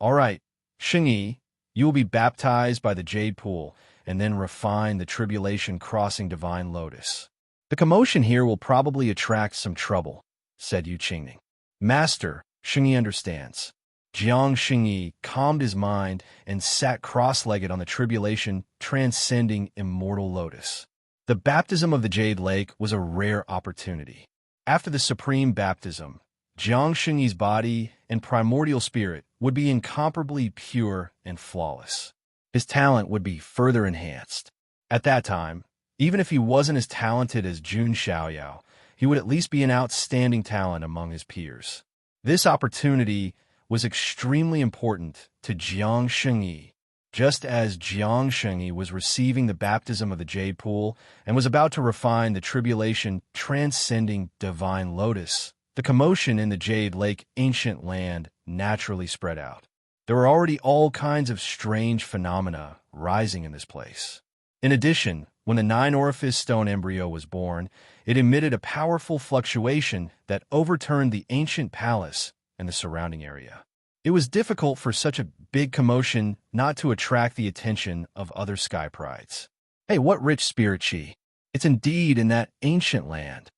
All right, Xingyi, you will be baptized by the Jade Pool and then refine the tribulation crossing divine lotus. The commotion here will probably attract some trouble, said Yu Qingning. Master, Xingyi understands. Jiang Xingyi calmed his mind and sat cross-legged on the tribulation transcending immortal lotus. The baptism of the Jade Lake was a rare opportunity. After the supreme baptism, Jiang Xingyi's body and primordial spirit would be incomparably pure and flawless. His talent would be further enhanced. At that time, Even if he wasn't as talented as Jun Xiaoyao, he would at least be an outstanding talent among his peers. This opportunity was extremely important to Jiang Shengyi. Just as Jiang Shengyi was receiving the baptism of the Jade Pool and was about to refine the tribulation transcending divine lotus, the commotion in the Jade Lake ancient land naturally spread out. There were already all kinds of strange phenomena rising in this place. In addition, when the nine-orifice stone embryo was born, it emitted a powerful fluctuation that overturned the ancient palace and the surrounding area. It was difficult for such a big commotion not to attract the attention of other sky prides. Hey, what rich spirit chi! It's indeed in that ancient land.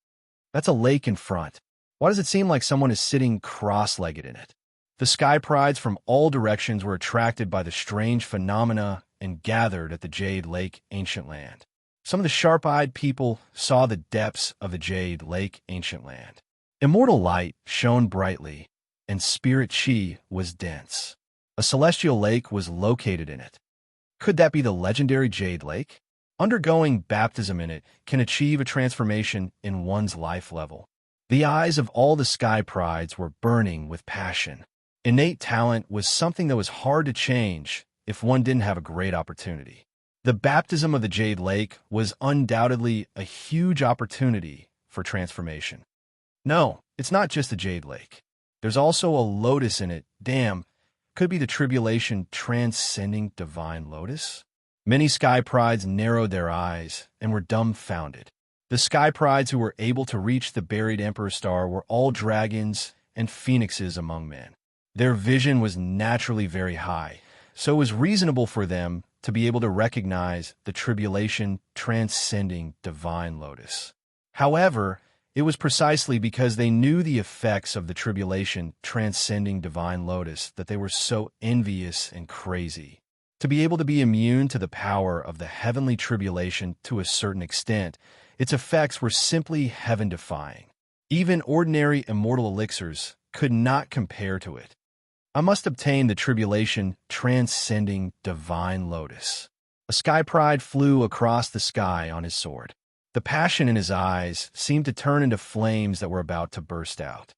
That's a lake in front. Why does it seem like someone is sitting cross-legged in it? The sky prides from all directions were attracted by the strange phenomena and gathered at the Jade Lake ancient land. Some of the sharp-eyed people saw the depths of the Jade Lake ancient land. Immortal light shone brightly, and spirit chi was dense. A celestial lake was located in it. Could that be the legendary Jade Lake? Undergoing baptism in it can achieve a transformation in one's life level. The eyes of all the sky prides were burning with passion. Innate talent was something that was hard to change if one didn't have a great opportunity. The baptism of the Jade Lake was undoubtedly a huge opportunity for transformation. No, it's not just the Jade Lake. There's also a lotus in it. Damn, could be the tribulation transcending divine lotus? Many sky prides narrowed their eyes and were dumbfounded. The sky prides who were able to reach the buried Emperor Star were all dragons and phoenixes among men. Their vision was naturally very high, so it was reasonable for them to be able to recognize the tribulation transcending divine lotus. However, it was precisely because they knew the effects of the tribulation transcending divine lotus that they were so envious and crazy. To be able to be immune to the power of the heavenly tribulation to a certain extent, its effects were simply heaven-defying. Even ordinary immortal elixirs could not compare to it. I must obtain the tribulation transcending divine lotus. A sky pride flew across the sky on his sword. The passion in his eyes seemed to turn into flames that were about to burst out.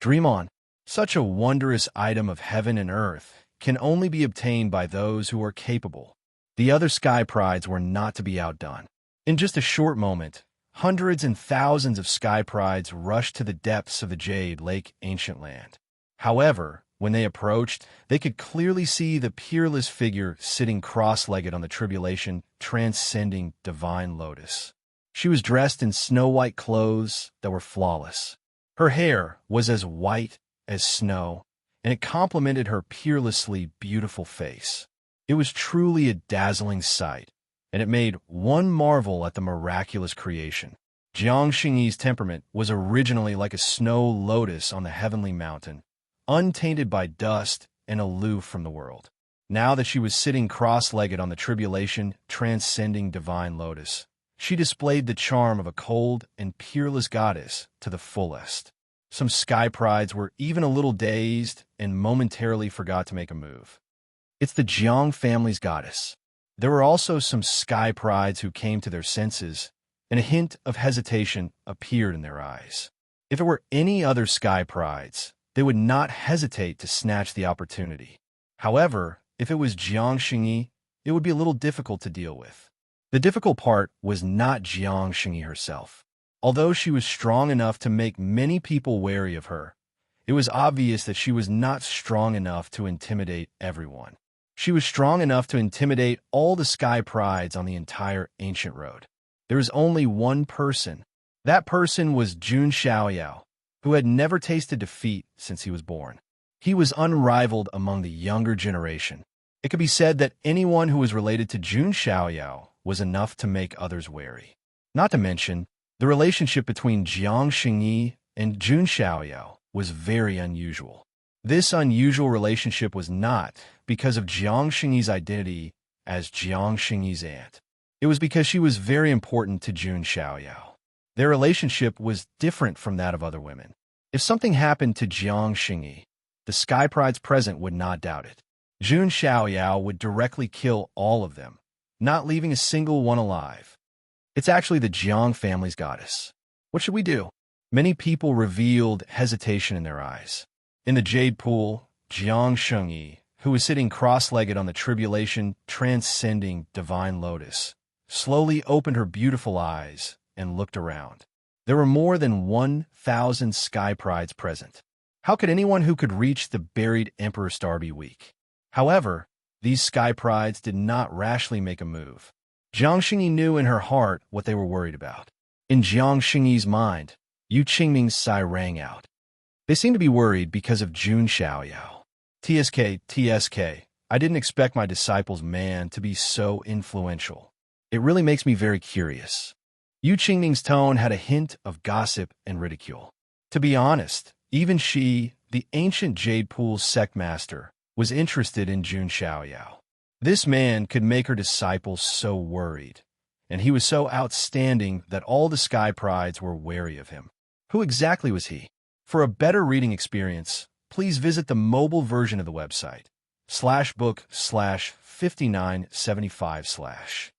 Dream on. Such a wondrous item of heaven and earth can only be obtained by those who are capable. The other sky prides were not to be outdone. In just a short moment, hundreds and thousands of sky prides rushed to the depths of the Jade Lake ancient land. However, when they approached, they could clearly see the peerless figure sitting cross-legged on the tribulation transcending divine lotus. She was dressed in snow-white clothes that were flawless. Her hair was as white as snow, and it complemented her peerlessly beautiful face. It was truly a dazzling sight, and it made one marvel at the miraculous creation. Jiang Xingyi's temperament was originally like a snow lotus on the heavenly mountain, untainted by dust and aloof from the world. Now that she was sitting cross-legged on the tribulation transcending divine lotus, she displayed the charm of a cold and peerless goddess to the fullest. Some sky prides were even a little dazed and momentarily forgot to make a move. It's the Jiang family's goddess. There were also some sky prides who came to their senses, and a hint of hesitation appeared in their eyes. If it were any other sky prides, they would not hesitate to snatch the opportunity. However, if it was Jiang Xingyi, it would be a little difficult to deal with. The difficult part was not Jiang Xingyi herself. Although she was strong enough to make many people wary of her, it was obvious that she was not strong enough to intimidate everyone. She was strong enough to intimidate all the sky prides on the entire ancient road. There was only one person. That person was Jun Xiaoyao, who had never tasted defeat since he was born. He was unrivaled among the younger generation. It could be said that anyone who was related to Jun Xiaoyao was enough to make others wary. Not to mention, the relationship between Jiang Xingyi and Jun Xiaoyao was very unusual. This unusual relationship was not because of Jiang Xingyi's identity as Jiang Xingyi's aunt. It was because she was very important to Jun Xiaoyao. Their relationship was different from that of other women. If something happened to Jiang Xingyi, the sky prides present would not doubt it. Jun Xiaoyao would directly kill all of them, not leaving a single one alive. It's actually the Jiang family's goddess. What should we do? Many people revealed hesitation in their eyes. In the jade pool, Jiang Shengyi, who was sitting cross-legged on the tribulation-transcending divine lotus, slowly opened her beautiful eyes and looked around. There were more than 1,000 sky prides present. How could anyone who could reach the buried Emperor Star be weak? However, these sky prides did not rashly make a move. Jiang Xingyi knew in her heart what they were worried about. In Jiang Xingyi's mind, Yu Qingming's sigh rang out. They seemed to be worried because of Jun Xiaoyao. TSK, I didn't expect my disciple's man to be so influential. It really makes me very curious. Yu Qingming's tone had a hint of gossip and ridicule. To be honest, even she, the ancient Jade Pool's sect master, was interested in Jun Xiaoyao. This man could make her disciples so worried, and he was so outstanding that all the sky prides were wary of him. Who exactly was he? For a better reading experience, please visit the mobile version of the website, /book/5975/.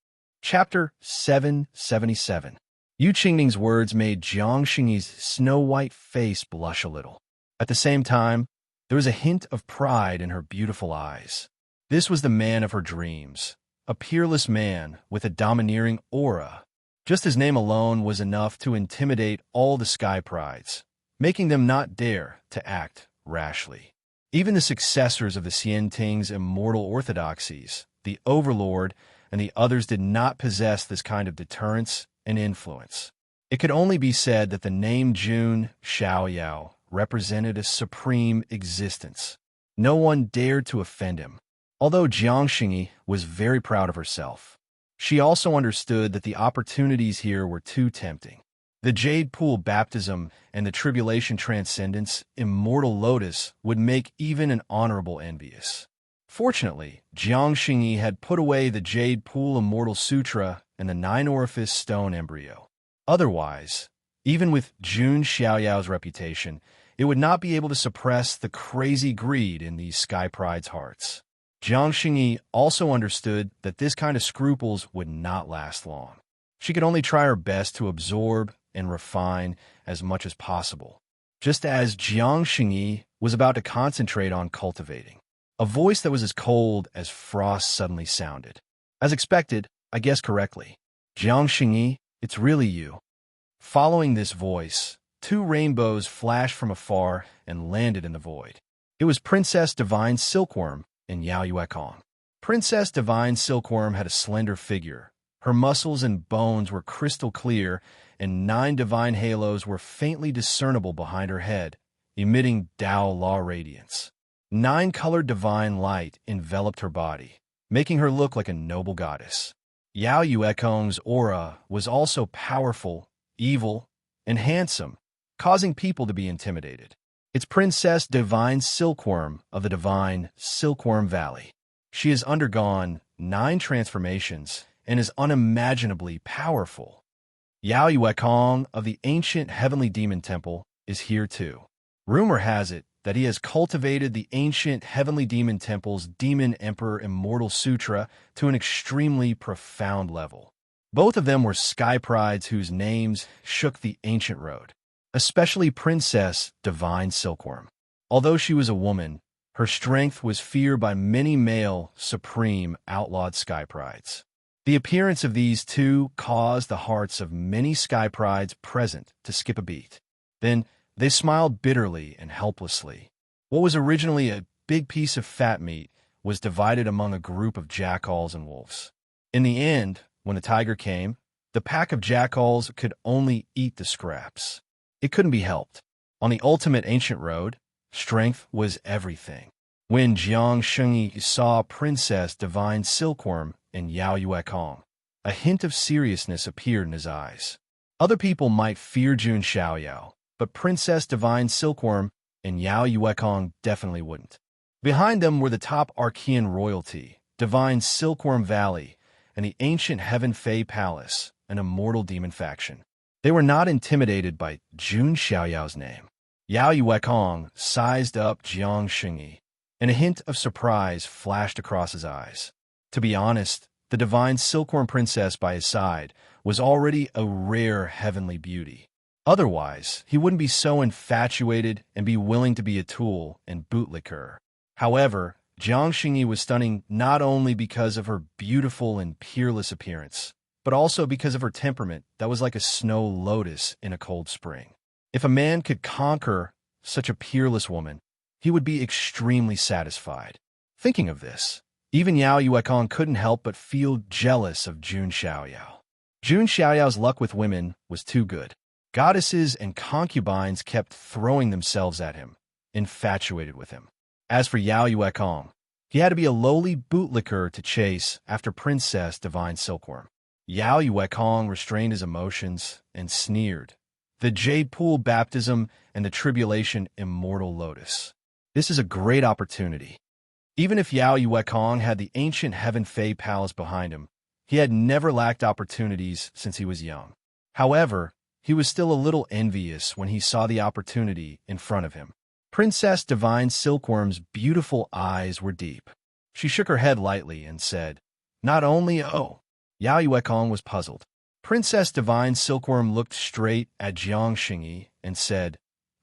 Chapter 777. Yu Qingming's words made Jiang Xingyi's snow-white face blush a little. At the same time, there was a hint of pride in her beautiful eyes. This was the man of her dreams, a peerless man with a domineering aura. Just his name alone was enough to intimidate all the sky prides, making them not dare to act rashly. Even the successors of the Xianting's immortal orthodoxies, the Overlord, and the others did not possess this kind of deterrence and influence. It could only be said that the name Jun Xiaoyao represented a supreme existence. No one dared to offend him. Although Jiang Xingyi was very proud of herself, she also understood that the opportunities here were too tempting. The Jade Pool baptism and the Tribulation Transcendence immortal lotus would make even an honorable envious. Fortunately, Jiang Xingyi had put away the Jade Pool Immortal Sutra and the Nine-Orifice Stone Embryo. Otherwise, even with Jun Xiaoyao's reputation, it would not be able to suppress the crazy greed in these sky prides' hearts. Jiang Xingyi also understood that this kind of scruples would not last long. She could only try her best to absorb and refine as much as possible, just as Jiang Xingyi was about to concentrate on cultivating. A voice that was as cold as frost suddenly sounded. As expected, I guessed correctly. Jiang Xingyi, it's really you. Following this voice, two rainbows flashed from afar and landed in the void. It was Princess Divine Silkworm and Yao Yuekong. Princess Divine Silkworm had a slender figure. Her muscles and bones were crystal clear, and 9 divine halos were faintly discernible behind her head, emitting Dao Law radiance. 9-colored divine light enveloped her body, making her look like a noble goddess. Yao Yuekong's aura was also powerful, evil, and handsome, causing people to be intimidated. It's Princess Divine Silkworm of the Divine Silkworm Valley. She has undergone 9 transformations and is unimaginably powerful. Yao Yuekong of the ancient Heavenly Demon Temple is here too. Rumor has it that he has cultivated the ancient Heavenly Demon Temple's Demon Emperor Immortal Sutra to an extremely profound level. Both of them were sky prides whose names shook the ancient road, especially Princess Divine Silkworm. Although she was a woman, her strength was feared by many male, supreme, outlawed sky prides. The appearance of these two caused the hearts of many sky prides present to skip a beat. Then they smiled bitterly and helplessly. What was originally a big piece of fat meat was divided among a group of jackals and wolves. In the end, when the tiger came, the pack of jackals could only eat the scraps. It couldn't be helped. On the ultimate ancient road, strength was everything. When Jiang Xingyi saw Princess Divine Silkworm and Yao Yuekong, a hint of seriousness appeared in his eyes. Other people might fear Jun Xiaoyao, but Princess Divine Silkworm and Yao Yuekong definitely wouldn't. Behind them were the top Archean royalty, Divine Silkworm Valley, and the ancient Heaven Fei Palace, an immortal demon faction. They were not intimidated by Jun Xiaoyao's name. Yao Yuekong sized up Jiang Xingyi, and a hint of surprise flashed across his eyes. To be honest, the divine silkworm princess by his side, was already a rare heavenly beauty. Otherwise, he wouldn't be so infatuated and be willing to be a tool and bootlick her. However, Jiang Xingyi was stunning not only because of her beautiful and peerless appearance, but also because of her temperament that was like a snow lotus in a cold spring. If a man could conquer such a peerless woman, he would be extremely satisfied. Thinking of this, even Yao Yuekong couldn't help but feel jealous of Jun Xiaoyao. Jun Xiaoyao's luck with women was too good. Goddesses and concubines kept throwing themselves at him, infatuated with him. As for Yao Yuekong, he had to be a lowly bootlicker to chase after Princess Divine Silkworm. Yao Yuekong restrained his emotions and sneered. The Jade Pool Baptism and the Tribulation Immortal Lotus. This is a great opportunity. Even if Yao Yuekong had the ancient Heaven Fei Palace behind him, he had never lacked opportunities since he was young. However, he was still a little envious when he saw the opportunity in front of him. Princess Divine Silkworm's beautiful eyes were deep. She shook her head lightly and said, "Not only oh." Yao Yuekong was puzzled. Princess Divine Silkworm looked straight at Jiang Xingyi and said,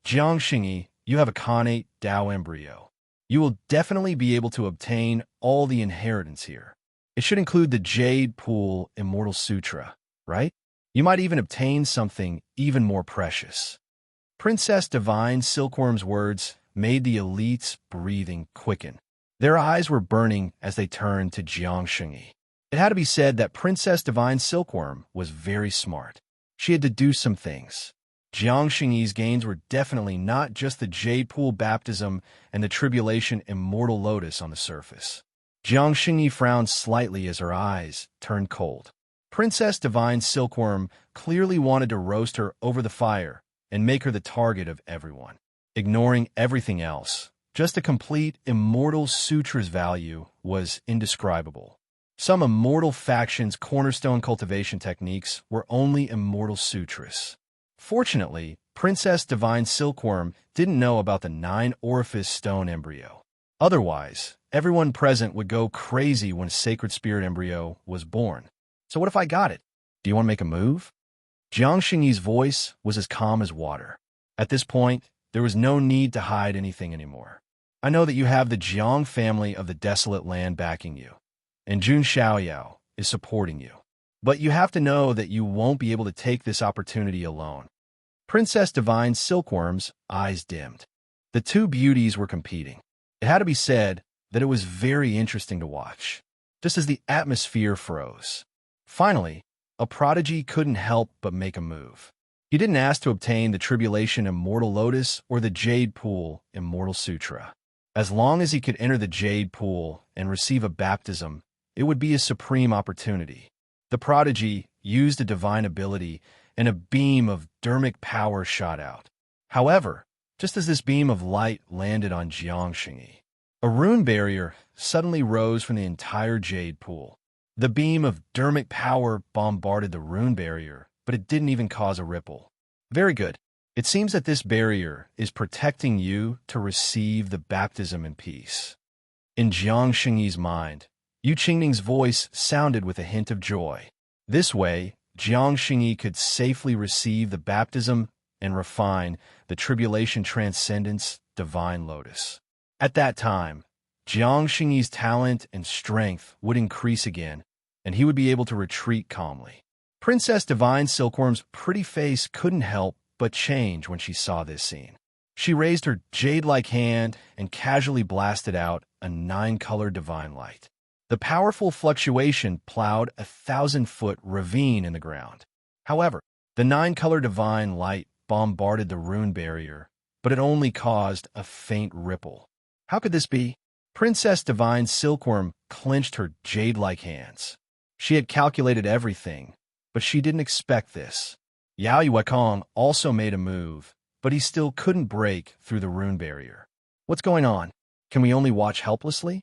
"Jiang Xingyi, you have a connate Dao embryo. You will definitely be able to obtain all the inheritance here. It should include the Jade Pool Immortal Sutra, right? You might even obtain something even more precious." Princess Divine Silkworm's words made the elite's breathing quicken. Their eyes were burning as they turned to Jiang Xingyi. It had to be said that Princess Divine Silkworm was very smart. She had to do some things. Jiang Xingyi's gains were definitely not just the Jade Pool Baptism and the Tribulation Immortal Lotus on the surface. Jiang Xingyi frowned slightly as her eyes turned cold. Princess Divine Silkworm clearly wanted to roast her over the fire and make her the target of everyone. Ignoring everything else, just to complete Immortal Sutra's value was indescribable. Some Immortal factions' cornerstone cultivation techniques were only Immortal Sutras. Fortunately, Princess Divine Silkworm didn't know about the 9-orifice stone embryo. Otherwise, everyone present would go crazy when a Sacred Spirit embryo was born. "So what if I got it? Do you want to make a move?" Jiang Xingyi's voice was as calm as water. At this point, there was no need to hide anything anymore. "I know that you have the Jiang family of the Desolate Land backing you, and Jun Xiaoyao is supporting you. But you have to know that you won't be able to take this opportunity alone." Princess Divine Silkworm's eyes dimmed. The two beauties were competing. It had to be said that it was very interesting to watch, just as the atmosphere froze. Finally, a prodigy couldn't help but make a move. He didn't ask to obtain the Tribulation Immortal Lotus or the Jade Pool Immortal Sutra. As long as he could enter the Jade Pool and receive a baptism, it would be a supreme opportunity. The prodigy used a divine ability, and a beam of dermic power shot out. However, just as this beam of light landed on Jiang Xingyi, a rune barrier suddenly rose from the entire Jade Pool. The beam of dermic power bombarded the rune barrier, but it didn't even cause a ripple. "Very good. It seems that this barrier is protecting you to receive the baptism in peace." In Jiang Xingyi's mind, Yu Qingning's voice sounded with a hint of joy. This way, Jiang Xingyi could safely receive the baptism and refine the Tribulation Transcendence Divine Lotus. At that time, Jiang Xingyi's talent and strength would increase again, and he would be able to retreat calmly. Princess Divine Silkworm's pretty face couldn't help but change when she saw this scene. She raised her jade-like hand and casually blasted out a 9-color divine light. The powerful fluctuation plowed a 1,000-foot ravine in the ground. However, the 9-color divine light bombarded the rune barrier, but it only caused a faint ripple. How could this be? Princess Divine Silkworm clenched her jade-like hands. She had calculated everything, but she didn't expect this. Yao Yuekong also made a move, but he still couldn't break through the rune barrier. What's going on? Can we only watch helplessly?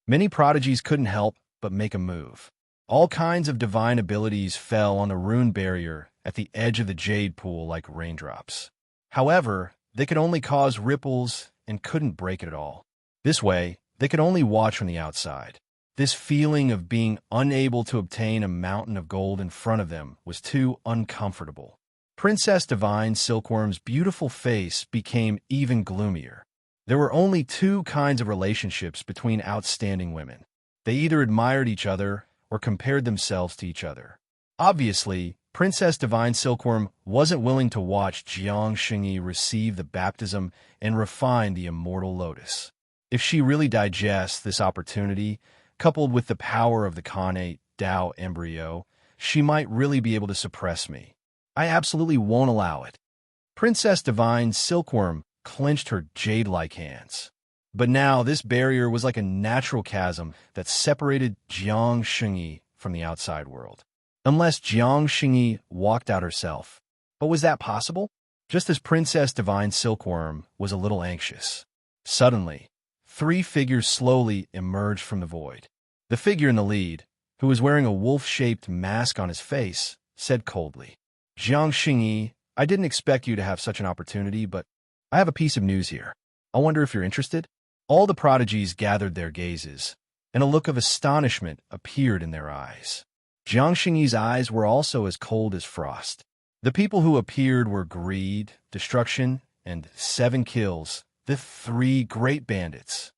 Many prodigies couldn't help but make a move. All kinds of divine abilities fell on the rune barrier at the edge of the Jade Pool like raindrops. However, they could only cause ripples and couldn't break it at all. This way, they could only watch from the outside. This feeling of being unable to obtain a mountain of gold in front of them was too uncomfortable. Princess Divine Silkworm's beautiful face became even gloomier. There were only two kinds of relationships between outstanding women. They either admired each other or compared themselves to each other. Obviously, Princess Divine Silkworm wasn't willing to watch Jiang Xingyi receive the baptism and refine the immortal lotus. If she really digests this opportunity, coupled with the power of the Khanate Dao embryo, she might really be able to suppress me. I absolutely won't allow it. Princess Divine Silkworm clenched her jade-like hands. But now this barrier was like a natural chasm that separated Jiang Xingyi from the outside world. Unless Jiang Xingyi walked out herself. But was that possible? Just as Princess Divine Silkworm was a little anxious. Suddenly, three figures slowly emerged from the void. The figure in the lead, who was wearing a wolf-shaped mask on his face, said coldly, "Jiang Xingyi, I didn't expect you to have such an opportunity, but I have a piece of news here. I wonder if you're interested?" All the prodigies gathered their gazes, and a look of astonishment appeared in their eyes. Jiang Xingyi's eyes were also as cold as frost. The people who appeared were Greed, Destruction, and 7 Kills, the 3 great bandits.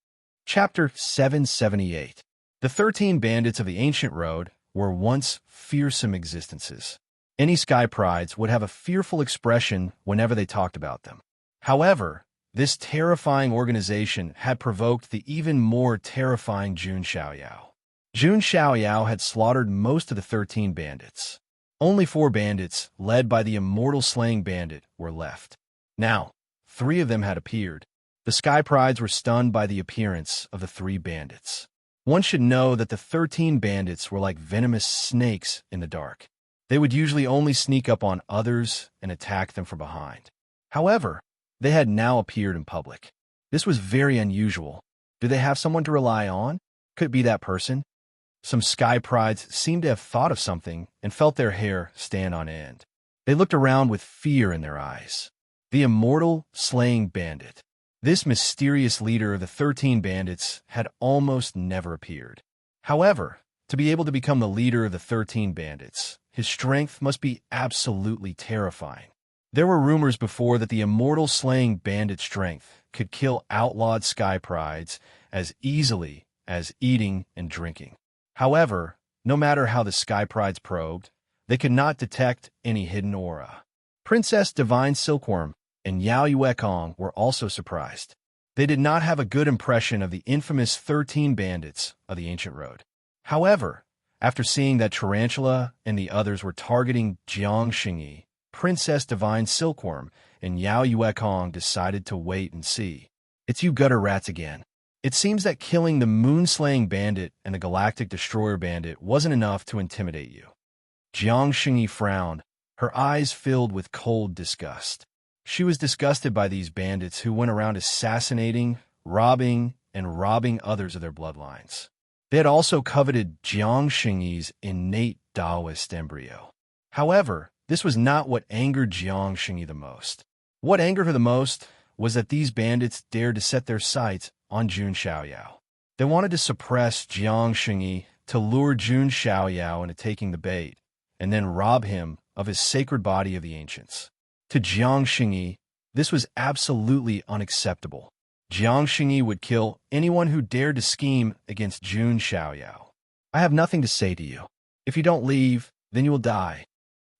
Chapter 778. The 13 bandits of the ancient road were once fearsome existences. Any sky prides would have a fearful expression whenever they talked about them. However, this terrifying organization had provoked the even more terrifying Jun Xiaoyao. Jun Xiaoyao had slaughtered most of the 13 bandits. Only 4 bandits, led by the immortal slaying bandit, were left. Now, 3 of them had appeared. The sky prides were stunned by the appearance of the 3 bandits. One should know that the 13 bandits were like venomous snakes in the dark. They would usually only sneak up on others and attack them from behind. However, they had now appeared in public. This was very unusual. Do they have someone to rely on? Could it be that person? Some sky prides seemed to have thought of something and felt their hair stand on end. They looked around with fear in their eyes. The immortal slaying bandit. This mysterious leader of the 13 bandits had almost never appeared. However, to be able to become the leader of the 13 bandits, his strength must be absolutely terrifying. There were rumors before that the immortal slaying bandit strength could kill outlawed sky prides as easily as eating and drinking. However, no matter how the sky prides probed, they could not detect any hidden aura. Princess Divine Silkworm and Yao Yuekong were also surprised. They did not have a good impression of the infamous 13 bandits of the ancient road. However, after seeing that Tarantula and the others were targeting Jiang Xingyi, Princess Divine Silkworm and Yao Yuekong decided to wait and see. "It's you gutter rats again. It seems that killing the Moon-Slaying Bandit and the Galactic Destroyer Bandit wasn't enough to intimidate you." Jiang Xingyi frowned, her eyes filled with cold disgust. She was disgusted by these bandits who went around assassinating, robbing others of their bloodlines. They had also coveted Jiang Xingyi's innate Taoist embryo. However, this was not what angered Jiang Xingyi the most. What angered her the most was that these bandits dared to set their sights on Jun Xiaoyao. They wanted to suppress Jiang Xingyi to lure Jun Xiaoyao into taking the bait, and then rob him of his sacred body of the ancients. To Jiang Xingyi, this was absolutely unacceptable. Jiang Xingyi would kill anyone who dared to scheme against Jun Xiaoyao. "I have nothing to say to you. If you don't leave, then you will die."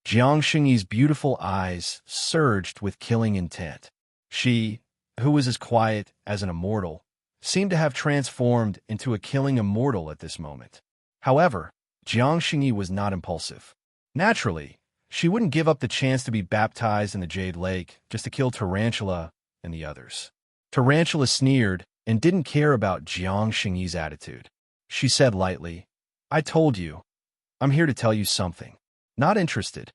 Jiang Xingyi's beautiful eyes surged with killing intent. She, who was as quiet as an immortal, seemed to have transformed into a killing immortal at this moment. However, Jiang Xingyi was not impulsive. Naturally, she wouldn't give up the chance to be baptized in the Jade Lake just to kill Tarantula and the others. Tarantula sneered and didn't care about Jiang Xingyi's attitude. She said lightly, "I told you. I'm here to tell you something. Not interested."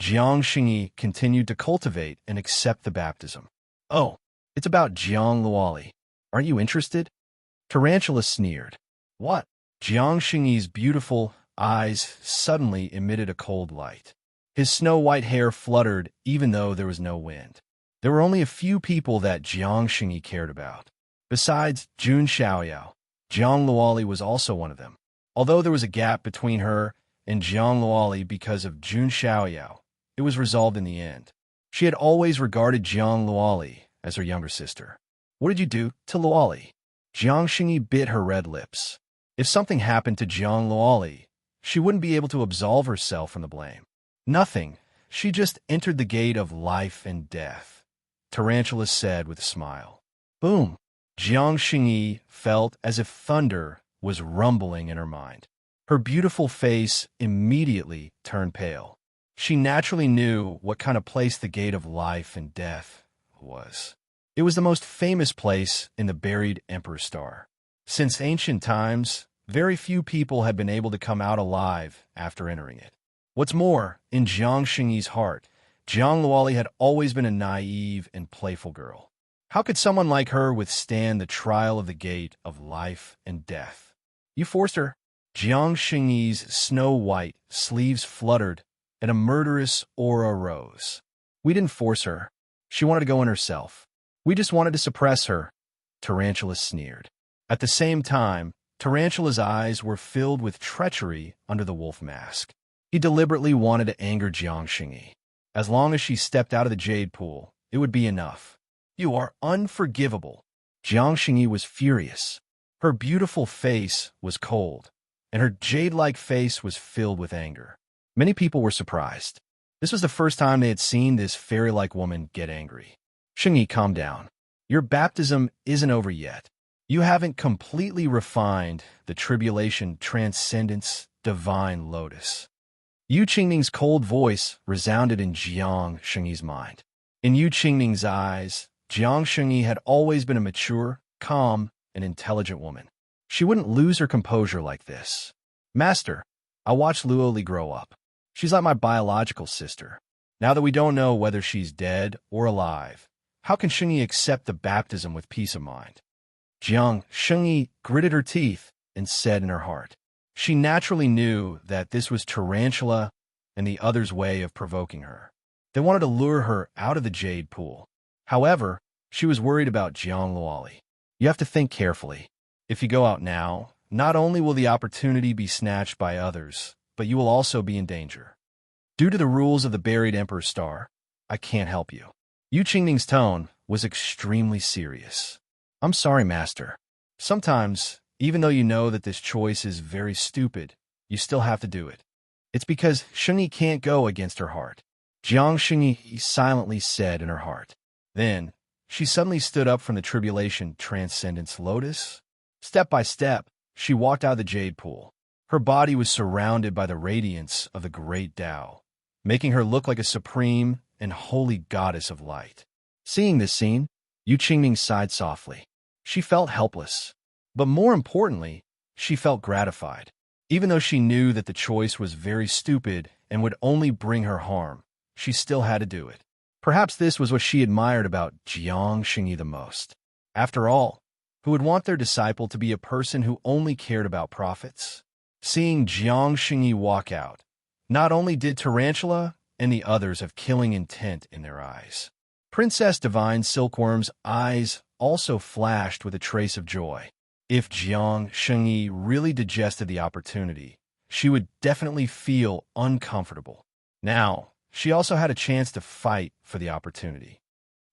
Jiang Xingyi continued to cultivate and accept the baptism. "Oh, it's about Jiang Luoli. Aren't you interested?" Tarantula sneered. "What?" Jiang Xingyi's beautiful eyes suddenly emitted a cold light. His snow-white hair fluttered even though there was no wind. There were only a few people that Jiang Xingyi cared about. Besides Jun Xiaoyao, Jiang Luoli was also one of them. Although there was a gap between her and Jiang Luoli because of Jun Xiaoyao, it was resolved in the end. She had always regarded Jiang Luoli as her younger sister. What did you do to Luoli? Jiang Xingyi bit her red lips. If something happened to Jiang Luoli, she wouldn't be able to absolve herself from the blame. Nothing. She just entered the gate of life and death, Tarantula said with a smile. Boom! Jiang Xingyi felt as if thunder was rumbling in her mind. Her beautiful face immediately turned pale. She naturally knew what kind of place the gate of life and death was. It was the most famous place in the buried Emperor Star. Since ancient times, very few people had been able to come out alive after entering it. What's more, in Jiang Xingyi's heart, Jiang Luoli had always been a naive and playful girl. How could someone like her withstand the trial of the gate of life and death? You forced her. Jiang Xingyi's snow-white sleeves fluttered, and a murderous aura rose. We didn't force her. She wanted to go in herself. We just wanted to suppress her, Tarantula sneered. At the same time, Tarantula's eyes were filled with treachery under the wolf mask. He deliberately wanted to anger Jiang Xingyi. As long as she stepped out of the jade pool, it would be enough. You are unforgivable. Jiang Xingyi was furious. Her beautiful face was cold, and her jade-like face was filled with anger. Many people were surprised. This was the first time they had seen this fairy-like woman get angry. Xingyi, calm down. Your baptism isn't over yet. You haven't completely refined the tribulation transcendence divine lotus. Yu Qingning's cold voice resounded in Jiang Xingyi's mind. In Yu Qingning's eyes, Jiang Xingyi had always been a mature, calm, and intelligent woman. She wouldn't lose her composure like this. Master, I watched Luoli grow up. She's like my biological sister. Now that we don't know whether she's dead or alive, how can Xingyi accept the baptism with peace of mind? Jiang Xingyi gritted her teeth and said in her heart. She naturally knew that this was Tarantula and the others' way of provoking her. They wanted to lure her out of the jade pool. However, she was worried about Jiang Luoli. You have to think carefully. If you go out now, not only will the opportunity be snatched by others, but you will also be in danger. Due to the rules of the buried Emperor Star, I can't help you. Yu Qingning's tone was extremely serious. I'm sorry, Master. Sometimes, even though you know that this choice is very stupid, you still have to do it. It's because Xingyi can't go against her heart. Jiang Xingyi silently said in her heart. Then, she suddenly stood up from the tribulation transcendence lotus. Step by step, she walked out of the jade pool. Her body was surrounded by the radiance of the great Tao, making her look like a supreme and holy goddess of light. Seeing this scene, Yu Qingning sighed softly. She felt helpless, but more importantly, she felt gratified. Even though she knew that the choice was very stupid and would only bring her harm, she still had to do it. Perhaps this was what she admired about Jiang Xingyi the most. After all, who would want their disciple to be a person who only cared about profits? Seeing Jiang Xingyi walk out, not only did Tarantula and the others have killing intent in their eyes. Princess Divine Silkworm's eyes also flashed with a trace of joy. If Jiang Xingyi really digested the opportunity, she would definitely feel uncomfortable. Now, she also had a chance to fight for the opportunity.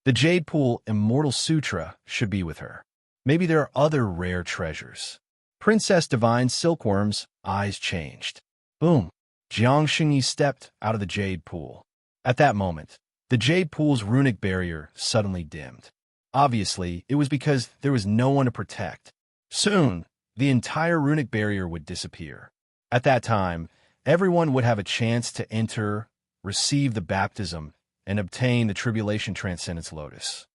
The Jade Pool Immortal Sutra should be with her. Maybe there are other rare treasures. Princess Divine Silkworm's eyes changed. Boom! Jiang Xingyi stepped out of the Jade Pool. At that moment, the Jade Pool's runic barrier suddenly dimmed. Obviously, it was because there was no one to protect. Soon, the entire runic barrier would disappear. At that time, everyone would have a chance to enter, receive the baptism, and obtain the Tribulation Transcendence Lotus.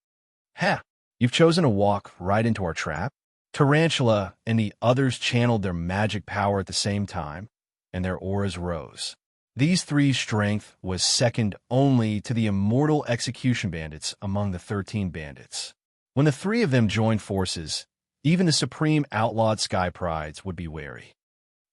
Ha! You've chosen to walk right into our trap? Tarantula and the others channeled their magic power at the same time, and their auras rose. These three's strength was second only to the immortal execution bandits among the 13 bandits. When the three of them joined forces, even the supreme outlawed sky prides would be wary.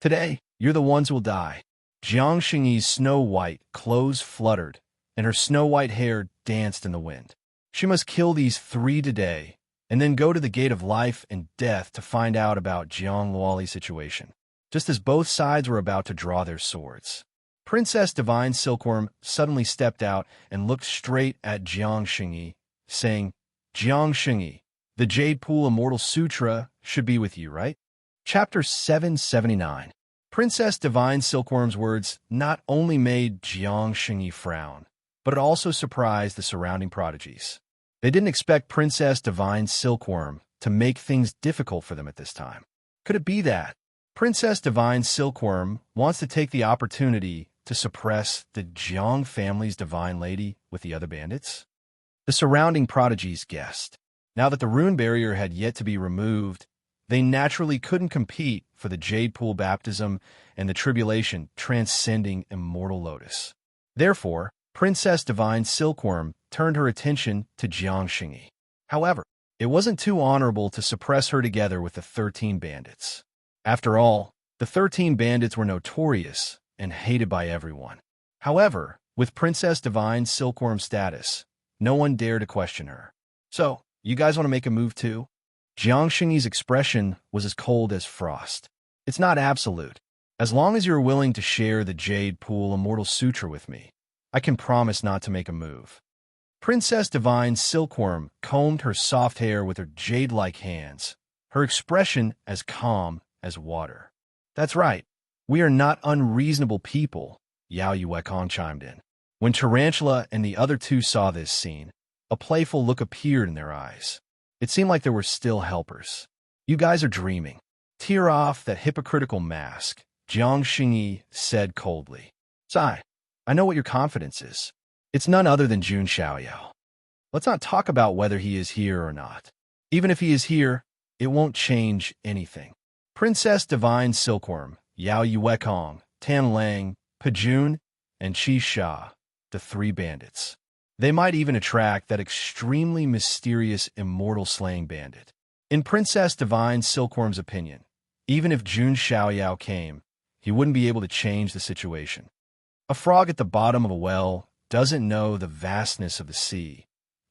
Today, you're the ones who will die. Jiang Xingyi's snow-white clothes fluttered, and her snow-white hair danced in the wind. She must kill these three today, and then go to the gate of life and death to find out about Jiang Luoli's situation. Just as both sides were about to draw their swords, Princess Divine Silkworm suddenly stepped out and looked straight at Jiang Xingyi, saying, "Jiang Xingyi, the Jade Pool Immortal Sutra should be with you, right?" Chapter 779. Princess Divine Silkworm's words not only made Jiang Xingyi frown, but it also surprised the surrounding prodigies. They didn't expect Princess Divine Silkworm to make things difficult for them at this time. Could it be that Princess Divine Silkworm wants to take the opportunity to suppress the Jiang family's Divine Lady with the other bandits? The surrounding prodigies guessed. Now that the rune barrier had yet to be removed, they naturally couldn't compete for the Jade Pool baptism and the tribulation transcending Immortal Lotus. Therefore, Princess Divine Silkworm turned her attention to Jiang Xingyi. However, it wasn't too honorable to suppress her together with the 13 bandits. After all, the 13 bandits were notorious and hated by everyone. However, with Princess Divine Silkworm's status, no one dared to question her. "So, you guys want to make a move too?" Jiang Xingyi's expression was as cold as frost. "It's not absolute. As long as you're willing to share the Jade Pool Immortal Sutra with me, I can promise not to make a move." Princess Divine Silkworm combed her soft hair with her jade-like hands, her expression as calm as water. "That's right. We are not unreasonable people," Yao Yuekong chimed in. When Tarantula and the other two saw this scene, a playful look appeared in their eyes. It seemed like there were still helpers. "You guys are dreaming. Tear off that hypocritical mask," Jiang Xingyi said coldly. "Sai, I know what your confidence is. It's none other than Jun Xiaoyao. Let's not talk about whether he is here or not. Even if he is here, it won't change anything." Princess Divine Silkworm, Yao Yuekong, Tan Lang, Pajun, and Qi Sha, the 3 bandits. They might even attract that extremely mysterious immortal slaying bandit. In Princess Divine Silkworm's opinion, even if Jun Xiaoyao came, he wouldn't be able to change the situation. A frog at the bottom of a well doesn't know the vastness of the sea,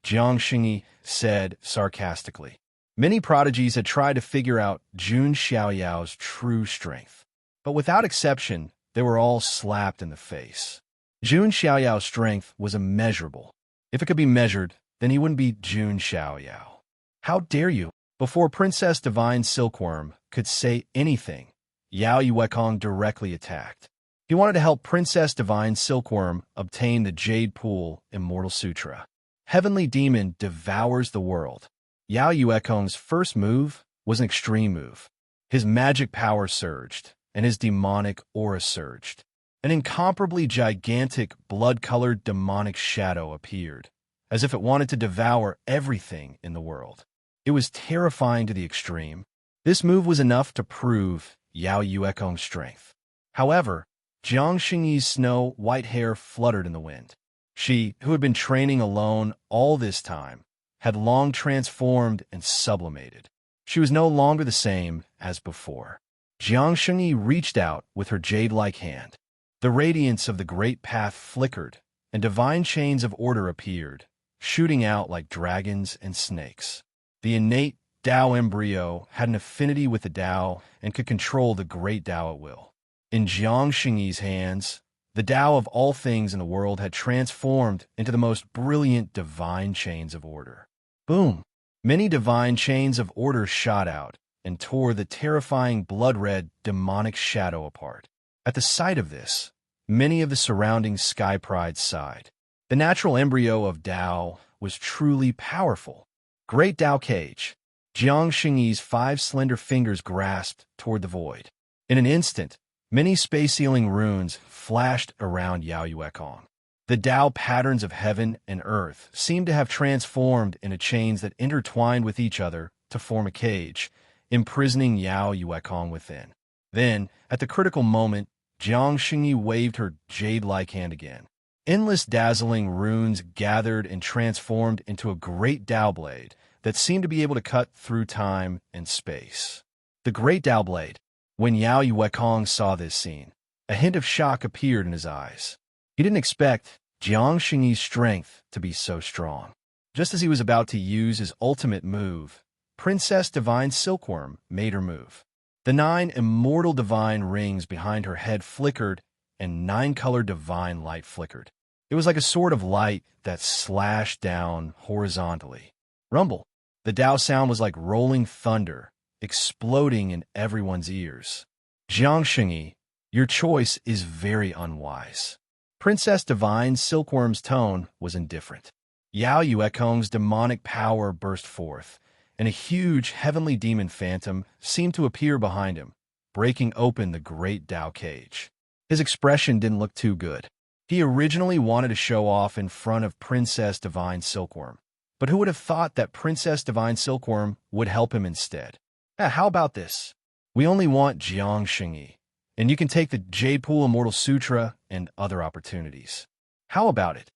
Jiang Xingyi said sarcastically. Many prodigies had tried to figure out Jun Xiaoyao's true strength, but without exception, they were all slapped in the face. Jun Xiaoyao's strength was immeasurable. If it could be measured, then he wouldn't be Jun Xiaoyao. "How dare you?" Before Princess Divine Silkworm could say anything, Yao Yuekong directly attacked. He wanted to help Princess Divine Silkworm obtain the Jade Pool Immortal Sutra. Heavenly Demon devours the world. Yao Yuekong's first move was an extreme move. His magic power surged, and his demonic aura surged. An incomparably gigantic, blood-colored demonic shadow appeared, as if it wanted to devour everything in the world. It was terrifying to the extreme. This move was enough to prove Yao Yuekong's strength. However, Jiang Xingyi's snow-white hair fluttered in the wind. She, who had been training alone all this time, had long transformed and sublimated. She was no longer the same as before. Jiang Xingyi reached out with her jade-like hand. The radiance of the great path flickered, and divine chains of order appeared, shooting out like dragons and snakes. The innate Tao embryo had an affinity with the Tao and could control the great Tao at will. In Jiang Xingyi's hands, the Tao of all things in the world had transformed into the most brilliant divine chains of order. Boom! Many divine chains of order shot out and tore the terrifying blood-red demonic shadow apart. At the sight of this, many of the surrounding sky prides sighed. The natural embryo of Tao was truly powerful. Great Tao Cage. Jiang Xingyi's 5 slender fingers grasped toward the void. In an instant, many space-sealing runes flashed around Yao Yuekong. The Tao patterns of heaven and earth seemed to have transformed into chains that intertwined with each other to form a cage, imprisoning Yao Yuekong within. Then, at the critical moment, Jiang Xingyi waved her jade-like hand again. Endless dazzling runes gathered and transformed into a great Tao blade that seemed to be able to cut through time and space. The great Tao blade. When Yao Yuekong saw this scene, a hint of shock appeared in his eyes. He didn't expect Jiang Xingyi's strength to be so strong. Just as he was about to use his ultimate move, Princess Divine Silkworm made her move. The 9 immortal divine rings behind her head flickered, and 9-color divine light flickered. It was like a sword of light that slashed down horizontally. Rumble. The Tao sound was like rolling thunder, exploding in everyone's ears. Jiangxingyi, your choice is very unwise. Princess Divine Silkworm's tone was indifferent. Yao Yuekong's demonic power burst forth, and a huge heavenly demon phantom seemed to appear behind him, breaking open the great Tao cage. His expression didn't look too good. He originally wanted to show off in front of Princess Divine Silkworm, but who would have thought that Princess Divine Silkworm would help him instead? How about this? We only want Jiangxingyi, and you can take the Jade Pool Immortal Sutra and other opportunities. How about it?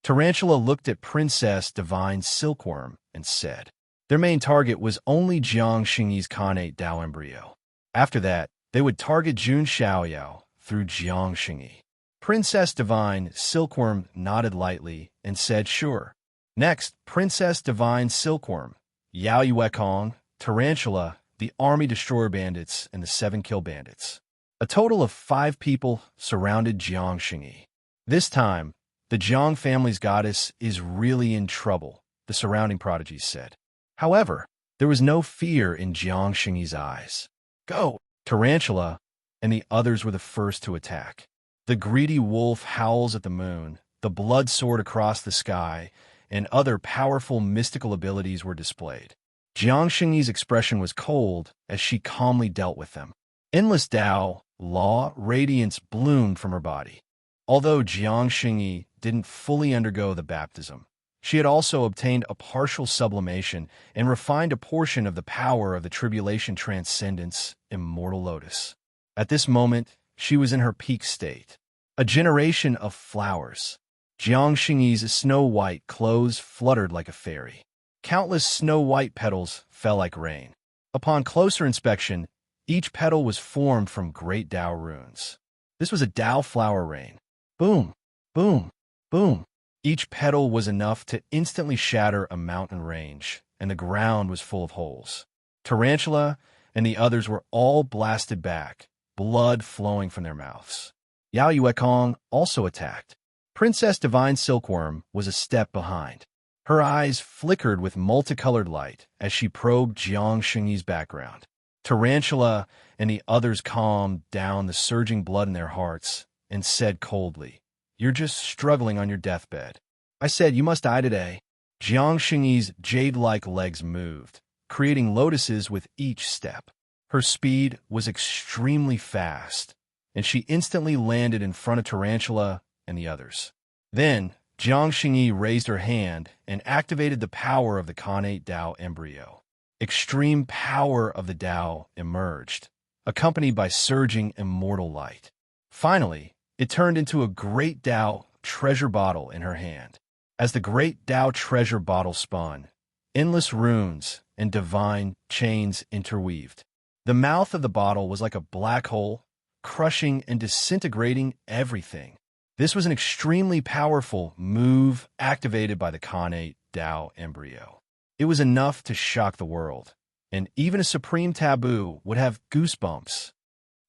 Tarantula looked at Princess Divine Silkworm and said. Their main target was only Jiangxingyi's Khanate Tao embryo. After that, they would target Jun Xiaoyao through Jiangxingyi. Princess Divine Silkworm nodded lightly and said sure. Next, Princess Divine Silkworm, Yao Yuekong, Tarantula, the Army Destroyer Bandits, and the 7 Kill Bandits. A total of 5 people surrounded Jiangxingyi. This time, the Jiang family's goddess is really in trouble, the surrounding prodigies said. However, there was no fear in Jiangxingyi's eyes. Go! Tarantula and the others were the first to attack. The greedy wolf howls at the moon, the blood sword across the sky, and other powerful mystical abilities were displayed. Jiangxingyi's expression was cold as she calmly dealt with them. Endless Tao, law, radiance bloomed from her body. Although Jiangxingyi didn't fully undergo the baptism, she had also obtained a partial sublimation and refined a portion of the power of the Tribulation Transcendence, Immortal Lotus. At this moment, she was in her peak state. A generation of flowers. Jiangxingyi's snow-white clothes fluttered like a fairy. Countless snow-white petals fell like rain. Upon closer inspection, each petal was formed from great Tao runes. This was a Tao flower rain. Boom, boom, boom. Each petal was enough to instantly shatter a mountain range, and the ground was full of holes. Tarantula and the others were all blasted back, blood flowing from their mouths. Yao Yuekong also attacked. Princess Divine Silkworm was a step behind. Her eyes flickered with multicolored light as she probed Jiangxingyi's background. Tarantula and the others calmed down the surging blood in their hearts and said coldly, "You're just struggling on your deathbed." I said, "You must die today." Jiangxingyi's jade-like legs moved, creating lotuses with each step. Her speed was extremely fast, and she instantly landed in front of Tarantula and the others. Then, Jiangxingyi raised her hand and activated the power of the Khanate Tao embryo. Extreme power of the Tao emerged, accompanied by surging immortal light. Finally, it turned into a great Tao treasure bottle in her hand. As the great Tao treasure bottle spun, endless runes and divine chains interweaved. The mouth of the bottle was like a black hole, crushing and disintegrating everything. This was an extremely powerful move activated by the Khanate Tao embryo. It was enough to shock the world, and even a supreme taboo would have goosebumps.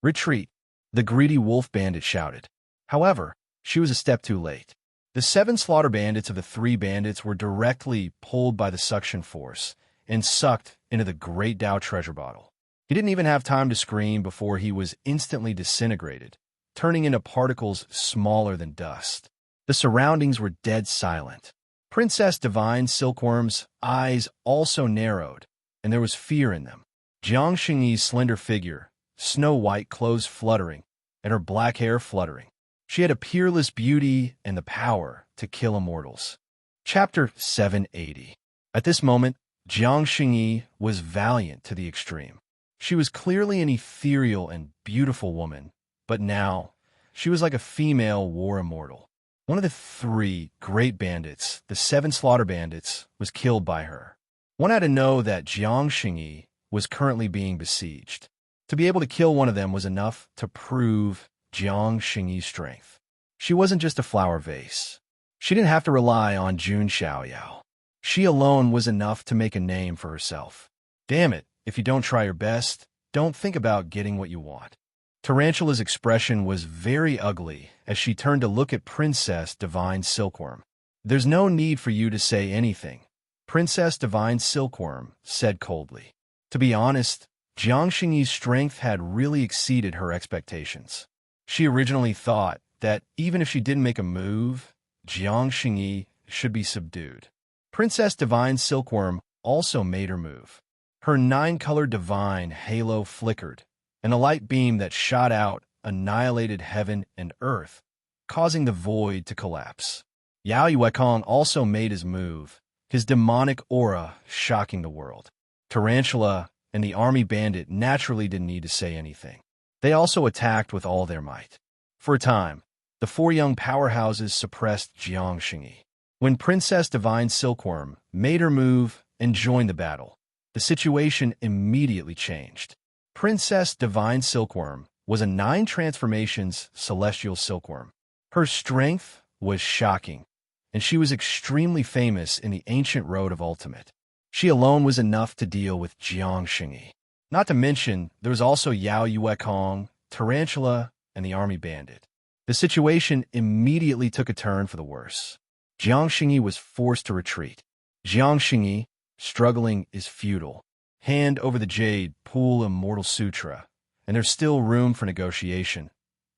"Retreat," the greedy wolf bandit shouted. However, she was a step too late. The 7 slaughter bandits of the 3 bandits were directly pulled by the suction force and sucked into the great Tao treasure bottle. He didn't even have time to scream before he was instantly disintegrated, turning into particles smaller than dust. The surroundings were dead silent. Princess Divine Silkworm's eyes also narrowed, and there was fear in them. Jiangxingyi's slender figure, snow-white clothes fluttering, and her black hair fluttering. She had a peerless beauty and the power to kill immortals. Chapter 780. At this moment, Jiangxingyi was valiant to the extreme. She was clearly an ethereal and beautiful woman, but now she was like a female war immortal. One of the 3 great bandits, the 7 slaughter bandits, was killed by her. One had to know that Jiangxingyi was currently being besieged. To be able to kill one of them was enough to prove Jiangxingyi's strength. She wasn't just a flower vase. She didn't have to rely on Jun Xiaoyao. She alone was enough to make a name for herself. Damn it, if you don't try your best, don't think about getting what you want. Tarantula's expression was very ugly as she turned to look at Princess Divine Silkworm. There's no need for you to say anything, Princess Divine Silkworm said coldly. To be honest, Jiang Xingyi's strength had really exceeded her expectations. She originally thought that even if she didn't make a move, Jiang Xingyi should be subdued. Princess Divine Silkworm also made her move. Her 9-colored divine halo flickered, and a light beam that shot out annihilated heaven and earth, causing the void to collapse. Yao Yuekong also made his move, his demonic aura shocking the world. Tarantula and the army bandit naturally didn't need to say anything. They also attacked with all their might. For a time, the 4 young powerhouses suppressed Jiang Xingyi. When Princess Divine Silkworm made her move and joined the battle, the situation immediately changed. Princess Divine Silkworm was a 9 transformations celestial silkworm. Her strength was shocking, and she was extremely famous in the ancient road of ultimate. She alone was enough to deal with Jiang Xingyi. Not to mention, there was also Yao Yuekong, Tarantula, and the army bandit. The situation immediately took a turn for the worse. Jiang Xingyi was forced to retreat. Jiang Xingyi, struggling is futile. Hand over the jade, pull Immortal Sutra, and there's still room for negotiation,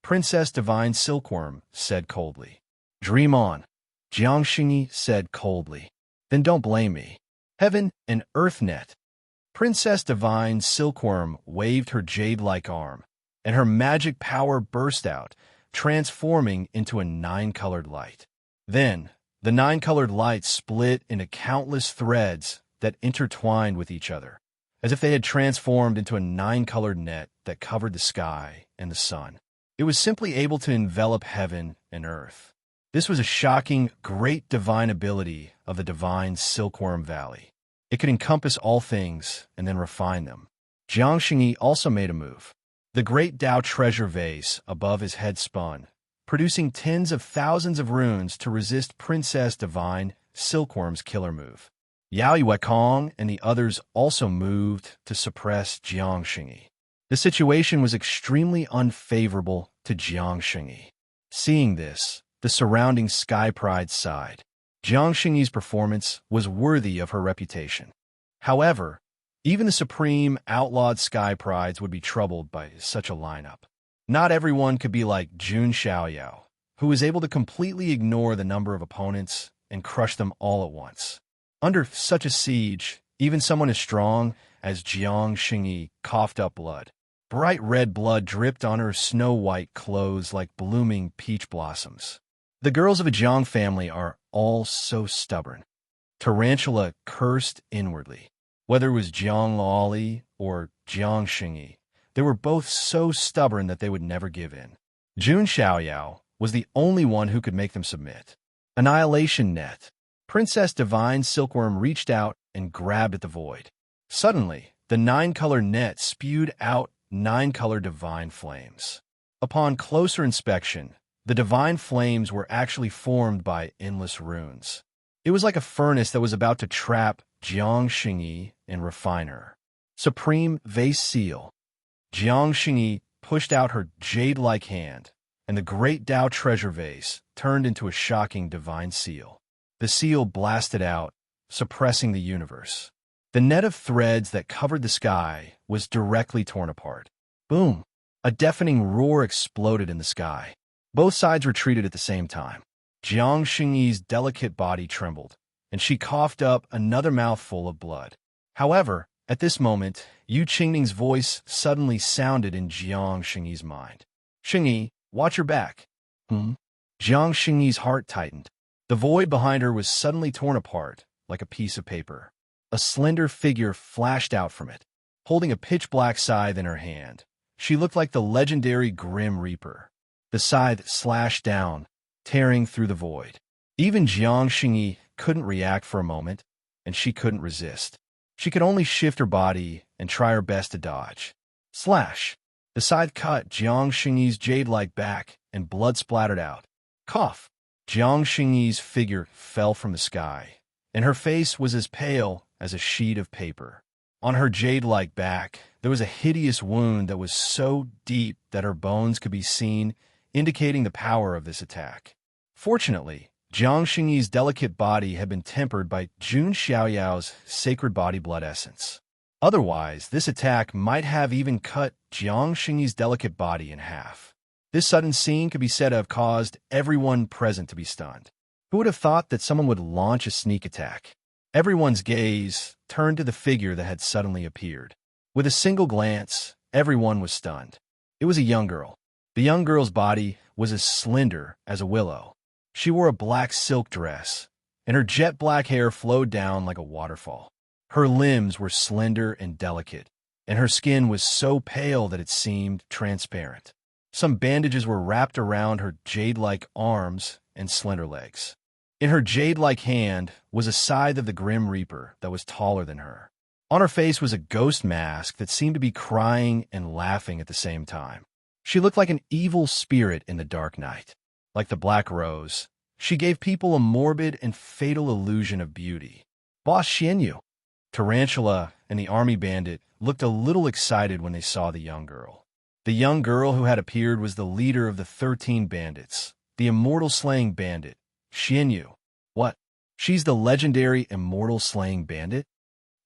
Princess Divine Silkworm said coldly. Dream on, Jiang Xingyi said coldly. Then don't blame me. Heaven and Earth net. Princess Divine Silkworm waved her jade-like arm, and her magic power burst out, transforming into a 9-colored light. Then, the 9-colored light split into countless threads that intertwined with each other, as if they had transformed into a 9-colored net that covered the sky and the sun. It was simply able to envelop heaven and earth. This was a shocking, great divine ability of the divine Silkworm Valley. It could encompass all things and then refine them. Jiang Xingyi also made a move. The great Dao treasure vase above his head spun, producing tens of thousands of runes to resist Princess Divine Silkworm's killer move. Yao Yuekong and the others also moved to suppress Jiang Xingyi. The situation was extremely unfavorable to Jiang Xingyi. Seeing this, the surrounding Sky Pride sighed. Jiang Xingyi's performance was worthy of her reputation. However, even the supreme outlawed Sky Prides would be troubled by such a lineup. Not everyone could be like Jun Xiaoyao, who was able to completely ignore the number of opponents and crush them all at once. Under such a siege, even someone as strong as Jiang Xingyi coughed up blood. Bright red blood dripped on her snow-white clothes like blooming peach blossoms. The girls of a Jiang family are all so stubborn. Tarantula cursed inwardly. Whether it was Jiang Laoli or Jiang Xingyi, they were both so stubborn that they would never give in. Jun Xiaoyao was the only one who could make them submit. Annihilation net. Princess Divine Silkworm reached out and grabbed at the void. Suddenly, the 9-color net spewed out 9-color divine flames. Upon closer inspection, the divine flames were actually formed by endless runes. It was like a furnace that was about to trap Jiang Xingyi and refine her. Supreme Vase Seal. Jiang Xingyi pushed out her jade-like hand, and the great Dao treasure vase turned into a shocking divine seal. The seal blasted out, suppressing the universe. The net of threads that covered the sky was directly torn apart. Boom! A deafening roar exploded in the sky. Both sides retreated at the same time. Jiang Xingyi's delicate body trembled, and she coughed up another mouthful of blood. However, at this moment, Yu Qingning's voice suddenly sounded in Jiang Xingyi's mind. Xingyi, watch your back. Jiang Xingyi's heart tightened. The void behind her was suddenly torn apart, like a piece of paper. A slender figure flashed out from it, holding a pitch-black scythe in her hand. She looked like the legendary Grim Reaper. The scythe slashed down, tearing through the void. Even Jiang Xingyi couldn't react for a moment, and she couldn't resist. She could only shift her body and try her best to dodge. Slash! The scythe cut Jiang Xingyi's jade-like back, and blood splattered out. Cough! Jiang Xingyi's figure fell from the sky, and her face was as pale as a sheet of paper. On her jade-like back, there was a hideous wound that was so deep that her bones could be seen, indicating the power of this attack. Fortunately, Jiang Xingyi's delicate body had been tempered by Jun Xiaoyao's sacred body blood essence. Otherwise, this attack might have even cut Jiang Xingyi's delicate body in half. This sudden scene could be said to have caused everyone present to be stunned. Who would have thought that someone would launch a sneak attack? Everyone's gaze turned to the figure that had suddenly appeared. With a single glance, everyone was stunned. It was a young girl. The young girl's body was as slender as a willow. She wore a black silk dress, and her jet black hair flowed down like a waterfall. Her limbs were slender and delicate, and her skin was so pale that it seemed transparent. Some bandages were wrapped around her jade-like arms and slender legs. In her jade-like hand was a scythe of the Grim Reaper that was taller than her. On her face was a ghost mask that seemed to be crying and laughing at the same time. She looked like an evil spirit in the dark night. Like the Black Rose, she gave people a morbid and fatal illusion of beauty. Boss Xianyu, Tarantula, and the army bandit looked a little excited when they saw the young girl. The young girl who had appeared was the leader of the 13 bandits, the immortal-slaying bandit, Xianyu. What? She's the legendary immortal-slaying bandit?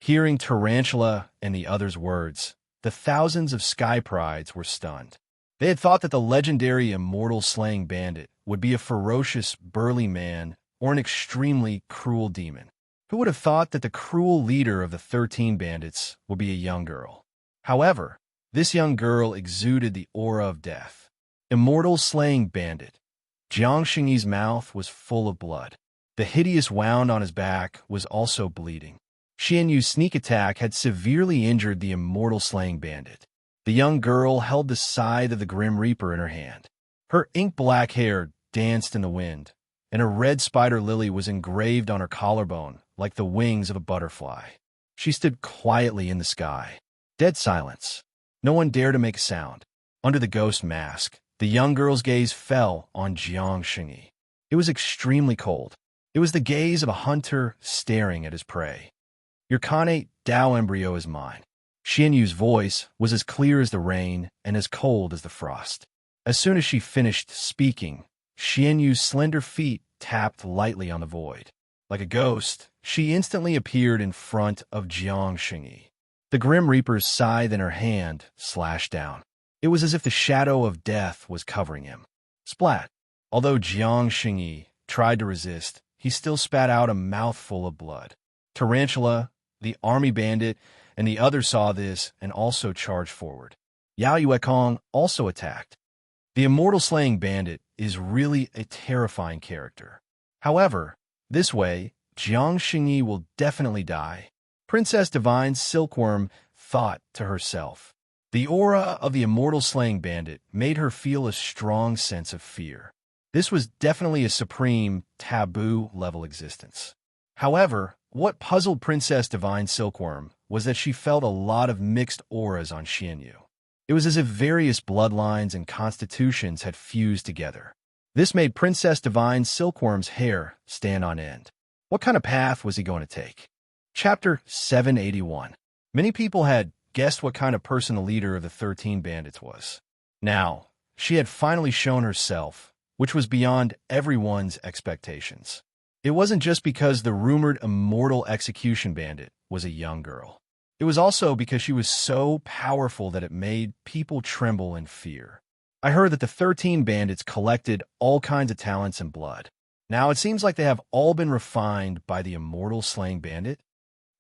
Hearing Tarantula and the others' words, the thousands of Sky Prides were stunned. They had thought that the legendary immortal-slaying bandit would be a ferocious, burly man or an extremely cruel demon. Who would have thought that the cruel leader of the 13 bandits would be a young girl? However, this young girl exuded the aura of death. Immortal-slaying bandit. Jiang Xingyi's mouth was full of blood. The hideous wound on his back was also bleeding. Xianyu's sneak attack had severely injured the immortal-slaying bandit. The young girl held the scythe of the Grim Reaper in her hand. Her ink-black hair danced in the wind, and a red spider lily was engraved on her collarbone like the wings of a butterfly. She stood quietly in the sky. Dead silence. No one dared to make a sound. Under the ghost mask, the young girl's gaze fell on Jiang Xingyi. It was extremely cold. It was the gaze of a hunter staring at his prey. Your Khanate Dao embryo is mine. Xianyu's voice was as clear as the rain and as cold as the frost. As soon as she finished speaking, Xianyu's slender feet tapped lightly on the void. Like a ghost, she instantly appeared in front of Jiang Xingyi. The Grim Reaper's scythe in her hand slashed down. It was as if the shadow of death was covering him. Splat! Although Jiang Xingyi tried to resist, he still spat out a mouthful of blood. Tarantula, the army bandit, and the others saw this and also charged forward. Yao Yuekong also attacked. The immortal-slaying bandit is really a terrifying character. However, this way, Jiang Xingyi will definitely die. Princess Divine's silkworm thought to herself. The aura of the immortal-slaying bandit made her feel a strong sense of fear. This was definitely a supreme, taboo-level existence. However, what puzzled Princess Divine Silkworm was that she felt a lot of mixed auras on Xianyu. It was as if various bloodlines and constitutions had fused together. This made Princess Divine Silkworm's hair stand on end. What kind of path was he going to take? Chapter 781. Many people had guessed what kind of person the leader of the 13 bandits was. Now, she had finally shown herself, which was beyond everyone's expectations. It wasn't just because the rumored immortal execution bandit was a young girl. It was also because she was so powerful that it made people tremble in fear. I heard that the 13 bandits collected all kinds of talents and blood. Now it seems like they have all been refined by the immortal slaying bandit.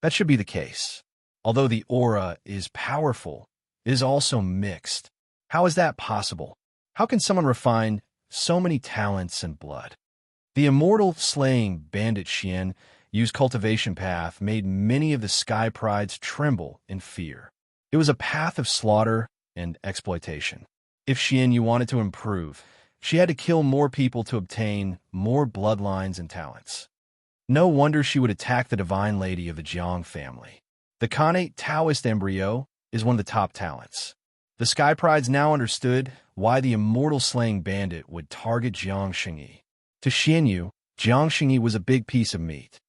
That should be the case. Although the aura is powerful, it is also mixed. How is that possible? How can someone refine so many talents and blood? The immortal slaying bandit Xian Yu's cultivation path made many of the Sky Prides tremble in fear. It was a path of slaughter and exploitation. If Xian Yu wanted to improve, she had to kill more people to obtain more bloodlines and talents. No wonder she would attack the divine lady of the Jiang family. The Khanate Taoist embryo is one of the top talents. The Sky Prides now understood why the immortal slaying bandit would target Jiang Xingyi. To Xian Yu, Jiang Xingyi was a big piece of meat.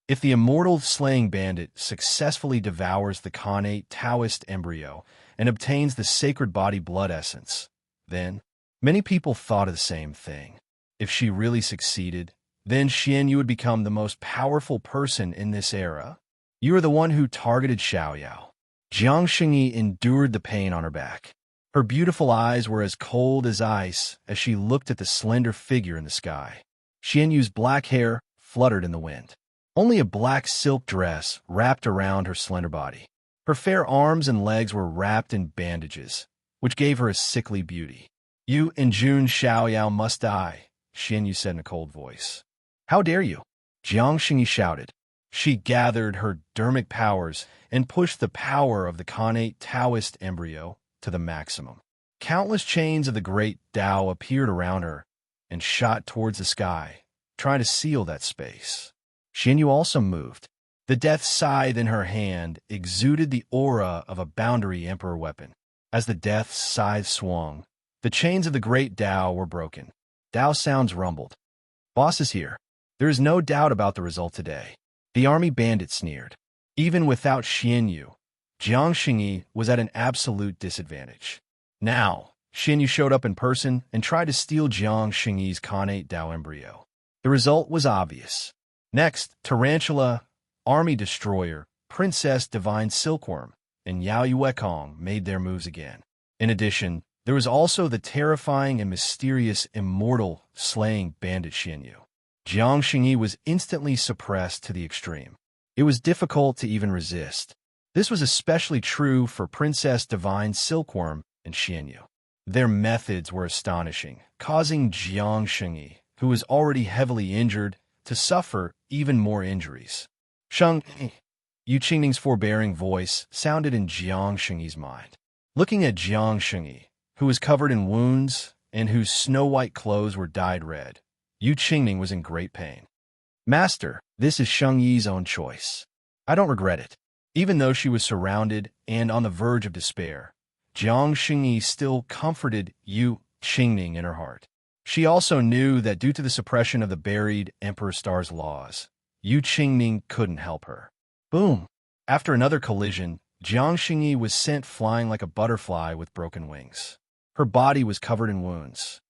If the immortal slaying bandit successfully devours the Khanate Taoist embryo and obtains the sacred body blood essence, then many people thought of the same thing. If she really succeeded, then Xianyu would become the most powerful person in this era. You are the one who targeted Xiaoyao. Jiang Xingyi endured the pain on her back. Her beautiful eyes were as cold as ice as she looked at the slender figure in the sky. Xianyu's black hair fluttered in the wind. Only a black silk dress wrapped around her slender body. Her fair arms and legs were wrapped in bandages, which gave her a sickly beauty. You and Jun Xiaoyao must die, Xianyu said in a cold voice. How dare you? Jiang Xingyi shouted. She gathered her dermic powers and pushed the power of the Khanate Taoist embryo to the maximum. Countless chains of the great Tao appeared around her and shot towards the sky, trying to seal that space. Xianyu also moved. The death scythe in her hand exuded the aura of a boundary emperor weapon. As the death scythe swung, the chains of the great Tao were broken. Tao sounds rumbled. Boss is here. There is no doubt about the result today. The army bandit sneered. Even without Xianyu, Jiang Xingyi was at an absolute disadvantage. Now, Xianyu showed up in person and tried to steal Jiang Xingyi's Khanate Tao embryo. The result was obvious. Next, Tarantula, Army Destroyer, Princess Divine Silkworm, and Yao Yuekong made their moves again. In addition, there was also the terrifying and mysterious immortal slaying bandit Xianyu. Jiang Xingyi was instantly suppressed to the extreme. It was difficult to even resist. This was especially true for Princess Divine Silkworm and Xianyu. Their methods were astonishing, causing Jiang Xingyi, who was already heavily injured, to suffer even more injuries. Sheng, Yu Qingning's forbearing voice sounded in Jiang Xingyi's mind. Looking at Jiang Xingyi, who was covered in wounds and whose snow-white clothes were dyed red, Yu Qingning was in great pain. Master, this is Sheng Yi's own choice. I don't regret it. Even though she was surrounded and on the verge of despair, Jiang Xingyi still comforted Yu Qingning in her heart. She also knew that due to the suppression of the buried Emperor Star's laws, Yu Qingning couldn't help her. Boom! After another collision, Jiang Xingyi was sent flying like a butterfly with broken wings. Her body was covered in wounds.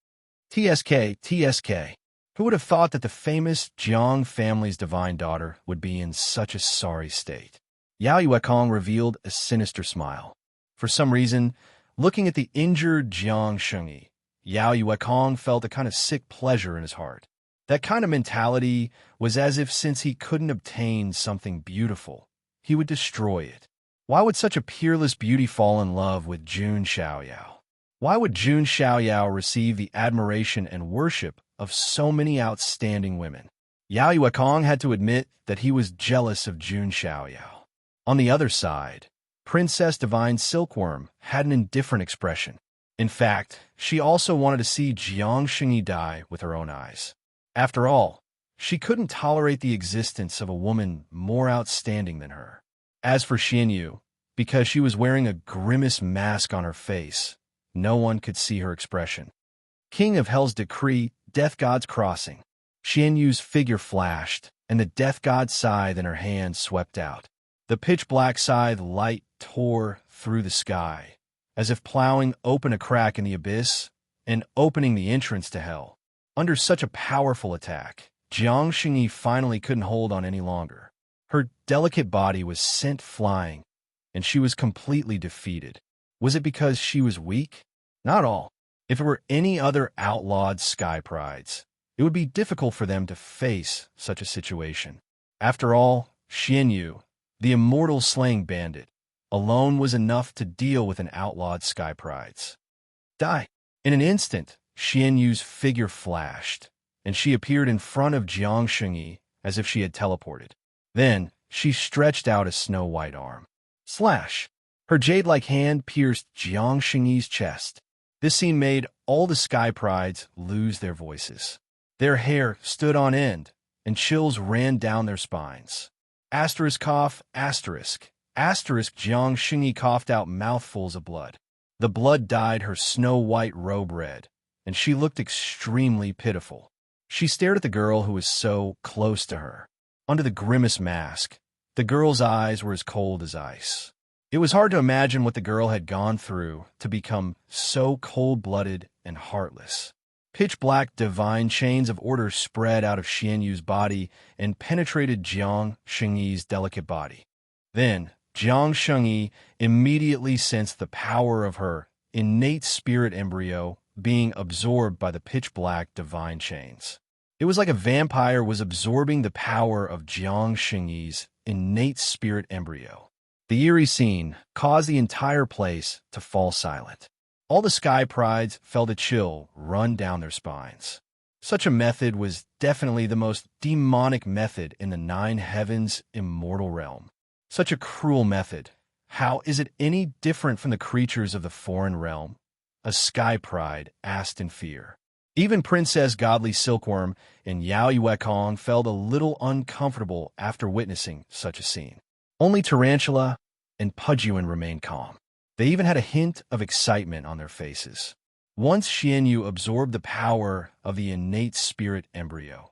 TSK. Who would have thought that the famous Jiang family's divine daughter would be in such a sorry state? Yao Yuekong revealed a sinister smile. For some reason, looking at the injured Jiang Xingyi, Yao Yuekong felt a kind of sick pleasure in his heart. That kind of mentality was as if since he couldn't obtain something beautiful, he would destroy it. Why would such a peerless beauty fall in love with Jun Xiaoyao? Why would Jun Xiaoyao receive the admiration and worship of so many outstanding women? Yao Yuekong had to admit that he was jealous of Jun Xiaoyao. On the other side, Princess Divine Silkworm had an indifferent expression. In fact, she also wanted to see Jiang Xingyi die with her own eyes. After all, she couldn't tolerate the existence of a woman more outstanding than her. As for Xianyu, because she was wearing a grimace mask on her face, no one could see her expression. King of Hell's decree, Death God's crossing. Xianyu's figure flashed, and the Death God's scythe in her hand swept out. The pitch-black scythe light tore through the sky, as if plowing open a crack in the abyss and opening the entrance to hell. Under such a powerful attack, Jiang Xingyi finally couldn't hold on any longer. Her delicate body was sent flying, and she was completely defeated. Was it because she was weak? Not all. If it were any other outlawed sky prides, it would be difficult for them to face such a situation. After all, Xianyu, the immortal slaying bandit, alone was enough to deal with an outlawed sky prides. Die! In an instant, Xianyu's figure flashed, and she appeared in front of Jiang Xingyi as if she had teleported. Then, she stretched out a snow-white arm. Slash! Her jade-like hand pierced Jiang Xingyi's chest. This scene made all the sky prides lose their voices. Their hair stood on end, and chills ran down their spines. Asterisk cough, asterisk. Asterisk Jiang Xingyi coughed out mouthfuls of blood. The blood dyed her snow-white robe red, and she looked extremely pitiful. She stared at the girl who was so close to her. Under the grimmest mask, the girl's eyes were as cold as ice. It was hard to imagine what the girl had gone through to become so cold-blooded and heartless. Pitch-black divine chains of order spread out of Xian Yu's body and penetrated Jiang Shengyi's delicate body. Then, Jiang Shengyi immediately sensed the power of her innate spirit embryo being absorbed by the pitch-black divine chains. It was like a vampire was absorbing the power of Jiang Shengyi's innate spirit embryo. The eerie scene caused the entire place to fall silent. All the sky prides felt a chill run down their spines. Such a method was definitely the most demonic method in the Nine Heavens immortal realm. Such a cruel method. How is it any different from the creatures of the foreign realm? A sky pride asked in fear. Even Princess Godly Silkworm and Yao Yuekong felt a little uncomfortable after witnessing such a scene. Only Tarantula and Pudgyuan remained calm. They even had a hint of excitement on their faces. Once Xian Yu absorbed the power of the innate spirit embryo,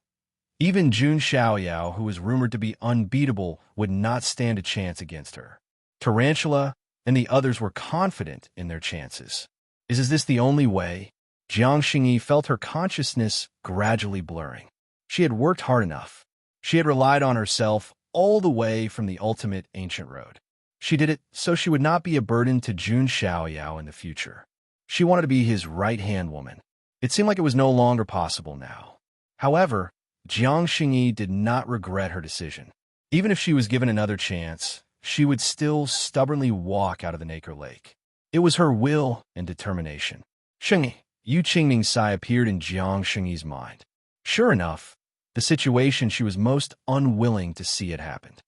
even Jun Xiaoyao, who was rumored to be unbeatable, would not stand a chance against her. Tarantula and the others were confident in their chances. Is this the only way? Jiang Xingyi felt her consciousness gradually blurring. She had worked hard enough. She had relied on herself all the way from the ultimate ancient road. She did it so she would not be a burden to Jun Xiaoyao in the future. She wanted to be his right-hand woman. It seemed like it was no longer possible now. However, Jiang Xingyi did not regret her decision. Even if she was given another chance, she would still stubbornly walk out of the Nacre Lake. It was her will and determination. Xingyi, Yu Qingming's sigh appeared in Jiang Shengyi's mind. Sure enough, the situation she was most unwilling to see had happened.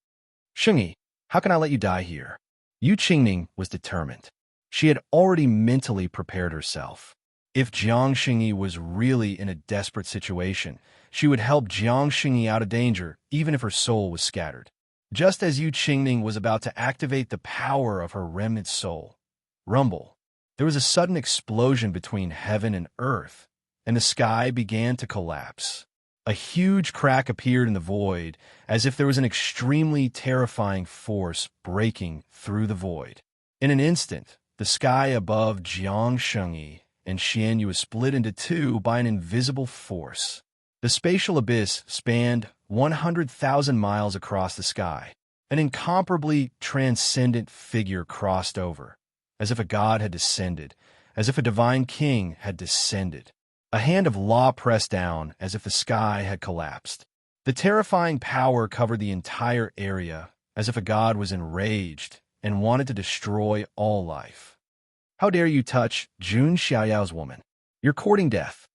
Xingyi, how can I let you die here? Yu Qingming was determined. She had already mentally prepared herself. If Jiang Xingyi was really in a desperate situation, she would help Jiang Xingyi out of danger, even if her soul was scattered. Just as Yu Qingming was about to activate the power of her remnant soul, rumble, there was a sudden explosion between heaven and earth, and the sky began to collapse. A huge crack appeared in the void, as if there was an extremely terrifying force breaking through the void. In an instant, the sky above Jiang Shengyi and Xian Yu was split into two by an invisible force. The spatial abyss spanned 100,000 miles across the sky. An incomparably transcendent figure crossed over, as if a god had descended, as if a divine king had descended. A hand of law pressed down, as if the sky had collapsed. The terrifying power covered the entire area, as if a god was enraged and wanted to destroy all life. How dare you touch Jun Xiaoyao's woman? You're courting death.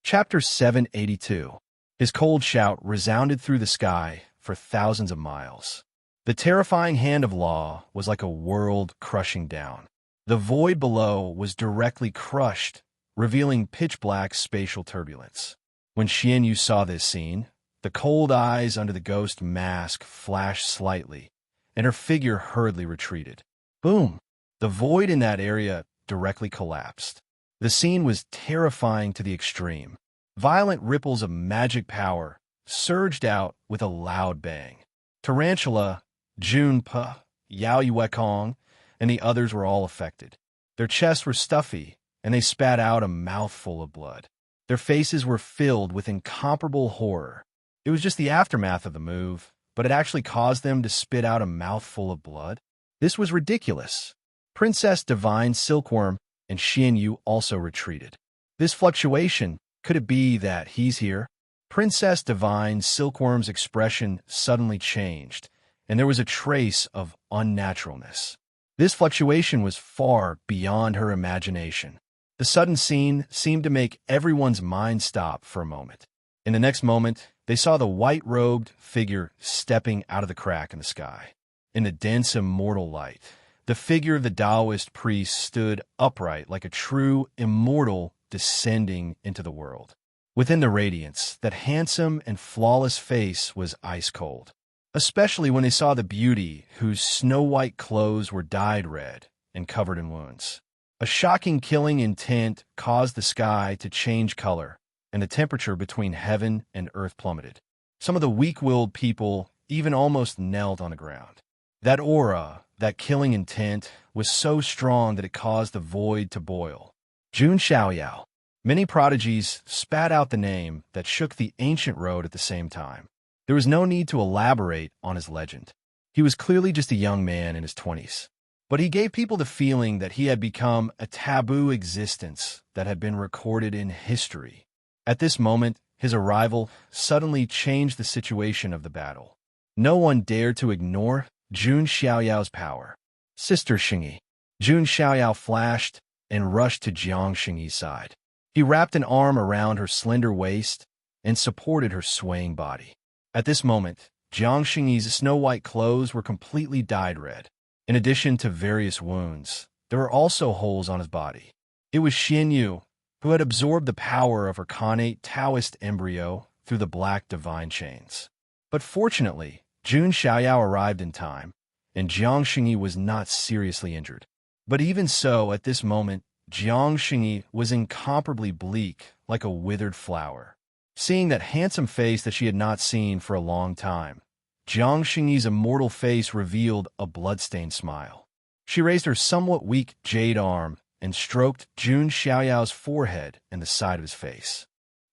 Chapter 782. His cold shout resounded through the sky for thousands of miles. The terrifying hand of law was like a world crushing down. The void below was directly crushed, revealing pitch-black spatial turbulence. When Xian Yu saw this scene, the cold eyes under the ghost mask flashed slightly, and her figure hurriedly retreated. Boom! The void in that area directly collapsed. The scene was terrifying to the extreme. Violent ripples of magic power surged out with a loud bang. Tarantula, Jun Pa, Yao Yuekong, and the others were all affected. Their chests were stuffy, and they spat out a mouthful of blood. Their faces were filled with incomparable horror. It was just the aftermath of the move, but it actually caused them to spit out a mouthful of blood. This was ridiculous. Princess Divine Silkworm and Xian Yu also retreated. This fluctuation, could it be that he's here? Princess Divine Silkworm's expression suddenly changed, and there was a trace of unnaturalness. This fluctuation was far beyond her imagination. The sudden scene seemed to make everyone's mind stop for a moment. In the next moment, they saw the white-robed figure stepping out of the crack in the sky. In the dense immortal light, the figure of the Taoist priest stood upright like a true immortal descending into the world. Within the radiance, that handsome and flawless face was ice-cold, especially when they saw the beauty whose snow-white clothes were dyed red and covered in wounds. A shocking killing intent caused the sky to change color, and the temperature between heaven and earth plummeted. Some of the weak-willed people even almost knelt on the ground. That aura, that killing intent, was so strong that it caused the void to boil. Jun Xiaoyao. Many prodigies spat out the name that shook the ancient road at the same time. There was no need to elaborate on his legend. He was clearly just a young man in his 20s. But he gave people the feeling that he had become a taboo existence that had been recorded in history. At this moment, his arrival suddenly changed the situation of the battle. No one dared to ignore Jun Xiaoyao's power. Sister Xingyi. Jun Xiaoyao flashed and rushed to Jiang Xingyi's side. He wrapped an arm around her slender waist and supported her swaying body. At this moment, Jiang Xingyi's snow-white clothes were completely dyed red. In addition to various wounds, there were also holes on his body. It was Xian Yu, who had absorbed the power of her Khanate Taoist embryo through the black divine chains. But fortunately, Jun Xiaoyao arrived in time, and Jiang Xingyi was not seriously injured. But even so, at this moment, Jiang Xingyi was incomparably bleak, like a withered flower. Seeing that handsome face that she had not seen for a long time, Jiang Xingyi's immortal face revealed a blood-stained smile. She raised her somewhat weak jade arm and stroked Jun Xiaoyao's forehead and the side of his face.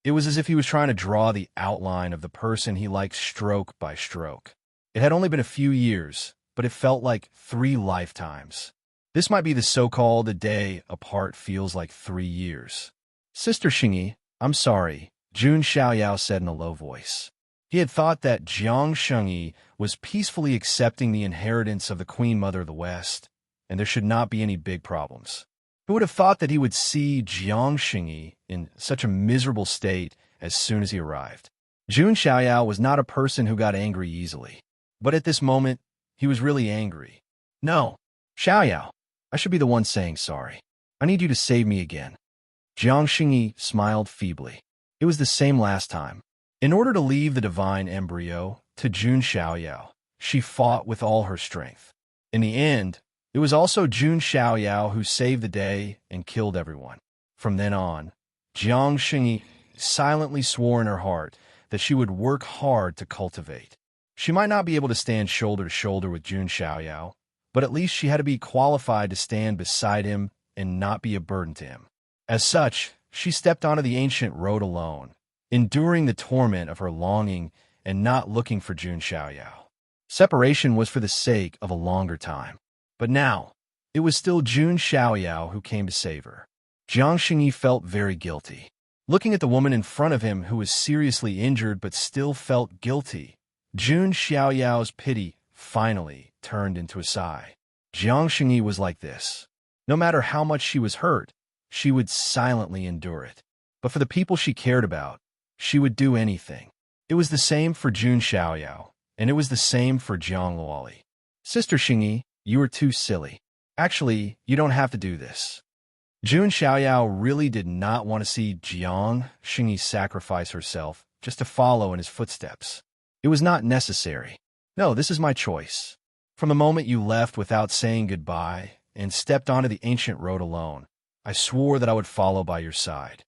It was as if he was trying to draw the outline of the person he liked stroke by stroke. It had only been a few years, but it felt like 3 lifetimes. This might be the so-called a day apart feels like 3 years. Sister Xingyi, I'm sorry, Jun Xiaoyao said in a low voice. He had thought that Jiang Xingyi was peacefully accepting the inheritance of the Queen Mother of the West, and there should not be any big problems. Who would have thought that he would see Jiang Xingyi in such a miserable state as soon as he arrived? Jun Xiaoyao was not a person who got angry easily. But at this moment, he was really angry. No, Xiaoyao, I should be the one saying sorry. I need you to save me again. Jiang Xingyi smiled feebly. It was the same last time. In order to leave the divine embryo to Jun Xiaoyao, she fought with all her strength. In the end, it was also Jun Xiaoyao who saved the day and killed everyone. From then on, Jiang Xingyi silently swore in her heart that she would work hard to cultivate. She might not be able to stand shoulder to shoulder with Jun Xiaoyao, but at least she had to be qualified to stand beside him and not be a burden to him. As such, she stepped onto the ancient road alone, enduring the torment of her longing and not looking for Jun Xiaoyao. Separation was for the sake of a longer time. But now, it was still Jun Xiaoyao who came to save her. Jiang Xingyi felt very guilty. Looking at the woman in front of him who was seriously injured but still felt guilty, Jun Xiaoyao's pity finally turned into a sigh. Jiang Xingyi was like this. No matter how much she was hurt, she would silently endure it. But for the people she cared about, she would do anything. It was the same for Jun Xiaoyao, and it was the same for Jiang Luoli. Sister Xingyi, you are too silly. Actually, you don't have to do this. Jun Xiaoyao really did not want to see Jiang Xingyi sacrifice herself just to follow in his footsteps. It was not necessary. No, this is my choice. From the moment you left without saying goodbye and stepped onto the ancient road alone, I swore that I would follow by your side.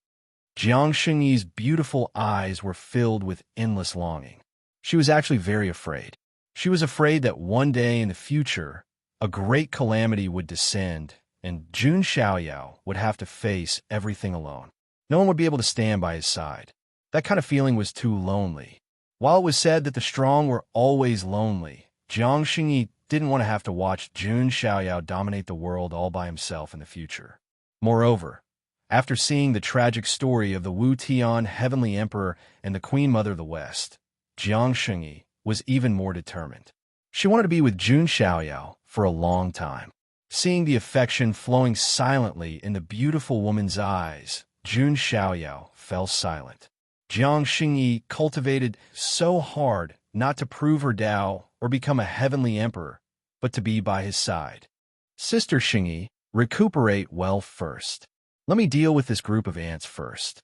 Jiang Xingyi's beautiful eyes were filled with endless longing. She was actually very afraid. She was afraid that one day in the future, a great calamity would descend, and Jun Xiaoyao would have to face everything alone. No one would be able to stand by his side. That kind of feeling was too lonely. While it was said that the strong were always lonely, Jiang Xingyi didn't want to have to watch Jun Xiaoyao dominate the world all by himself in the future. Moreover, after seeing the tragic story of the Wu Tian Heavenly Emperor and the Queen Mother of the West, Jiang Xingyi was even more determined. She wanted to be with Jun Xiaoyao for a long time. Seeing the affection flowing silently in the beautiful woman's eyes, Jun Xiaoyao fell silent. Jiang Xingyi cultivated so hard not to prove her Tao or become a heavenly emperor, but to be by his side. Sister Xingyi, recuperate well first. Let me deal with this group of ants first.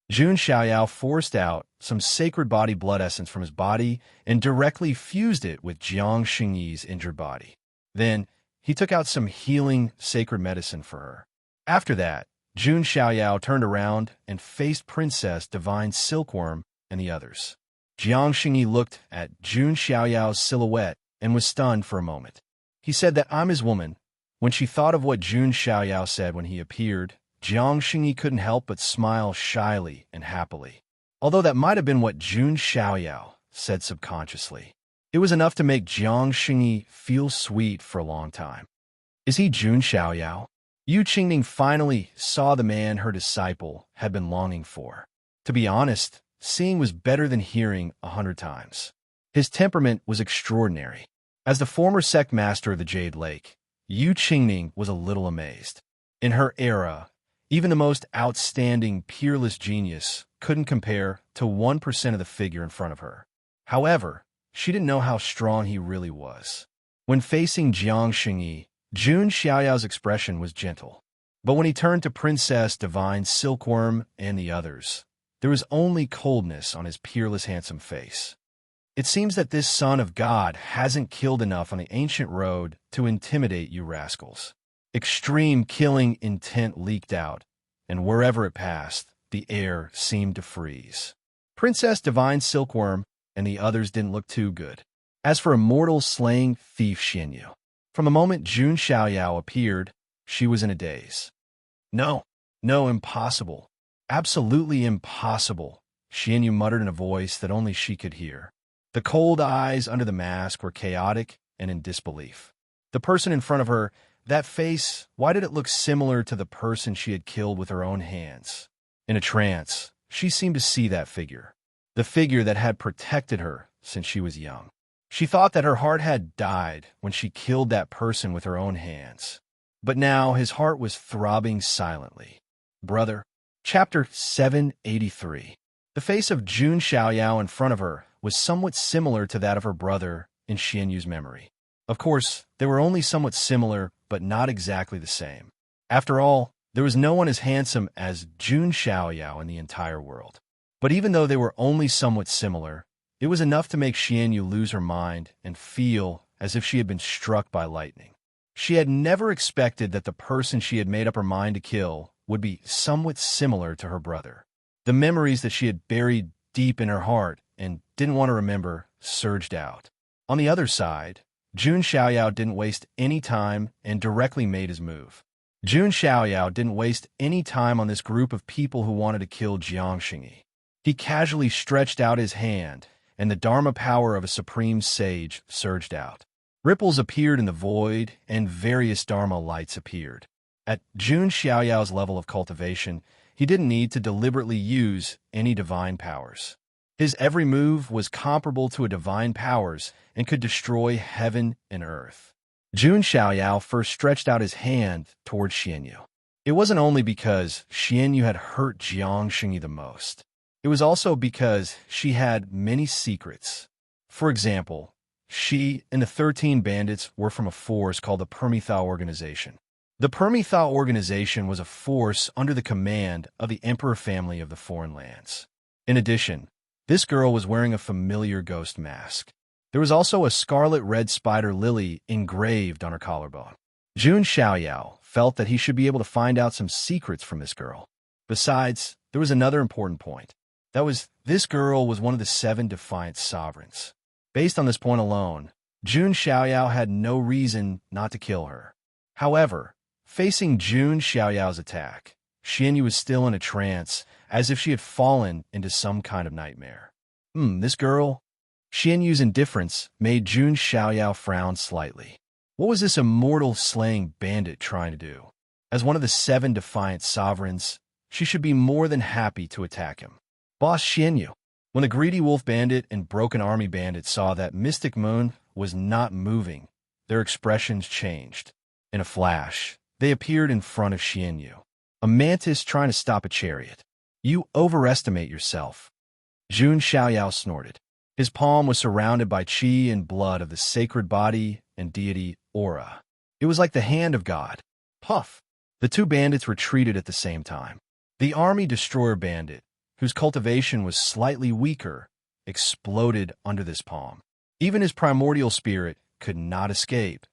Jun Xiaoyao forced out some sacred body blood essence from his body and directly fused it with Jiang Xingyi's injured body. Then, he took out some healing sacred medicine for her. After that, Jun Xiaoyao turned around and faced Princess Divine Silkworm and the others. Jiang Xingyi looked at Jun Xiaoyao's silhouette and was stunned for a moment. He said that I'm his woman. When she thought of what Jun Xiaoyao said when he appeared, Jiang Xingyi couldn't help but smile shyly and happily. Although that might have been what Jun Xiaoyao said subconsciously. It was enough to make Jiang Xingyi feel sweet for a long time. Is he Jun Xiaoyao? Yu Qingning finally saw the man her disciple had been longing for. To be honest, seeing was better than hearing 100 times. His temperament was extraordinary. As the former sect master of the Jade Lake, Yu Qingning was a little amazed. In her era, even the most outstanding, peerless genius couldn't compare to 1% of the figure in front of her. However, she didn't know how strong he really was. When facing Jiang Xingyi, Jun Xiaoyao's expression was gentle. But when he turned to Princess Divine Silkworm and the others, there was only coldness on his peerless handsome face. It seems that this son of God hasn't killed enough on the ancient road to intimidate you rascals. Extreme killing intent leaked out, and wherever it passed, the air seemed to freeze. Princess Divine Silkworm and the others didn't look too good. As for immortal slaying thief Xianyu, from the moment Jun Xiaoyao appeared, she was in a daze. No, impossible. Absolutely impossible, Xianyu muttered in a voice that only she could hear. The cold eyes under the mask were chaotic and in disbelief. The person in front of her, that face, why did it look similar to the person she had killed with her own hands? In a trance, she seemed to see that figure. The figure that had protected her since she was young. She thought that her heart had died when she killed that person with her own hands. But now his heart was throbbing silently. Brother. Chapter 783. The face of Jun Xiaoyao in front of her was somewhat similar to that of her brother in Xianyu's memory. Of course, they were only somewhat similar, but not exactly the same. After all, there was no one as handsome as Jun Xiaoyao in the entire world. But even though they were only somewhat similar, it was enough to make Xianyu lose her mind and feel as if she had been struck by lightning. She had never expected that the person she had made up her mind to kill would be somewhat similar to her brother. The memories that she had buried deep in her heart and didn't want to remember surged out. On the other side, Jun Xiaoyao didn't waste any time and directly made his move. Jun Xiaoyao didn't waste any time on this group of people who wanted to kill Jiang Xingyi. He casually stretched out his hand, and the Dharma power of a supreme sage surged out. Ripples appeared in the void, and various Dharma lights appeared. At Jun Xiaoyao's level of cultivation, he didn't need to deliberately use any divine powers. His every move was comparable to a divine powers and could destroy heaven and earth. Jun Xiaoyao first stretched out his hand towards Xianyu. It wasn't only because Xianyu had hurt Jiang Xingyi the most. It was also because she had many secrets. For example, she and the 13 bandits were from a force called the Primordial organization. The Primordial organization was a force under the command of the Emperor family of the Foreign Lands. In addition, this girl was wearing a familiar ghost mask. There was also a scarlet red spider lily engraved on her collarbone. Jun Xiaoyao felt that he should be able to find out some secrets from this girl. Besides, there was another important point. That was, this girl was one of the 7 defiant sovereigns. Based on this point alone, Jun Xiaoyao had no reason not to kill her. However, facing Jun Xiaoyao's attack, Xianyu was still in a trance, as if she had fallen into some kind of nightmare. This girl? Xianyu's indifference made Jun Xiaoyao frown slightly. What was this immortal slaying bandit trying to do? As one of the 7 defiant sovereigns, she should be more than happy to attack him. Boss Xianyu. When the greedy wolf bandit and broken army bandit saw that Mystic Moon was not moving, their expressions changed. In a flash, they appeared in front of Xianyu. A mantis trying to stop a chariot. You overestimate yourself. Jun Xiaoyao snorted. His palm was surrounded by qi and blood of the sacred body and deity aura. It was like the hand of God. Puff! The 2 bandits retreated at the same time. The army destroyer bandit, whose cultivation was slightly weaker, exploded under this palm. Even his primordial spirit could not escape,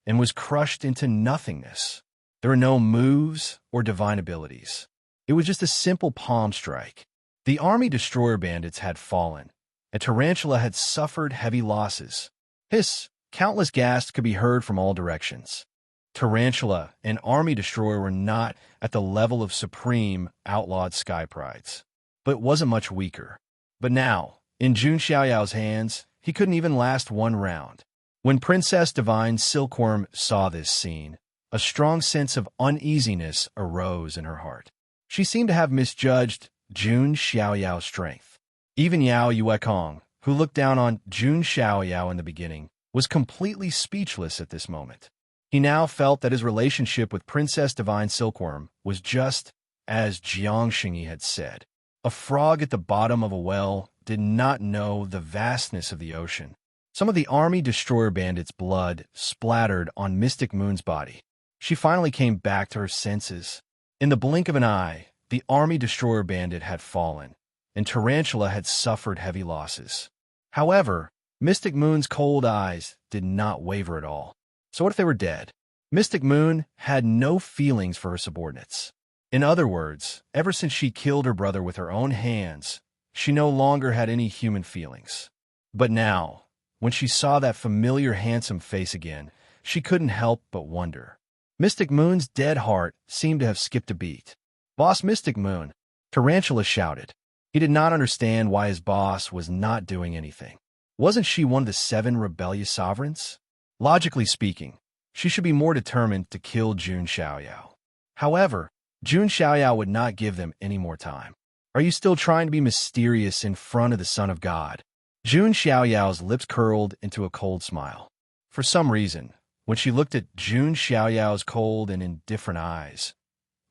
and was crushed into nothingness. There were no moves or divine abilities. It was just a simple palm strike. The army destroyer bandits had fallen, and Tarantula had suffered heavy losses. Hiss! Countless gasps could be heard from all directions. Tarantula and Army Destroyer were not at the level of supreme, outlawed sky prides, but wasn't much weaker. But now, in Jun Xiaoyao's hands, he couldn't even last one round. When Princess Divine Silkworm saw this scene, a strong sense of uneasiness arose in her heart. She seemed to have misjudged Jun Xiaoyao's strength. Even Yao Yuekong, who looked down on Jun Xiaoyao in the beginning, was completely speechless at this moment. He now felt that his relationship with Princess Divine Silkworm was just as Jiang Xingyi had said. A frog at the bottom of a well did not know the vastness of the ocean. Some of the Army Destroyer Bandit's blood splattered on Mystic Moon's body. She finally came back to her senses. In the blink of an eye, the Army Destroyer Bandit had fallen, and Tarantula had suffered heavy losses. However, Mystic Moon's cold eyes did not waver at all. So what if they were dead? Mystic Moon had no feelings for her subordinates. In other words, ever since she killed her brother with her own hands, she no longer had any human feelings. But now, when she saw that familiar handsome face again, she couldn't help but wonder. Mystic Moon's dead heart seemed to have skipped a beat. "Boss Mystic Moon," Tarantula shouted. He did not understand why his boss was not doing anything. Wasn't she one of the 7 rebellious sovereigns? Logically speaking, she should be more determined to kill Jun Xiaoyao. However, Jun Xiaoyao would not give them any more time. "Are you still trying to be mysterious in front of the Son of God?" Jun Xiaoyao's lips curled into a cold smile. For some reason, when she looked at Jun Xiaoyao's cold and indifferent eyes,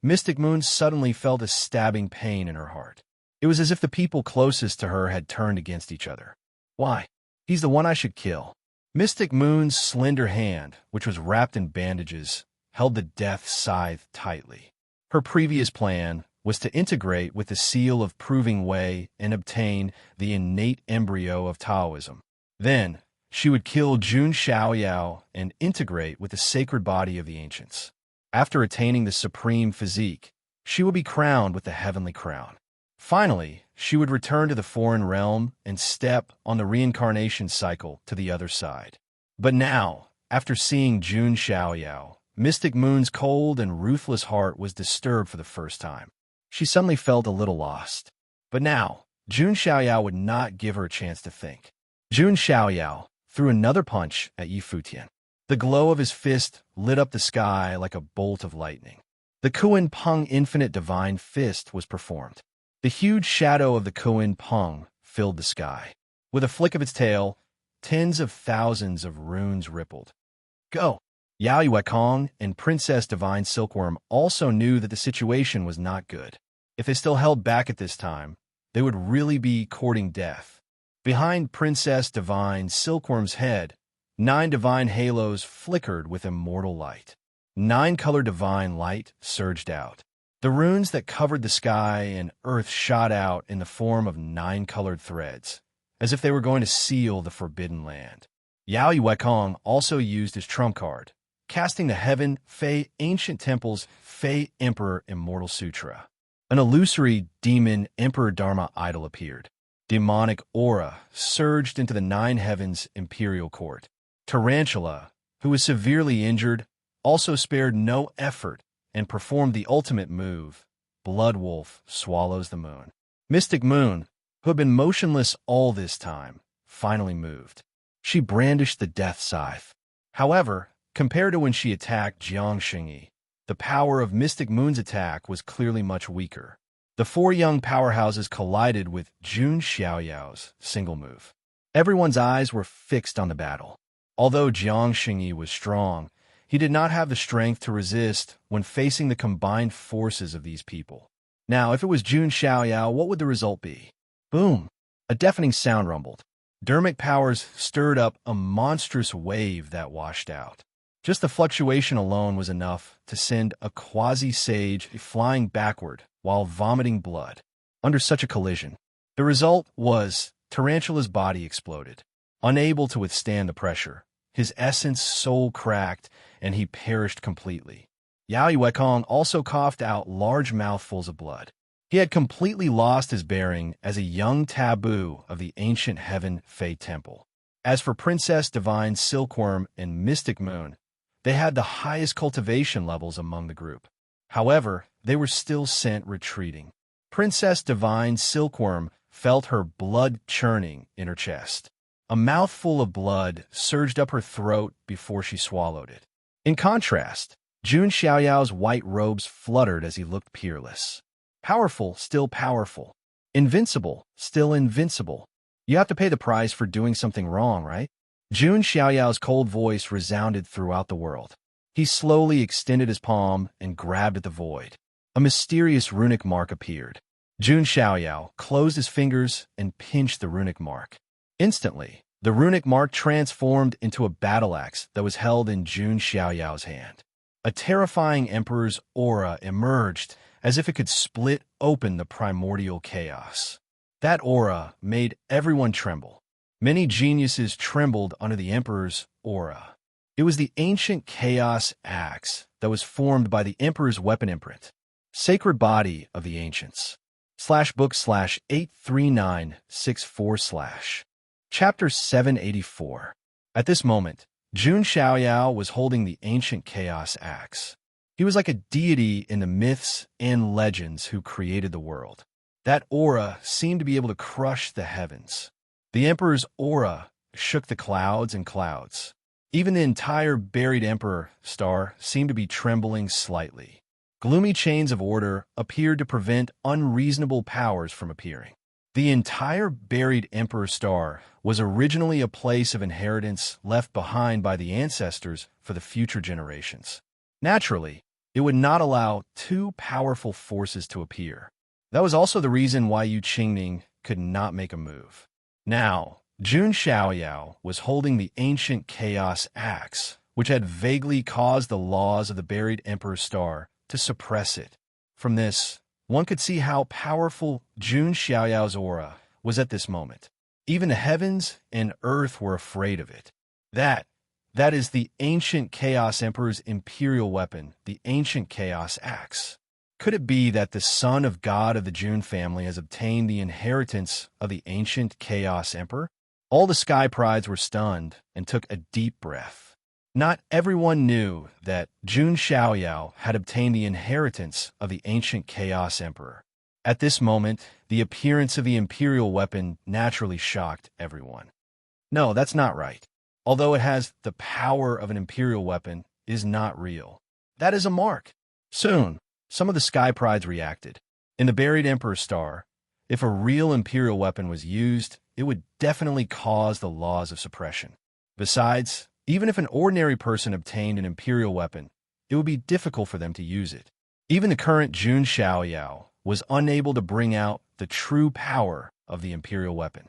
Mystic Moon suddenly felt a stabbing pain in her heart. It was as if the people closest to her had turned against each other. Why? He's the one I should kill. Mystic Moon's slender hand, which was wrapped in bandages, held the death scythe tightly. Her previous plan was to integrate with the seal of Proving Way and obtain the innate embryo of Taoism. Then, she would kill Jun Xiaoyao and integrate with the sacred body of the ancients. After attaining the supreme physique, she would be crowned with the heavenly crown. Finally, she would return to the foreign realm and step on the reincarnation cycle to the other side. But now, after seeing Jun Xiaoyao, Mystic Moon's cold and ruthless heart was disturbed for the first time. She suddenly felt a little lost. But now, Jun Xiaoyao would not give her a chance to think. Jun Xiaoyao threw another punch at Yi Futian. The glow of his fist lit up the sky like a bolt of lightning. The Kuan Peng Infinite Divine Fist was performed. The huge shadow of the Kuan Peng filled the sky. With a flick of its tail, tens of thousands of runes rippled. "Go!" Yao Yuekong and Princess Divine Silkworm also knew that the situation was not good. If they still held back at this time, they would really be courting death. Behind Princess Divine Silkworm's head, 9 divine halos flickered with immortal light. 9-color divine light surged out. The runes that covered the sky and earth shot out in the form of 9-colored threads, as if they were going to seal the forbidden land. Yao Yuekong also used his trump card, casting the Heaven Fei Ancient Temple's Fei Emperor Immortal Sutra. An illusory demon Emperor Dharma idol appeared. Demonic aura surged into the 9 heavens' imperial court. Tarantula, who was severely injured, also spared no effort and performed the ultimate move, Blood Wolf Swallows the Moon. Mystic Moon, who had been motionless all this time, finally moved. She brandished the death scythe. However, compared to when she attacked Jiang Xingyi, the power of Mystic Moon's attack was clearly much weaker. The 4 young powerhouses collided with Jun Xiaoyao's single move. Everyone's eyes were fixed on the battle. Although Jiang Xingyi was strong, he did not have the strength to resist when facing the combined forces of these people. Now, if it was Jun Xiaoyao, what would the result be? Boom! A deafening sound rumbled. Dermic powers stirred up a monstrous wave that washed out. Just the fluctuation alone was enough to send a quasi-sage flying backward while vomiting blood. Under such a collision, the result was Tarantula's body exploded. Unable to withstand the pressure, his essence soul cracked and he perished completely. Yao Yuekong also coughed out large mouthfuls of blood. He had completely lost his bearing as a young taboo of the ancient Heaven Fae Temple. As for Princess Divine Silkworm and Mystic Moon, they had the highest cultivation levels among the group. However, they were still sent retreating. Princess Divine Silkworm felt her blood churning in her chest. A mouthful of blood surged up her throat before she swallowed it. In contrast, Jun Xiaoyao's white robes fluttered as he looked peerless. Powerful, still powerful. Invincible, still invincible. You have to pay the price for doing something wrong, right? Jun Xiaoyao's cold voice resounded throughout the world. He slowly extended his palm and grabbed at the void. A mysterious runic mark appeared. Jun Xiaoyao closed his fingers and pinched the runic mark. Instantly, the runic mark transformed into a battle axe that was held in Jun Xiaoyao's hand. A terrifying emperor's aura emerged as if it could split open the primordial chaos. That aura made everyone tremble. Many geniuses trembled under the emperor's aura. It was the ancient chaos axe that was formed by the emperor's weapon imprint. Sacred Body of the Ancients. /book/83964/ Chapter 784. At this moment, Jun Xiaoyao was holding the ancient chaos axe. He was like a deity in the myths and legends who created the world. That aura seemed to be able to crush the heavens. The emperor's aura shook the clouds and clouds. Even the entire buried emperor star seemed to be trembling slightly. Gloomy chains of order appeared to prevent unreasonable powers from appearing. The entire buried emperor star was originally a place of inheritance left behind by the ancestors for the future generations. Naturally, it would not allow two powerful forces to appear. That was also the reason why Yu Qingning could not make a move. Now, Jun Xiaoyao was holding the ancient chaos axe, which had vaguely caused the laws of the buried emperor star to suppress it. From this, one could see how powerful Jun Xiaoyao's aura was at this moment. Even the heavens and earth were afraid of it. That is the ancient Chaos Emperor's imperial weapon, the ancient Chaos Axe. Could it be that the son of God of the Jun family has obtained the inheritance of the ancient Chaos Emperor? All the Sky Prides were stunned and took a deep breath. Not everyone knew that Jun Xiaoyao had obtained the inheritance of the ancient Chaos Emperor. At this moment, the appearance of the imperial weapon naturally shocked everyone. No, that's not right. Although it has the power of an imperial weapon, it is not real. That is a mark. Soon, some of the Sky Prides reacted. In the buried Emperor Star, if a real imperial weapon was used, it would definitely cause the laws of suppression. Besides, even if an ordinary person obtained an imperial weapon, it would be difficult for them to use it. Even the current Jun Xiaoyao was unable to bring out the true power of the imperial weapon.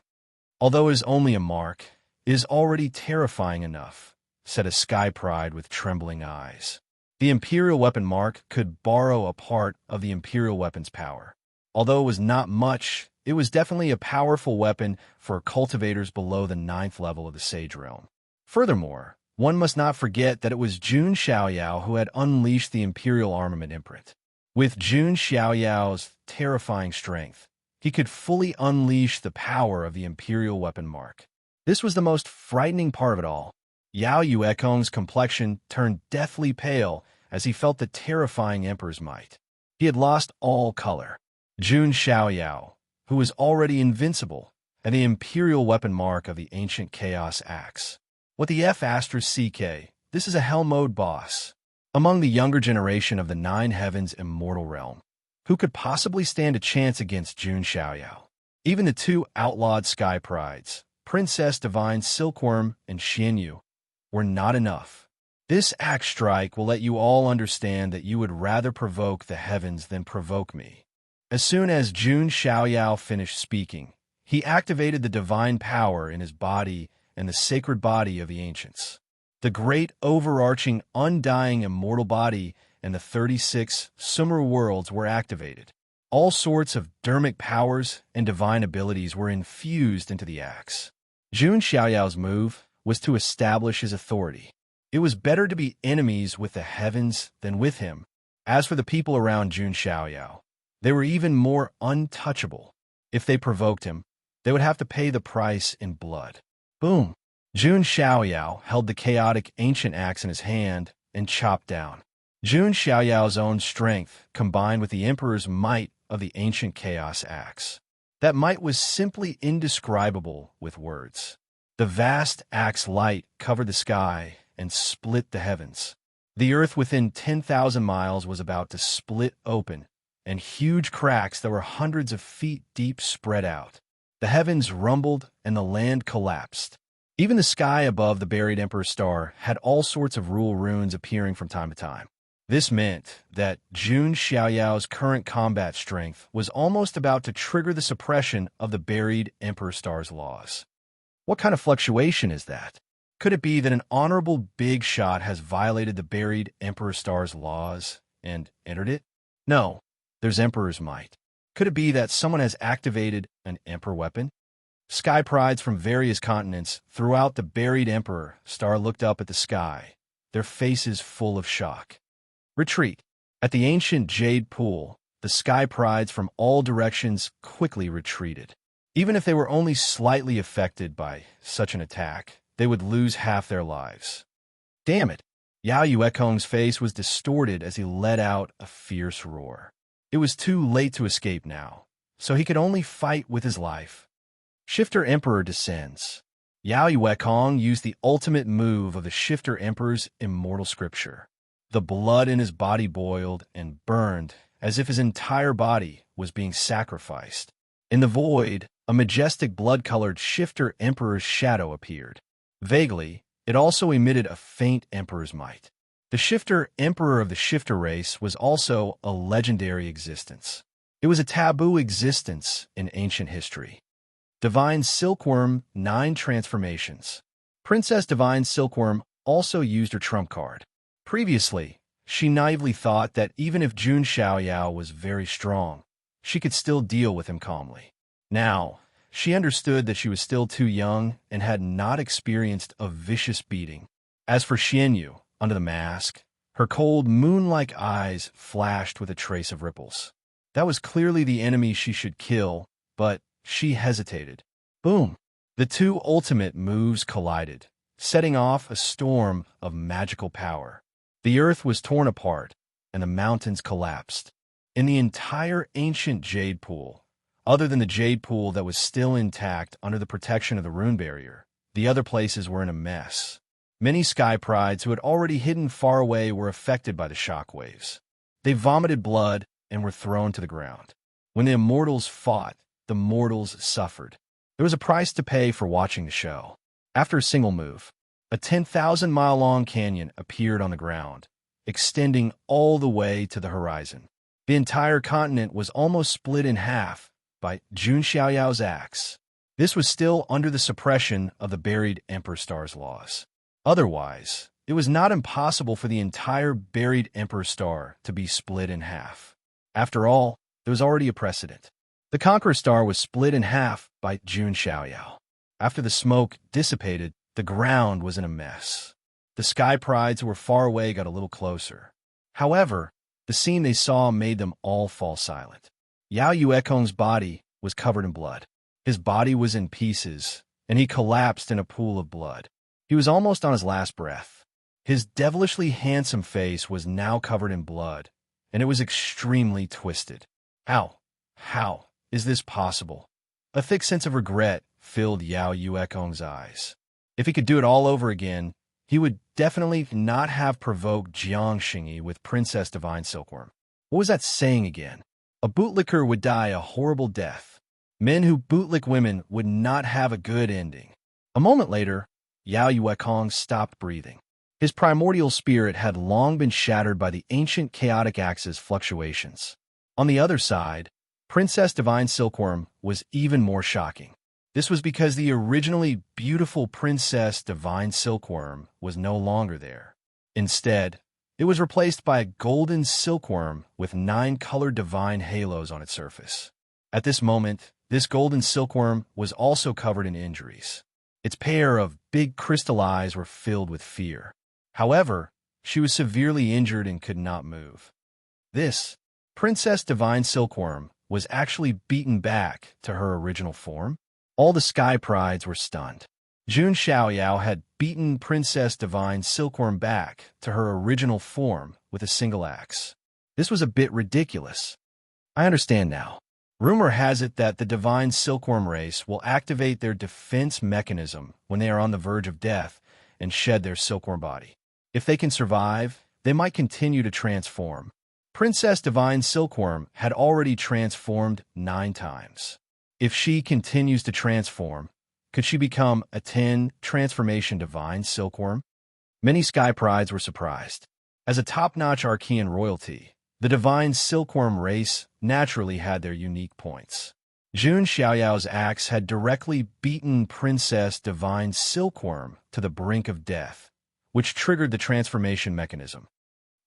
Although it is only a mark, it is already terrifying enough, said a Sky Pride with trembling eyes. The imperial weapon mark could borrow a part of the imperial weapon's power. Although it was not much, it was definitely a powerful weapon for cultivators below the 9th level of the Sage Realm. Furthermore, one must not forget that it was Jun Xiaoyao who had unleashed the imperial armament imprint. With Jun Xiaoyao's terrifying strength, he could fully unleash the power of the imperial weapon mark. This was the most frightening part of it all. Yao Yuekong's complexion turned deathly pale as he felt the terrifying emperor's might. He had lost all color. Jun Xiaoyao, who was already invincible, and the imperial weapon mark of the ancient Chaos Axe. What the F***CK, this is a Hell Mode boss. Among the younger generation of the 9 Heavens Immortal Realm, who could possibly stand a chance against Jun Xiaoyao? Even the 2 outlawed Sky Prides, Princess Divine Silkworm and Xianyu, were not enough. This axe strike will let you all understand that you would rather provoke the heavens than provoke me. As soon as Jun Xiaoyao finished speaking, he activated the divine power in his body and the sacred body of the ancients. The great overarching undying immortal body and the 36 Sumer worlds were activated. All sorts of dermic powers and divine abilities were infused into the axe. Jun Xiaoyao's move was to establish his authority. It was better to be enemies with the heavens than with him. As for the people around Jun Xiaoyao, They were even more untouchable. If they provoked him, they would have to pay the price in blood. Boom! Jun Xiaoyao held the chaotic ancient axe in his hand and chopped down. Jun Xiaoyao's own strength combined with the Emperor's might of the ancient chaos axe. That might was simply indescribable with words. The vast axe light covered the sky and split the heavens. The earth within 10,000 miles was about to split open, and huge cracks that were hundreds of feet deep spread out. The heavens rumbled and the land collapsed. Even the sky above the buried Emperor's star had all sorts of rule runes appearing from time to time. This meant that Jun Xiaoyao's current combat strength was almost about to trigger the suppression of the buried Emperor Star's laws. What kind of fluctuation is that? Could it be that an honorable big shot has violated the buried Emperor Star's laws and entered it? No, there's Emperor's might. Could it be that someone has activated an Emperor weapon? Sky prides from various continents throughout the buried Emperor Star looked up at the sky, their faces full of shock. Retreat. At the ancient jade pool, the sky prides from all directions quickly retreated. Even if they were only slightly affected by such an attack, they would lose half their lives. Damn it! Yao Yuekong's face was distorted as he let out a fierce roar. It was too late to escape now, so he could only fight with his life. Shifter Emperor descends. Yao Yuekong used the ultimate move of the Shifter Emperor's immortal scripture. The blood in his body boiled and burned as if his entire body was being sacrificed. In the void, a majestic blood-colored Shifter Emperor's shadow appeared. Vaguely, it also emitted a faint Emperor's might. The Shifter Emperor of the Shifter race was also a legendary existence. It was a taboo existence in ancient history. Divine Silkworm 9 transformations. Princess Divine Silkworm also used her trump card. Previously, she naively thought that even if Jun Xiaoyao was very strong, she could still deal with him calmly. Now, she understood that she was still too young and had not experienced a vicious beating. As for Xianyu, under the mask, her cold moon-like eyes flashed with a trace of ripples. That was clearly the enemy she should kill, but she hesitated. Boom! The two ultimate moves collided, setting off a storm of magical power. The earth was torn apart, and the mountains collapsed. In the entire ancient jade pool, other than the jade pool that was still intact under the protection of the rune barrier, the other places were in a mess. Many sky prides who had already hidden far away were affected by the shockwaves. They vomited blood and were thrown to the ground. When the immortals fought, the mortals suffered. There was a price to pay for watching the show. After a single move, a 10,000-mile-long canyon appeared on the ground, extending all the way to the horizon. The entire continent was almost split in half by Jun Xiaoyao's axe. This was still under the suppression of the buried Emperor Star's laws. Otherwise, it was not impossible for the entire buried Emperor Star to be split in half. After all, there was already a precedent. The Conqueror Star was split in half by Jun Xiaoyao. After the smoke dissipated, the ground was in a mess. The sky prides who were far away got a little closer. However, the scene they saw made them all fall silent. Yao Yuekong's body was covered in blood. His body was in pieces, and he collapsed in a pool of blood. He was almost on his last breath. His devilishly handsome face was now covered in blood, and it was extremely twisted. How is this possible? A thick sense of regret filled Yao Yuekong's eyes. If he could do it all over again, he would definitely not have provoked Jiang Xingyi with Princess Divine Silkworm. What was that saying again? A bootlicker would die a horrible death. Men who bootlick women would not have a good ending. A moment later, Yao Yuekong stopped breathing. His primordial spirit had long been shattered by the ancient chaotic axe's fluctuations. On the other side, Princess Divine Silkworm was even more shocking. This was because the originally beautiful Princess Divine Silkworm was no longer there. Instead, it was replaced by a golden silkworm with 9 colored divine halos on its surface. At this moment, this golden silkworm was also covered in injuries. Its pair of big crystal eyes were filled with fear. However, she was severely injured and could not move. This Princess Divine Silkworm was actually beaten back to her original form. All the Sky Prides were stunned. Jun Xiaoyao had beaten Princess Divine Silkworm back to her original form with a single axe. This was a bit ridiculous. I understand now. Rumor has it that the Divine Silkworm race will activate their defense mechanism when they are on the verge of death and shed their silkworm body. If they can survive, they might continue to transform. Princess Divine Silkworm had already transformed 9 times. If she continues to transform, could she become a 10 transformation Divine Silkworm? Many Sky Prides were surprised. As a top-notch Archean royalty, the Divine Silkworm race naturally had their unique points. Jun Xiaoyao's axe had directly beaten Princess Divine Silkworm to the brink of death, which triggered the transformation mechanism.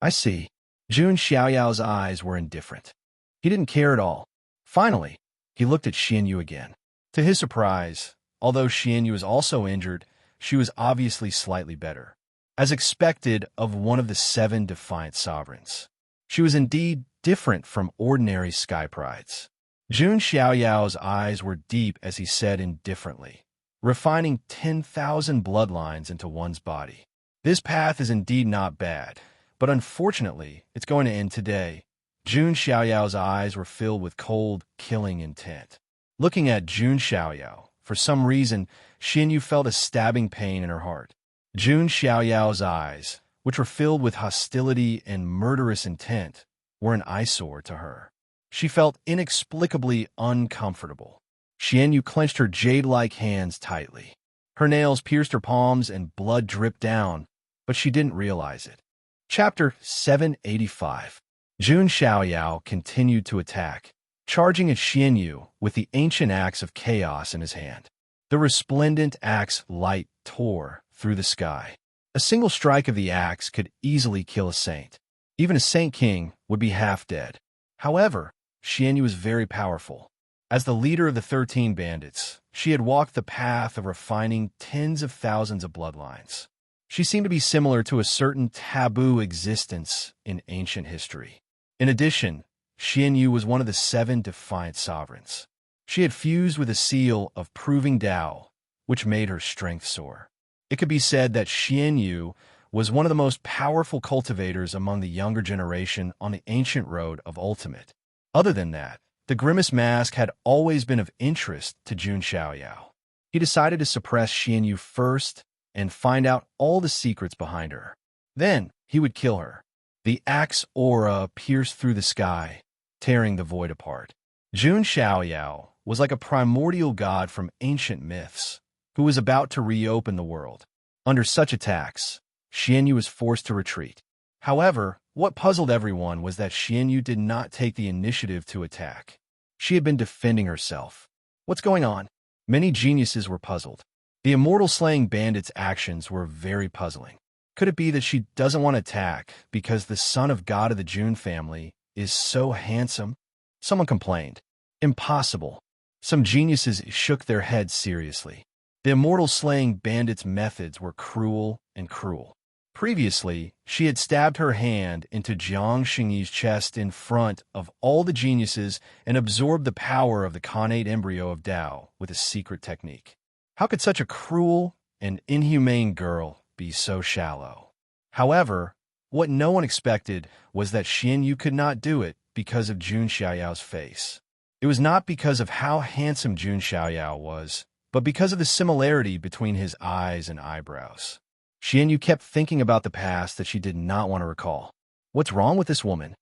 I see. Jun Xiaoyao's eyes were indifferent. He didn't care at all. Finally, he looked at Xianyu again. To his surprise, although Xianyu was also injured, she was obviously slightly better. As expected of one of the 7 defiant sovereigns, she was indeed different from ordinary Sky Prides. Jun Xiaoyao's eyes were deep as he said indifferently, refining 10,000 bloodlines into one's body. This path is indeed not bad, but unfortunately, it's going to end today. Jun Xiaoyao's eyes were filled with cold, killing intent. Looking at Jun Xiaoyao, for some reason, Xianyu felt a stabbing pain in her heart. Jun Xiaoyao's eyes, which were filled with hostility and murderous intent, were an eyesore to her. She felt inexplicably uncomfortable. Xianyu clenched her jade-like hands tightly. Her nails pierced her palms and blood dripped down, but she didn't realize it. Chapter 785. Jun Xiaoyao continued to attack, charging at Xianyu with the ancient axe of chaos in his hand. The resplendent axe light tore through the sky. A single strike of the axe could easily kill a saint. Even a Saint King would be half dead. However, Xianyu was very powerful. As the leader of the 13 bandits, she had walked the path of refining tens of thousands of bloodlines. She seemed to be similar to a certain taboo existence in ancient history. In addition, Xianyu was one of the 7 defiant sovereigns. She had fused with a seal of proving Tao, which made her strength soar. It could be said that Xianyu was one of the most powerful cultivators among the younger generation on the ancient road of ultimate. Other than that, the Grimace Mask had always been of interest to Jun Xiaoyao. He decided to suppress Xianyu first and find out all the secrets behind her. Then he would kill her. The axe aura pierced through the sky, tearing the void apart. Jun Xiaoyao was like a primordial god from ancient myths, who was about to reopen the world. Under such attacks, Xianyu was forced to retreat. However, what puzzled everyone was that Xianyu did not take the initiative to attack. She had been defending herself. What's going on? Many geniuses were puzzled. The immortal slaying bandit's actions were very puzzling. Could it be that she doesn't want to attack because the son of God of the Jun family is so handsome? Someone complained. Impossible. Some geniuses shook their heads seriously. The immortal slaying bandit's methods were cruel and cruel. Previously, she had stabbed her hand into Jiang Xingyi's chest in front of all the geniuses and absorbed the power of the connate embryo of Tao with a secret technique. How could such a cruel and inhumane girl be so shallow? However, what no one expected was that Xianyu could not do it because of Jun Xiaoyao's face. It was not because of how handsome Jun Xiaoyao was, but because of the similarity between his eyes and eyebrows. Xianyu kept thinking about the past that she did not want to recall. What's wrong with this woman?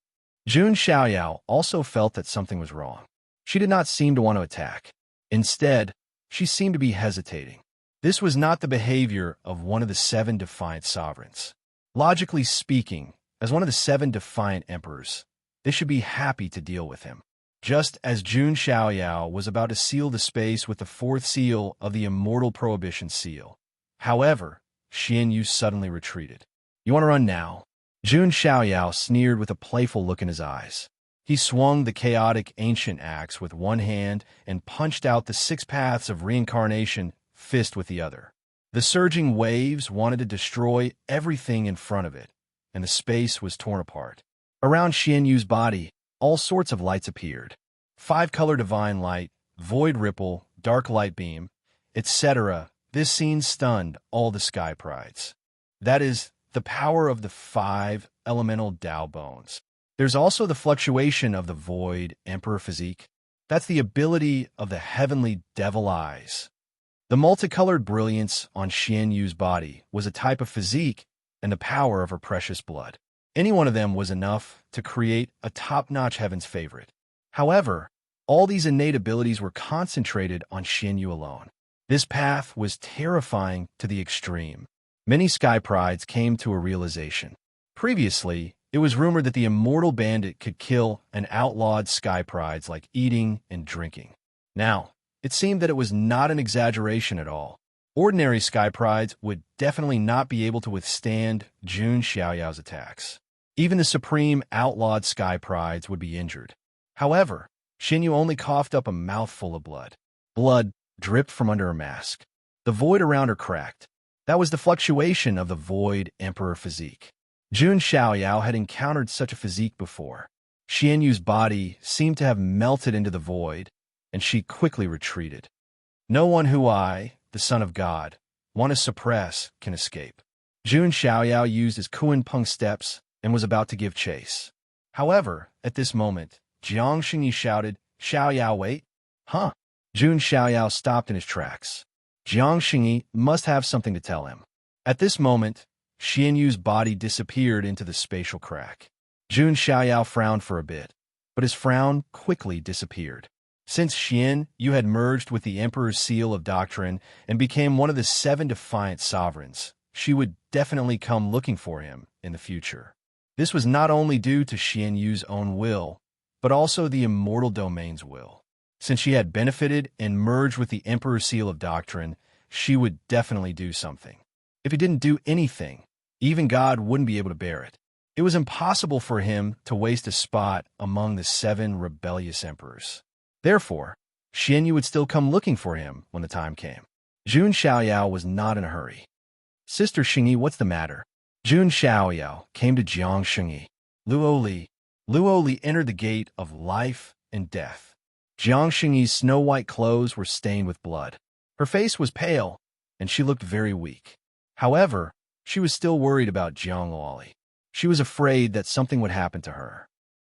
Jun Xiaoyao also felt that something was wrong. She did not seem to want to attack. Instead, she seemed to be hesitating. This was not the behavior of one of the 7 defiant sovereigns. Logically speaking, as one of the 7 defiant emperors, they should be happy to deal with him. Just as Jun Xiaoyao was about to seal the space with the 4th seal of the Immortal Prohibition Seal. However, Xianyu suddenly retreated. You want to run now? Jun Xiaoyao sneered with a playful look in his eyes. He swung the chaotic ancient axe with one hand and punched out the 6 paths of reincarnation fist with the other. The surging waves wanted to destroy everything in front of it, and the space was torn apart. Around Xianyu's body, all sorts of lights appeared. Five-color divine light, void ripple, dark light beam, etc. This scene stunned all the sky prides. That is, the power of the five elemental Tao bones. There's also the fluctuation of the void emperor physique. That's the ability of the heavenly devil eyes. The multicolored brilliance on Xian Yu's body was a type of physique and the power of her precious blood. Any one of them was enough to create a top-notch heaven's favorite. However, all these innate abilities were concentrated on Xian Yu alone. This path was terrifying to the extreme. Many sky prides came to a realization. Previously, it was rumored that the immortal bandit could kill an outlawed sky prides like eating and drinking. Now, it seemed that it was not an exaggeration at all. Ordinary sky prides would definitely not be able to withstand Jun Xiaoyao's attacks. Even the supreme outlawed sky prides would be injured. However, Xian Yu only coughed up a mouthful of blood. Blood dripped from under her mask. The void around her cracked. That was the fluctuation of the void emperor physique. Jun Xiaoyao had encountered such a physique before. Xian Yu's body seemed to have melted into the void, and she quickly retreated. No one who I, the Son of God, want to suppress can escape. Jun Xiaoyao used his Kuan Peng steps and was about to give chase. However, at this moment, Jiang Xingyi shouted, "Xiaoyao, wait!" Huh? Jun Xiaoyao stopped in his tracks. Jiang Xingyi must have something to tell him. At this moment, Xian Yu's body disappeared into the spatial crack. Jun Xiaoyao frowned for a bit, but his frown quickly disappeared. Since Xian Yu had merged with the Emperor's seal of doctrine and became one of the 7 defiant sovereigns, she would definitely come looking for him in the future. This was not only due to Xian Yu's own will, but also the immortal domain's will. Since she had benefited and merged with the Emperor's seal of doctrine, she would definitely do something. If he didn't do anything, even God wouldn't be able to bear it. It was impossible for him to waste a spot among the 7 rebellious emperors. Therefore, Xian Yu would still come looking for him when the time came. Jun Xiaoyao was not in a hurry. "Sister Xingyi, what's the matter?" Jun Xiaoyao came to Jiang Xingyi. Luo Li entered the gate of life and death. Jiang Xingyi's snow-white clothes were stained with blood. Her face was pale, and she looked very weak. However, she was still worried about Jiang Luoli. She was afraid that something would happen to her.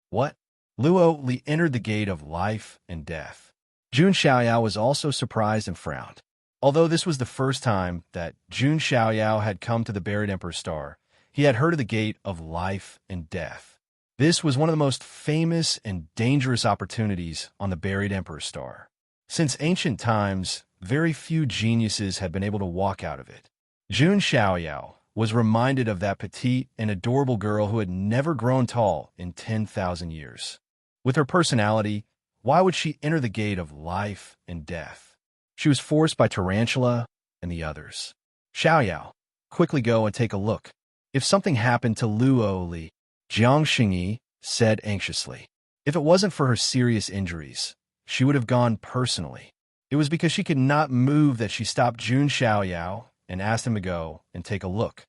What? Luo Li entered the gate of life and death. Jun Xiaoyao was also surprised and frowned. Although this was the first time that Jun Xiaoyao had come to the buried Emperor's Star, he had heard of the gate of life and death. This was one of the most famous and dangerous opportunities on the buried Emperor's Star. Since ancient times, very few geniuses had been able to walk out of it. Jun Xiaoyao was reminded of that petite and adorable girl who had never grown tall in 10,000 years. With her personality, why would she enter the gate of life and death? She was forced by Tarantula and the others. Xiaoyao, quickly go and take a look. If something happened to Luo Li, Jiang Xingyi said anxiously. If it wasn't for her serious injuries, she would have gone personally. It was because she could not move that she stopped Jun Xiaoyao and asked him to go and take a look.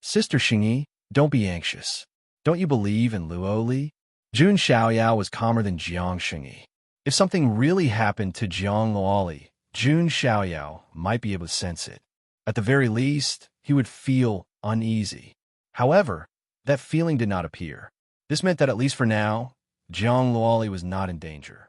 "Sister Xingyi, don't be anxious. Don't you believe in Luo Li?" Jun Xiaoyao was calmer than Jiang Xingyi. If something really happened to Jiang Luoli, Jun Xiaoyao might be able to sense it. At the very least, he would feel uneasy. However, that feeling did not appear. This meant that at least for now, Jiang Luoli was not in danger.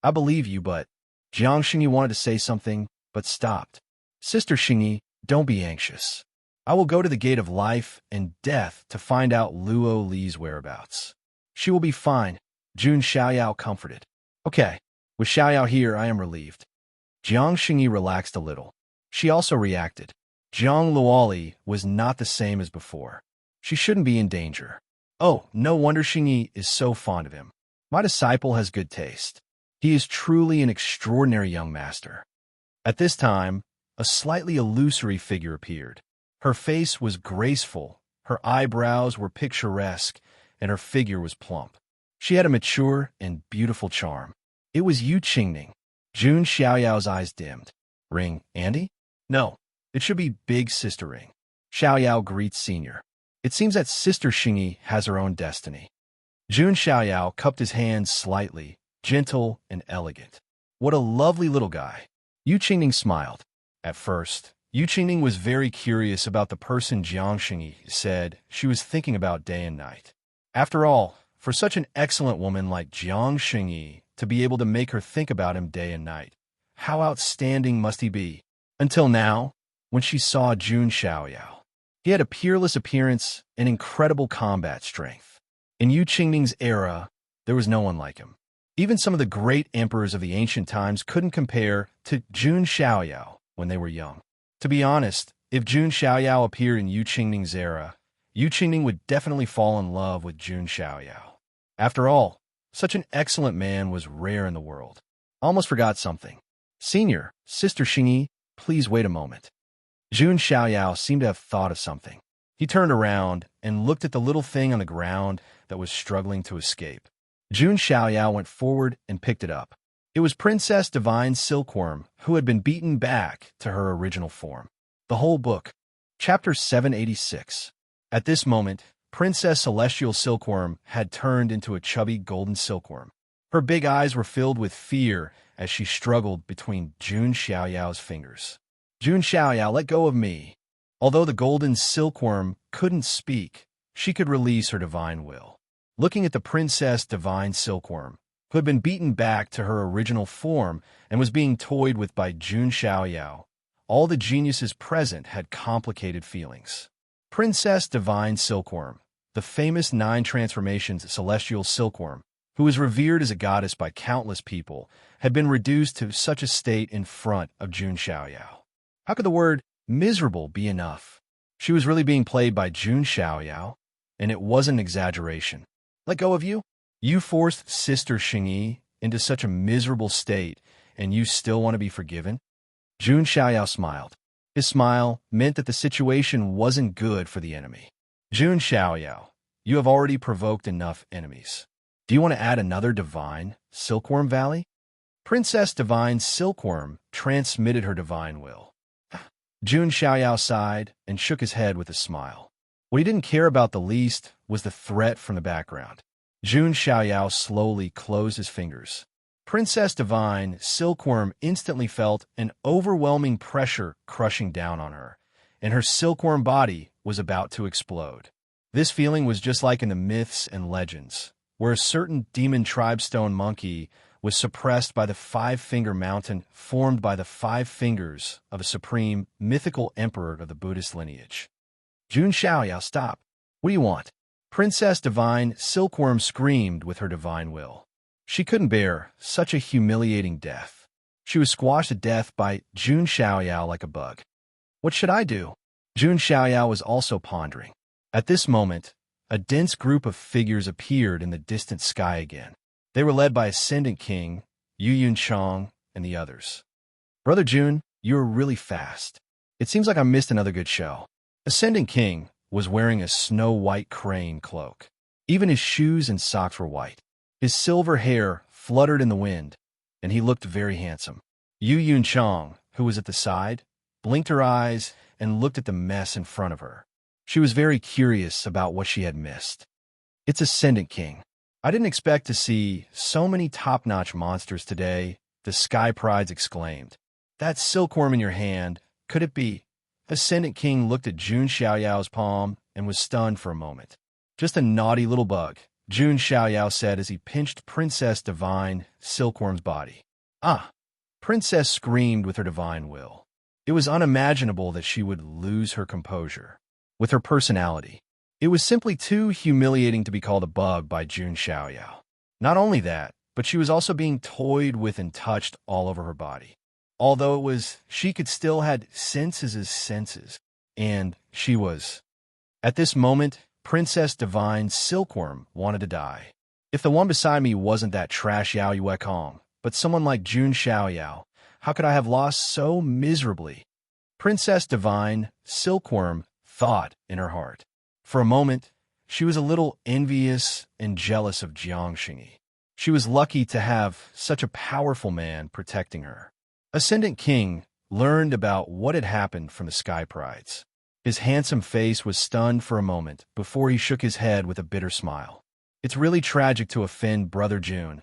"I believe you, but..." Jiang Xingyi wanted to say something, but stopped. "Sister Xingyi, don't be anxious. I will go to the gate of life and death to find out Luo Li's whereabouts. She will be fine," Jun Xiaoyao comforted. "Okay, with Xiaoyao here, I am relieved." Jiang Xingyi relaxed a little. She also reacted. Jiang Luoli was not the same as before. She shouldn't be in danger. Oh, no wonder Xingyi is so fond of him. My disciple has good taste. He is truly an extraordinary young master. At this time, a slightly illusory figure appeared. Her face was graceful, her eyebrows were picturesque, and her figure was plump. She had a mature and beautiful charm. It was Yu Qingning. Jun Xiaoyao's eyes dimmed. "Ring, Andy?" "No, it should be Big Sister Ring." Xiaoyao greets Senior. It seems that Sister Xingyi has her own destiny. Jun Xiaoyao cupped his hands slightly, gentle and elegant. What a lovely little guy. Yu Qingning smiled. At first, Yu Qingning was very curious about the person Jiang Xingyi said she was thinking about day and night. After all, for such an excellent woman like Jiang Xingyi to be able to make her think about him day and night, how outstanding must he be? Until now, when she saw Jun Xiaoyao. He had a peerless appearance and incredible combat strength. In Yu Qingning's era, there was no one like him. Even some of the great emperors of the ancient times couldn't compare to Jun Xiaoyao when they were young. To be honest, if Jun Xiaoyao appeared in Yu Qingning's era, Yu Qingning would definitely fall in love with Jun Xiaoyao. After all, such an excellent man was rare in the world. Almost forgot something. Senior, Sister Xingyi, please wait a moment. Jun Xiaoyao seemed to have thought of something. He turned around and looked at the little thing on the ground that was struggling to escape. Jun Xiaoyao went forward and picked it up. It was Princess Divine Silkworm, who had been beaten back to her original form. The whole book. Chapter 786. At this moment, Princess Celestial Silkworm had turned into a chubby golden silkworm. Her big eyes were filled with fear as she struggled between Jun Xiaoyao's fingers. Jun Xiaoyao, let go of me. Although the golden silkworm couldn't speak, she could release her divine will. Looking at the Princess Divine Silkworm, who had been beaten back to her original form and was being toyed with by Jun Xiaoyao, all the geniuses present had complicated feelings. Princess Divine Silkworm, the famous 9 transformations celestial silkworm, who was revered as a goddess by countless people, had been reduced to such a state in front of Jun Xiaoyao. How could the word miserable be enough? She was really being played by Jun Xiaoyao, and it wasn't an exaggeration. Let go of you? You forced Sister Xingyi into such a miserable state, and you still want to be forgiven? Jun Xiaoyao smiled. His smile meant that the situation wasn't good for the enemy. Jun Xiaoyao, you have already provoked enough enemies. Do you want to add another divine Silkworm Valley? Princess Divine Silkworm transmitted her divine will. Jun Xiaoyao sighed and shook his head with a smile. What he didn't care about the least was the threat from the background. Jun Xiaoyao slowly closed his fingers. Princess Divine Silkworm instantly felt an overwhelming pressure crushing down on her, and her silkworm body was about to explode. This feeling was just like in the myths and legends, where a certain demon tribestone monkey was suppressed by the 5-finger mountain formed by the 5 fingers of a supreme mythical emperor of the Buddhist lineage. Jun Xiaoyao, stop. What do you want? Princess Divine Silkworm screamed with her divine will. She couldn't bear such a humiliating death. She was squashed to death by Jun Xiaoyao like a bug. What should I do? Jun Xiaoyao was also pondering. At this moment, a dense group of figures appeared in the distant sky again. They were led by Ascendant King, Yu Yunchang, and the others. Brother Jun, you are really fast. It seems like I missed another good show. Ascendant King was wearing a snow-white crane cloak. Even his shoes and socks were white. His silver hair fluttered in the wind, and he looked very handsome. Yu Yunchang, who was at the side, blinked her eyes and looked at the mess in front of her. She was very curious about what she had missed. It's Ascendant King. I didn't expect to see so many top-notch monsters today, the Sky Prides exclaimed. That silkworm in your hand, could it be? Ascendant King looked at Jun Xiaoyao's palm and was stunned for a moment. Just a naughty little bug, Jun Xiaoyao said as he pinched Princess Divine Silkworm's body. Ah! Princess screamed with her divine will. It was unimaginable that she would lose her composure. With her personality, it was simply too humiliating to be called a bug by Jun Xiaoyao. Not only that, but she was also being toyed with and touched all over her body. Although she could still had senses as senses, and she was. At this moment, Princess Divine Silkworm wanted to die. If the one beside me wasn't that trash Yao Yuekong, but someone like Jun Xiaoyao, how could I have lost so miserably? Princess Divine Silkworm thought in her heart. For a moment, she was a little envious and jealous of Jiang Xingyi. She was lucky to have such a powerful man protecting her. Ascendant King learned about what had happened from the Sky Prides. His handsome face was stunned for a moment before he shook his head with a bitter smile. It's really tragic to offend Brother June.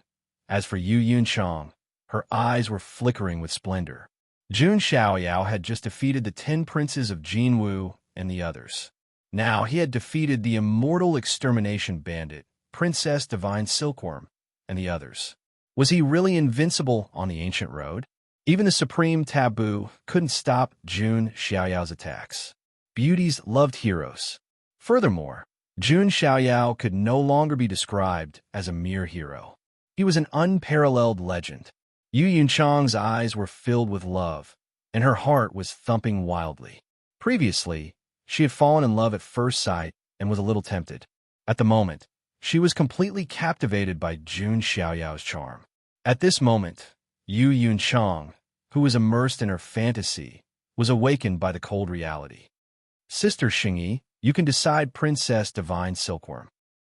As for Yu Yunchang, her eyes were flickering with splendor. Jun Xiaoyao had just defeated the 10 princes of Jinwu and the others. Now he had defeated the immortal extermination bandit, Princess Divine Silkworm, and the others. Was he really invincible on the ancient road? Even the supreme taboo couldn't stop Jun Xiaoyao's attacks. Beauties loved heroes. Furthermore, Jun Xiaoyao could no longer be described as a mere hero. He was an unparalleled legend. Yu Yunchang's eyes were filled with love, and her heart was thumping wildly. Previously, she had fallen in love at first sight and was a little tempted. At the moment, she was completely captivated by Jun Xiaoyao's charm. At this moment, Yu Yunchang, who was immersed in her fantasy, was awakened by the cold reality. Sister Xingyi, you can decide Princess Divine Silkworm.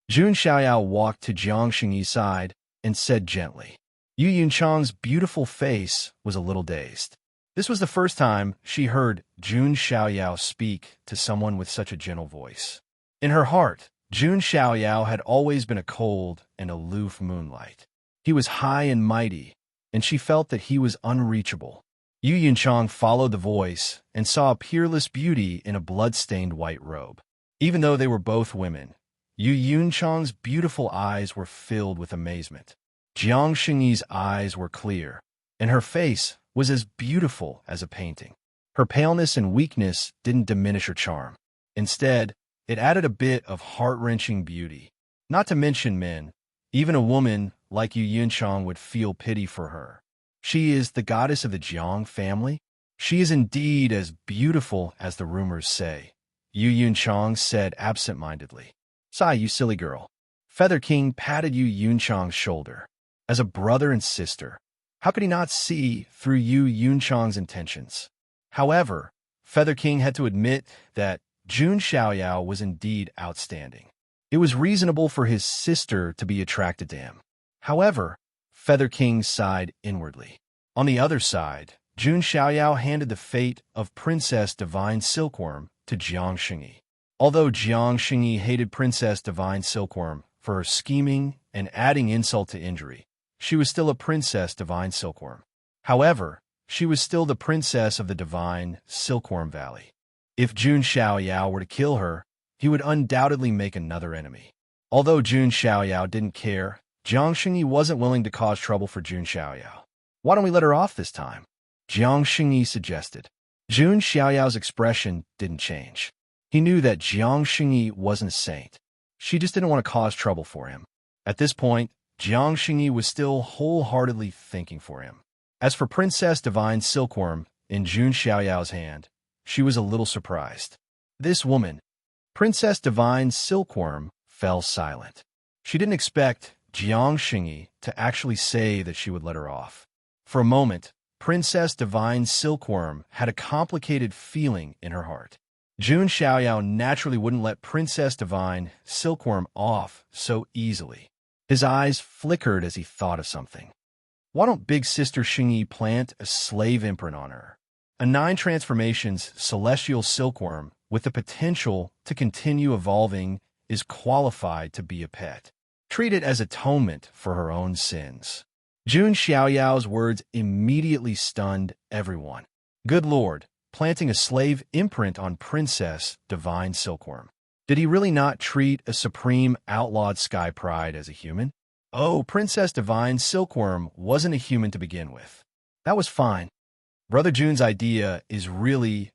Jun Xiaoyao walked to Jiang Xingyi's side and said gently. Yu Yunchang's beautiful face was a little dazed. This was the first time she heard Jun Xiaoyao speak to someone with such a gentle voice. In her heart, Jun Xiaoyao had always been a cold and aloof moonlight. He was high and mighty, and she felt that he was unreachable. Yu Yunchang followed the voice and saw a peerless beauty in a blood-stained white robe. Even though they were both women, Yu Yunchang's beautiful eyes were filled with amazement. Jiang Xingyi's eyes were clear, and her face was as beautiful as a painting. Her paleness and weakness didn't diminish her charm. Instead, it added a bit of heart-wrenching beauty. Not to mention men, even a woman like Yu Yunchang would feel pity for her. She is the goddess of the Jiang family. She is indeed as beautiful as the rumors say, Yu Yunchang said absent-mindedly. Sigh, you silly girl. Feather King patted Yu Yunchang's shoulder. As a brother and sister, how could he not see through Yu Yunchang's intentions? However, Feather King had to admit that Jun Xiaoyao was indeed outstanding. It was reasonable for his sister to be attracted to him. However, Feather King sighed inwardly. On the other side, Jun Xiaoyao handed the fate of Princess Divine Silkworm to Jiang Xingyi. Although Jiang Xingyi hated Princess Divine Silkworm for her scheming and adding insult to injury, she was still a Princess Divine Silkworm. However, she was still the princess of the Divine Silkworm Valley. If Jun Xiaoyao were to kill her, he would undoubtedly make another enemy. Although Jun Xiaoyao didn't care, Jiang Xingyi wasn't willing to cause trouble for Jun Xiaoyao. Why don't we let her off this time? Jiang Xingyi suggested. Jun Xiaoyao's expression didn't change. He knew that Jiang Xingyi wasn't a saint. She just didn't want to cause trouble for him. At this point, Jiang Xingyi was still wholeheartedly thinking for him. As for Princess Divine Silkworm in Jun Xiaoyao's hand, she was a little surprised. This woman, Princess Divine Silkworm, fell silent. She didn't expect Jiang Xingyi to actually say that she would let her off. For a moment, Princess Divine Silkworm had a complicated feeling in her heart. Jun Xiaoyao naturally wouldn't let Princess Divine Silkworm off so easily. His eyes flickered as he thought of something. Why don't Big Sister Xingyi plant a slave imprint on her? A 9 transformations celestial silkworm with the potential to continue evolving is qualified to be a pet. Treat it as atonement for her own sins. Jun Xiaoyao's words immediately stunned everyone. Good Lord, planting a slave imprint on Princess Divine Silkworm. Did he really not treat a supreme outlawed sky pride as a human? Oh, Princess Divine Silkworm wasn't a human to begin with. That was fine. Brother Jun's idea is really,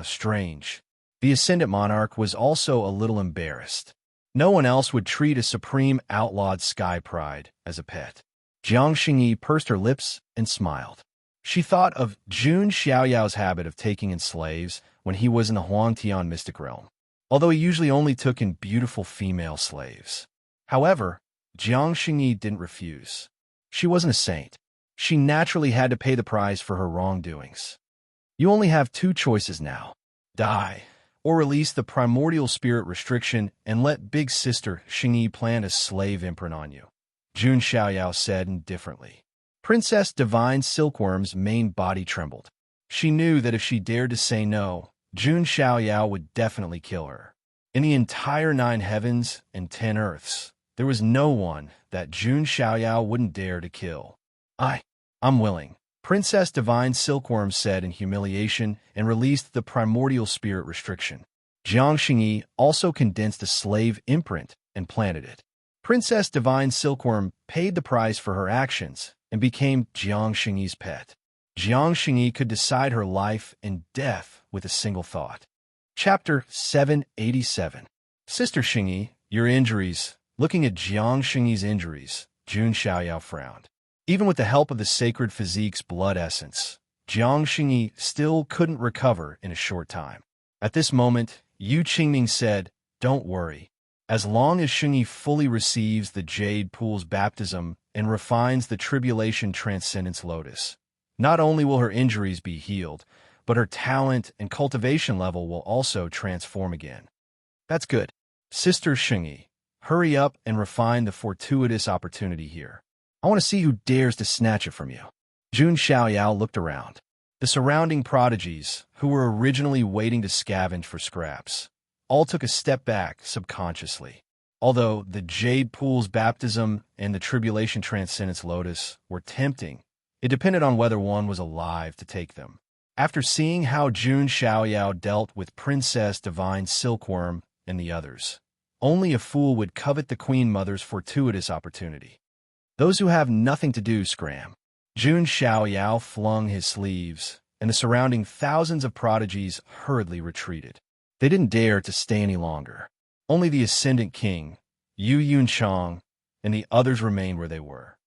strange. The Ascendant Monarch was also a little embarrassed. No one else would treat a supreme outlawed sky pride as a pet. Jiang Xingyi pursed her lips and smiled. She thought of Jun Xiaoyao's habit of taking in slaves when he was in the Huangtian mystic realm, although he usually only took in beautiful female slaves. However, Jiang Xingyi didn't refuse. She wasn't a saint. She naturally had to pay the price for her wrongdoings. You only have 2 choices now. Die, or release the primordial spirit restriction and let Big Sister Xingyi plant a slave imprint on you, Jun Xiaoyao said indifferently. Princess Divine Silkworm's main body trembled. She knew that if she dared to say no, Jun Xiaoyao would definitely kill her. In the entire 9 heavens and 10 earths, There was no one that Jun Xiaoyao wouldn't dare to kill. I'm willing, Princess Divine Silkworm said in humiliation and released the primordial spirit restriction. Jiang Xingyi also condensed a slave imprint and planted it. Princess Divine Silkworm paid the price for her actions and became Jiang Xingyi's pet. Jiang Xingyi could decide her life and death with a single thought. Chapter 787. Sister Xingyi, your injuries. Looking at Jiang Xingyi's injuries, Jun Xiaoyao frowned. Even with the help of the sacred physique's blood essence, Jiang Xingyi still couldn't recover in a short time. At this moment, Yu Qingming said, "Don't worry. As long as Xingyi fully receives the Jade Pool's baptism and refines the Tribulation Transcendence Lotus, not only will her injuries be healed, but her talent and cultivation level will also transform again." That's good. Sister Xingyi, hurry up and refine the fortuitous opportunity here. I want to see who dares to snatch it from you. Jun Xiaoyao looked around. The surrounding prodigies, who were originally waiting to scavenge for scraps, all took a step back subconsciously. Although the Jade Pool's baptism and the Tribulation Transcendence Lotus were tempting, it depended on whether one was alive to take them. After seeing how Jun Xiaoyao dealt with Princess Divine Silkworm and the others, only a fool would covet the Queen Mother's fortuitous opportunity. Those who have nothing to do scram. Jun Xiaoyao flung his sleeves, and the surrounding thousands of prodigies hurriedly retreated. They didn't dare to stay any longer. Only the Ascendant King, Yu Yunchang, and the others remained where they were.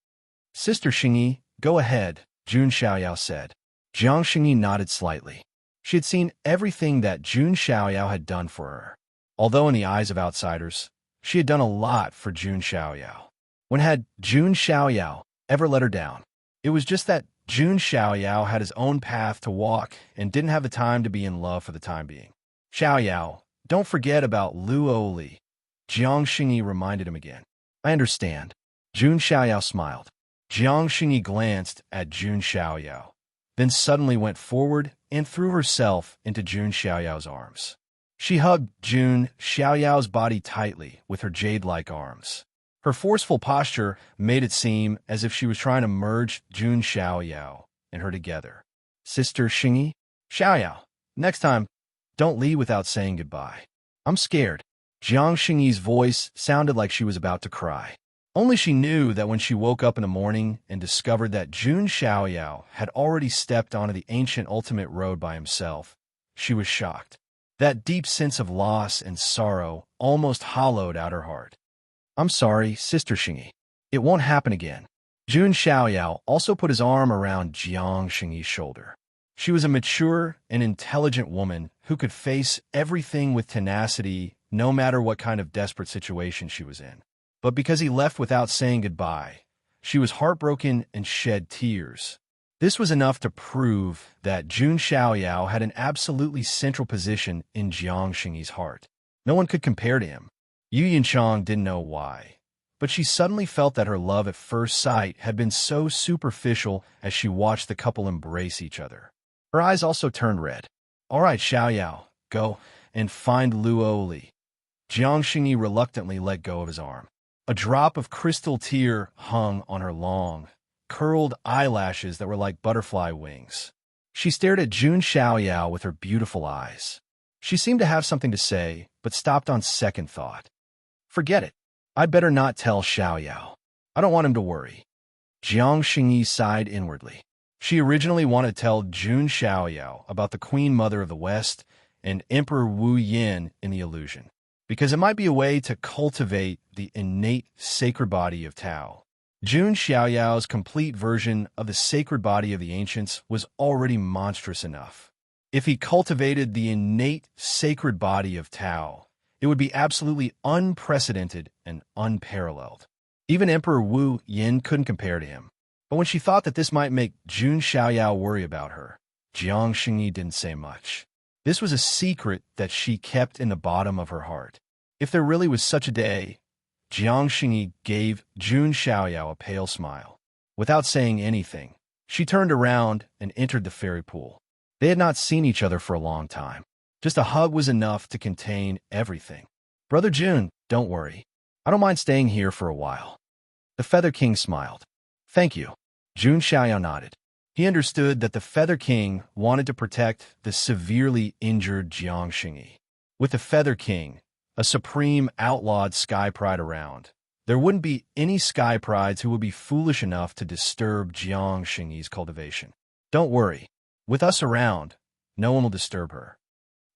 Sister Xingyi, go ahead, Jun Xiaoyao said. Jiang Xingyi nodded slightly. She had seen everything that Jun Xiaoyao had done for her. Although in the eyes of outsiders, she had done a lot for Jun Xiaoyao. When had Jun Xiaoyao ever let her down? It was just that Jun Xiaoyao had his own path to walk and didn't have the time to be in love for the time being. Xiaoyao, don't forget about Luo Li. Jiang Xingyi reminded him again. I understand. Jun Xiaoyao smiled. Jiang Xingyi glanced at Jun Xiaoyao, then suddenly went forward and threw herself into Jun Xiaoyao's arms. She hugged Jun Xiaoyao's body tightly with her jade-like arms. Her forceful posture made it seem as if she was trying to merge Jun Xiaoyao and her together. Sister Xingyi? Xiaoyao, next time, don't leave without saying goodbye. I'm scared. Jiang Xingyi's voice sounded like she was about to cry. Only she knew that when she woke up in the morning and discovered that Jun Xiaoyao had already stepped onto the ancient ultimate road by himself, she was shocked. That deep sense of loss and sorrow almost hollowed out her heart. I'm sorry, Sister Xingyi. It won't happen again. Jun Xiaoyao also put his arm around Jiang Xingyi's shoulder. She was a mature and intelligent woman who could face everything with tenacity, no matter what kind of desperate situation she was in. But because he left without saying goodbye, she was heartbroken and shed tears. This was enough to prove that Jun Xiaoyao had an absolutely central position in Jiang Xingyi's heart. No one could compare to him. Yu Yunchang didn't know why, but she suddenly felt that her love at first sight had been so superficial as she watched the couple embrace each other. Her eyes also turned red. All right, Xiaoyao, go and find Luo Li. Jiang Xingyi reluctantly let go of his arm. A drop of crystal tear hung on her long, curled eyelashes that were like butterfly wings. She stared at Jun Xiaoyao with her beautiful eyes. She seemed to have something to say, but stopped on second thought. Forget it. I'd better not tell Xiaoyao. I don't want him to worry. Jiang Xingyi sighed inwardly. She originally wanted to tell Jun Xiaoyao about the Queen Mother of the West and Emperor Wu Yin in the illusion, because it might be a way to cultivate the innate sacred body of Tao. Jun Xiaoyao's complete version of the sacred body of the ancients was already monstrous enough. If he cultivated the innate sacred body of Tao, it would be absolutely unprecedented and unparalleled. Even Emperor Wu Yin couldn't compare to him. But when she thought that this might make Jun Xiaoyao worry about her, Jiang Xingyi didn't say much. This was a secret that she kept in the bottom of her heart. If there really was such a day, Jiang Xingyi gave Jun Xiaoyao a pale smile. Without saying anything, she turned around and entered the fairy pool. They had not seen each other for a long time. Just a hug was enough to contain everything. Brother Jun, don't worry. I don't mind staying here for a while. The Feather King smiled. Thank you. Jun Xiaoyao nodded. He understood that the Feather King wanted to protect the severely injured Jiang Xingyi. With the Feather King, a supreme outlawed sky pride around, there wouldn't be any sky prides who would be foolish enough to disturb Jiang Xingyi's cultivation. Don't worry. With us around, no one will disturb her.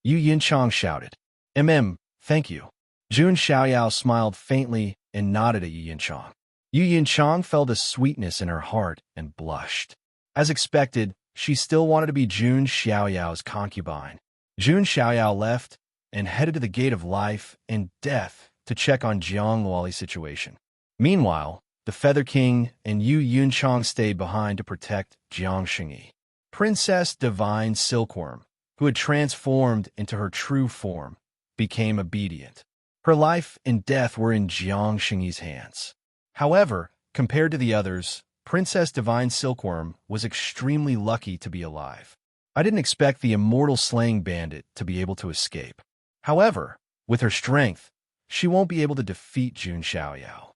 Yu Yinchang shouted. Thank you. Jun Xiaoyao smiled faintly and nodded at Yu Yinchang. Yu Yinchang felt a sweetness in her heart and blushed. As expected, she still wanted to be Jun Xiaoyao's concubine. Jun Xiaoyao left and headed to the Gate of Life and Death to check on Jiang Luoli's situation. Meanwhile, the Feather King and Yu Yunchang stayed behind to protect Jiang Xingyi. Princess Divine Silkworm, who had transformed into her true form, became obedient. Her life and death were in Jiang Xingyi's hands. However, compared to the others, Princess Divine Silkworm was extremely lucky to be alive. I didn't expect the immortal slaying bandit to be able to escape. However, with her strength, she won't be able to defeat Jun Xiaoyao.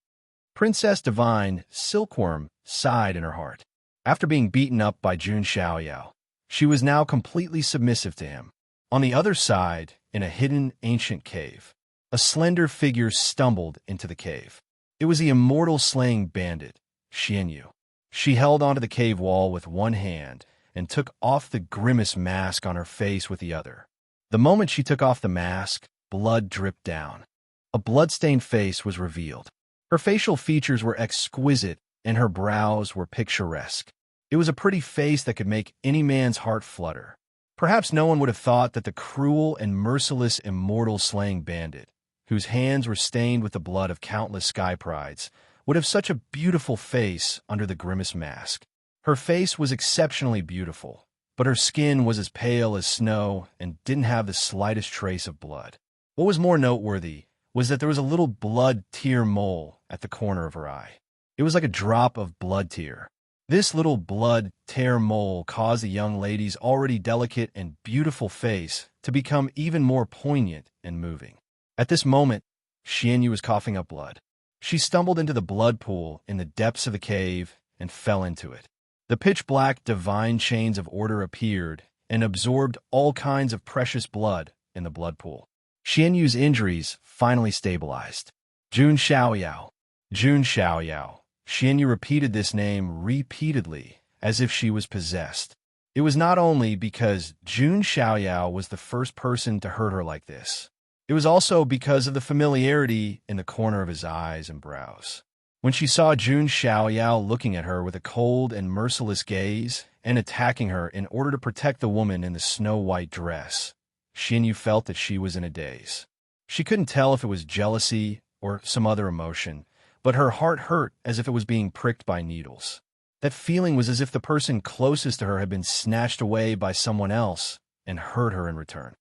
Princess Divine Silkworm sighed in her heart. After being beaten up by Jun Xiaoyao, she was now completely submissive to him. On the other side, in a hidden ancient cave, a slender figure stumbled into the cave. It was the immortal slaying bandit, Xianyu. She held onto the cave wall with one hand and took off the grimace mask on her face with the other. The moment she took off the mask, blood dripped down. A blood-stained face was revealed. Her facial features were exquisite and her brows were picturesque. It was a pretty face that could make any man's heart flutter. Perhaps no one would have thought that the cruel and merciless immortal slaying bandit, whose hands were stained with the blood of countless sky prides, would have such a beautiful face under the grimace mask. Her face was exceptionally beautiful, but her skin was as pale as snow and didn't have the slightest trace of blood. What was more noteworthy was that there was a little blood tear mole at the corner of her eye. It was like a drop of blood tear. This little blood tear mole caused the young lady's already delicate and beautiful face to become even more poignant and moving. At this moment, Xianyu was coughing up blood. She stumbled into the blood pool in the depths of the cave and fell into it. The pitch-black divine chains of order appeared and absorbed all kinds of precious blood in the blood pool. Xianyu's injuries finally stabilized. Jun Xiaoyao. Jun Xiaoyao. Xianyu repeated this name repeatedly, as if she was possessed. It was not only because Jun Xiaoyao was the first person to hurt her like this. It was also because of the familiarity in the corner of his eyes and brows. When she saw Jun Xiaoyao looking at her with a cold and merciless gaze and attacking her in order to protect the woman in the snow-white dress, Xianyu felt that she was in a daze. She couldn't tell if it was jealousy or some other emotion, but her heart hurt as if it was being pricked by needles. That feeling was as if the person closest to her had been snatched away by someone else and hurt her in return.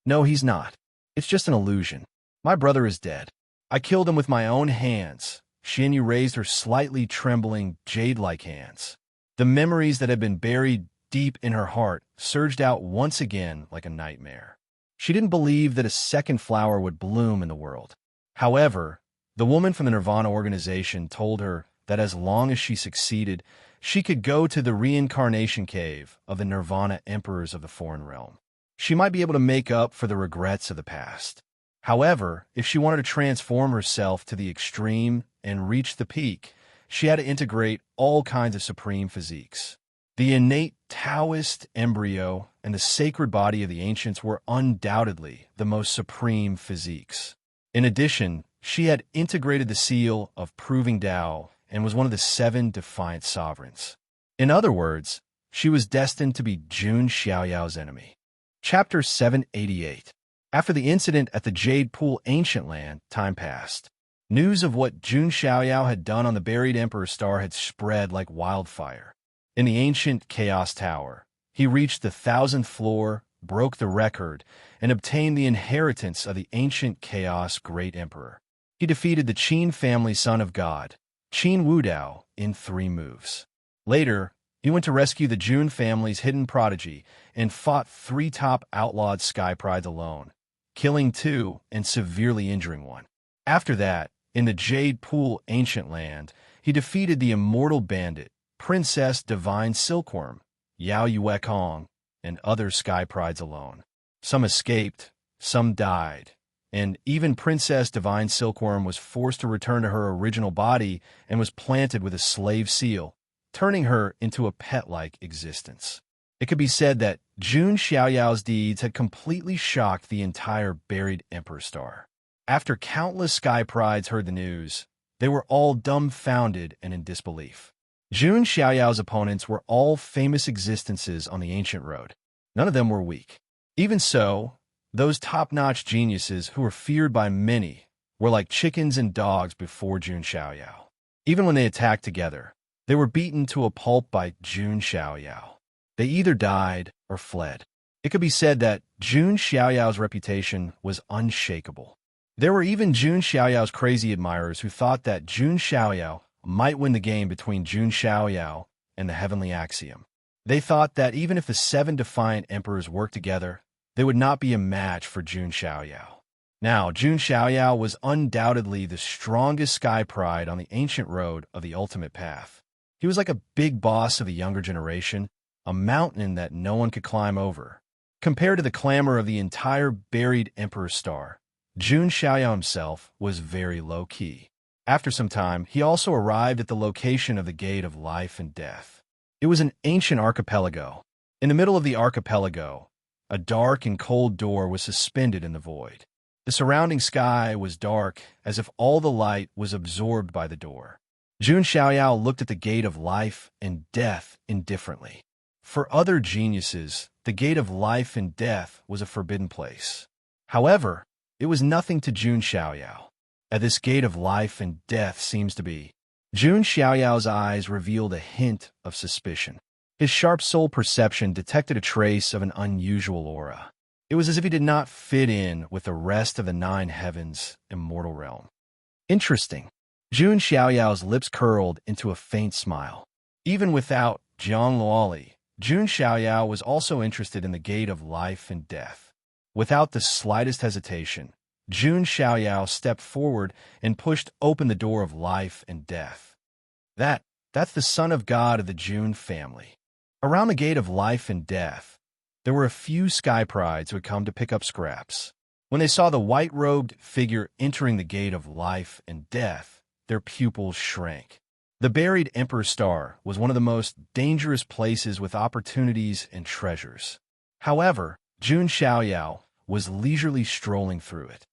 No, he's not. It's just an illusion. My brother is dead. I killed him with my own hands. Xianyu raised her slightly trembling, jade-like hands. The memories that had been buried deep in her heart surged out once again like a nightmare. She didn't believe that a second flower would bloom in the world. However, the woman from the Nirvana organization told her that as long as she succeeded, she could go to the reincarnation cave of the Nirvana emperors of the foreign realm. She might be able to make up for the regrets of the past. However, if she wanted to transform herself to the extreme and reach the peak, she had to integrate all kinds of supreme physiques. The innate Taoist embryo and the sacred body of the ancients were undoubtedly the most supreme physiques. In addition, she had integrated the seal of Proving Tao and was one of the 7 defiant sovereigns. In other words, she was destined to be Jun Xiaoyao's enemy. Chapter 788. After the incident at the Jade Pool Ancient Land, time passed. News of what Jun Xiaoyao had done on the buried Emperor Star had spread like wildfire. In the ancient Chaos Tower, he reached the 1,000th floor, broke the record, and obtained the inheritance of the ancient Chaos Great Emperor. He defeated the Qin family son of God, Qin Wudao, in 3 moves. Later, he went to rescue the Jun family's hidden prodigy and fought 3 top outlawed sky prides alone, killing 2 and severely injuring 1. After that, In the Jade Pool ancient land, he defeated the immortal bandit, Princess Divine Silkworm, Yao Yuekong, and other sky prides alone. Some escaped, some died, and even Princess Divine Silkworm was forced to return to her original body and was planted with a slave seal, turning her into a pet-like existence. It could be said that Jun Xiaoyao's deeds had completely shocked the entire buried Emperor Star. After countless sky prides heard the news, they were all dumbfounded and in disbelief. Jun Xiaoyao's opponents were all famous existences on the ancient road. None of them were weak. Even so, those top-notch geniuses who were feared by many were like chickens and dogs before Jun Xiaoyao. Even when they attacked together, they were beaten to a pulp by Jun Xiaoyao. They either died or fled. It could be said that Jun Xiaoyao's reputation was unshakable. There were even Jun Xiaoyao's crazy admirers who thought that Jun Xiaoyao might win the game between Jun Xiaoyao and the Heavenly Axiom. They thought that even if the 7 defiant emperors worked together, they would not be a match for Jun Xiaoyao. Now, Jun Xiaoyao was undoubtedly the strongest sky pride on the ancient road of the ultimate path. He was like a big boss of the younger generation, a mountain that no one could climb over. Compared to the clamor of the entire buried Emperor Star, Jun Xiaoyao himself was very low-key. After some time, he also arrived at the location of the Gate of Life and Death. It was an ancient archipelago. In the middle of the archipelago, a dark and cold door was suspended in the void. The surrounding sky was dark, as if all the light was absorbed by the door. Jun Xiaoyao looked at the Gate of Life and Death indifferently. For other geniuses, the Gate of Life and Death was a forbidden place. However, it was nothing to Jun Xiaoyao. At this Gate of Life and Death seems to be, Jun Xiaoyao's eyes revealed a hint of suspicion. His sharp soul perception detected a trace of an unusual aura. It was as if he did not fit in with the rest of the 9 heavens' immortal realm. Interesting. Jun Xiaoyao's lips curled into a faint smile. Even without Jiang Luoli, Jun Xiaoyao was also interested in the Gate of Life and Death. Without the slightest hesitation, Jun Xiaoyao stepped forward and pushed open the door of life and death. That's the son of God of the Jun family. Around the Gate of Life and Death, there were a few sky prides who had come to pick up scraps. When they saw the white-robed figure entering the Gate of Life and Death, their pupils shrank. The buried Emperor Star was one of the most dangerous places with opportunities and treasures. However, Jun Xiaoyao was leisurely strolling through it.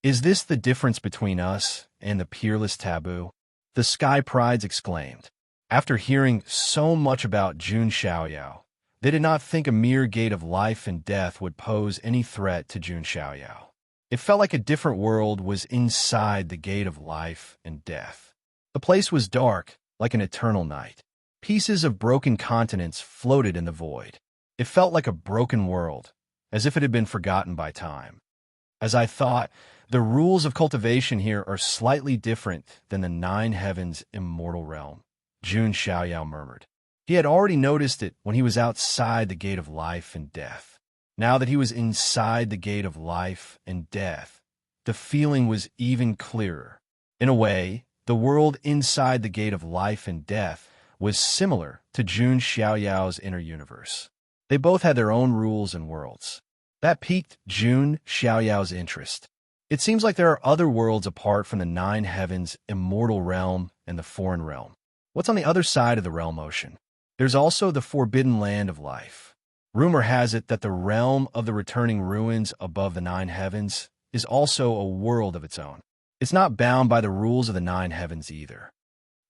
"Is this the difference between us and the peerless taboo?" the sky prides exclaimed. After hearing so much about Jun Xiaoyao, they did not think a mere Gate of Life and Death would pose any threat to Jun Xiaoyao. It felt like a different world was inside the Gate of Life and Death. The place was dark, like an eternal night. Pieces of broken continents floated in the void. It felt like a broken world, as if it had been forgotten by time. As I thought, the rules of cultivation here are slightly different than the 9 heavens' immortal realm, Jun Xiaoyao murmured. He had already noticed it when he was outside the Gate of Life and Death. Now that he was inside the Gate of Life and Death, the feeling was even clearer. In a way, the world inside the Gate of Life and Death was similar to Jun Xiaoyao's inner universe. They both had their own rules and worlds. That piqued Jun Xiaoyao's interest. It seems like there are other worlds apart from the 9 heavens' immortal realm and the foreign realm. What's on the other side of the realm ocean? There's also the forbidden land of life. Rumor has it that the realm of the returning ruins above the 9 heavens is also a world of its own. It's not bound by the rules of the 9 heavens either.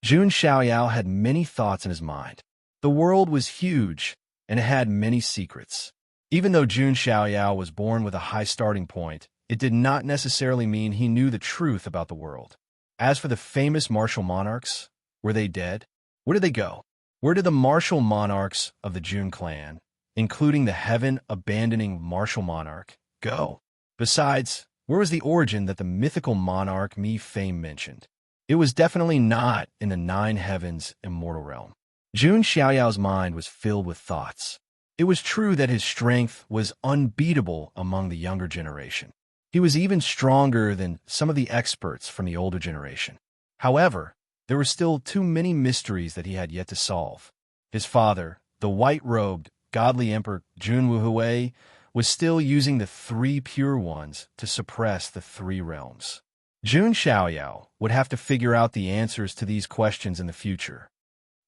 Jun Xiaoyao had many thoughts in his mind. The world was huge, and it had many secrets. Even though Jun Xiaoyao was born with a high starting point, it did not necessarily mean he knew the truth about the world. As for the famous martial monarchs, were they dead? Where did they go? Where did the martial monarchs of the Jun clan, including the heaven-abandoning martial monarch, go? Besides, where was the origin that the mythical monarch Mi Fame mentioned? It was definitely not in the 9 heavens' immortal realm. Jun Xiaoyao's mind was filled with thoughts. It was true that his strength was unbeatable among the younger generation. He was even stronger than some of the experts from the older generation. However, there were still too many mysteries that he had yet to solve. His father, the white-robed, godly Emperor Junwuhui, was still using the three pure ones to suppress the three realms. Jun Xiaoyao would have to figure out the answers to these questions in the future.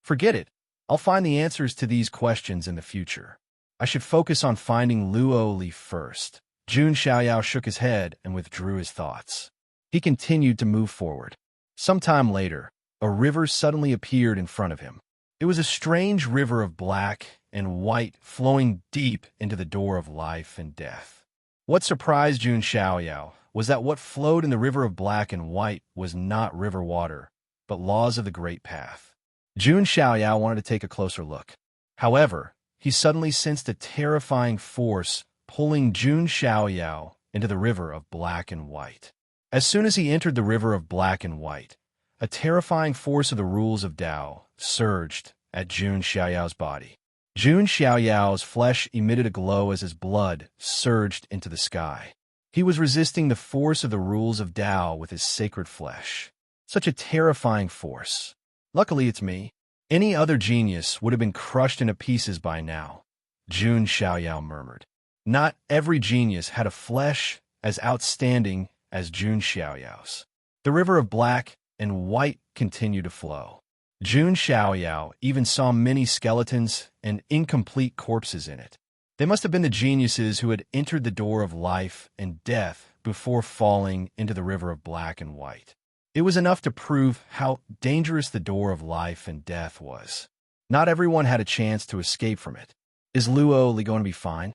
Forget it. I'll find the answers to these questions in the future. I should focus on finding Luo Li first. Jun Xiaoyao shook his head and withdrew his thoughts. He continued to move forward. Sometime later, a river suddenly appeared in front of him. It was a strange river of black and white flowing deep into the door of life and death. What surprised Jun Xiaoyao was that what flowed in the river of black and white was not river water, but laws of the Great Path. Jun Xiaoyao wanted to take a closer look. However, he suddenly sensed a terrifying force pulling Jun Xiaoyao into the river of black and white. As soon as he entered the river of black and white, a terrifying force of the rules of Tao surged at Jun Xiaoyao's body. Jun Xiaoyao's flesh emitted a glow as his blood surged into the sky. He was resisting the force of the rules of Tao with his sacred flesh. Such a terrifying force. Luckily, it's me. Any other genius would have been crushed into pieces by now, Jun Xiaoyao murmured. Not every genius had a flesh as outstanding as Jun Xiaoyao's. The river of black and white continued to flow. Jun Xiaoyao even saw many skeletons and incomplete corpses in it. They must have been the geniuses who had entered the door of life and death before falling into the river of black and white. It was enough to prove how dangerous the door of life and death was. Not everyone had a chance to escape from it. Is Luo Li going to be fine?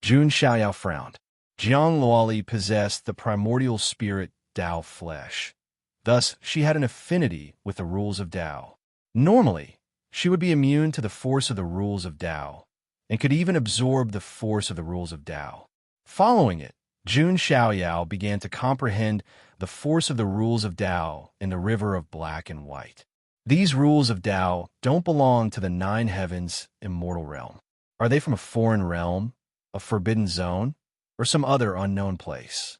Jun Xiaoyao frowned. Jiang Luoli possessed the primordial spirit Tao flesh. Thus, she had an affinity with the rules of Tao. Normally, she would be immune to the force of the rules of Tao, and could even absorb the force of the rules of Tao. Following it, Jun Xiaoyao began to comprehend the force of the rules of Tao in the river of black and white. These rules of Tao don't belong to the nine heavens immortal realm. Are they from a foreign realm, a forbidden zone, or some other unknown place?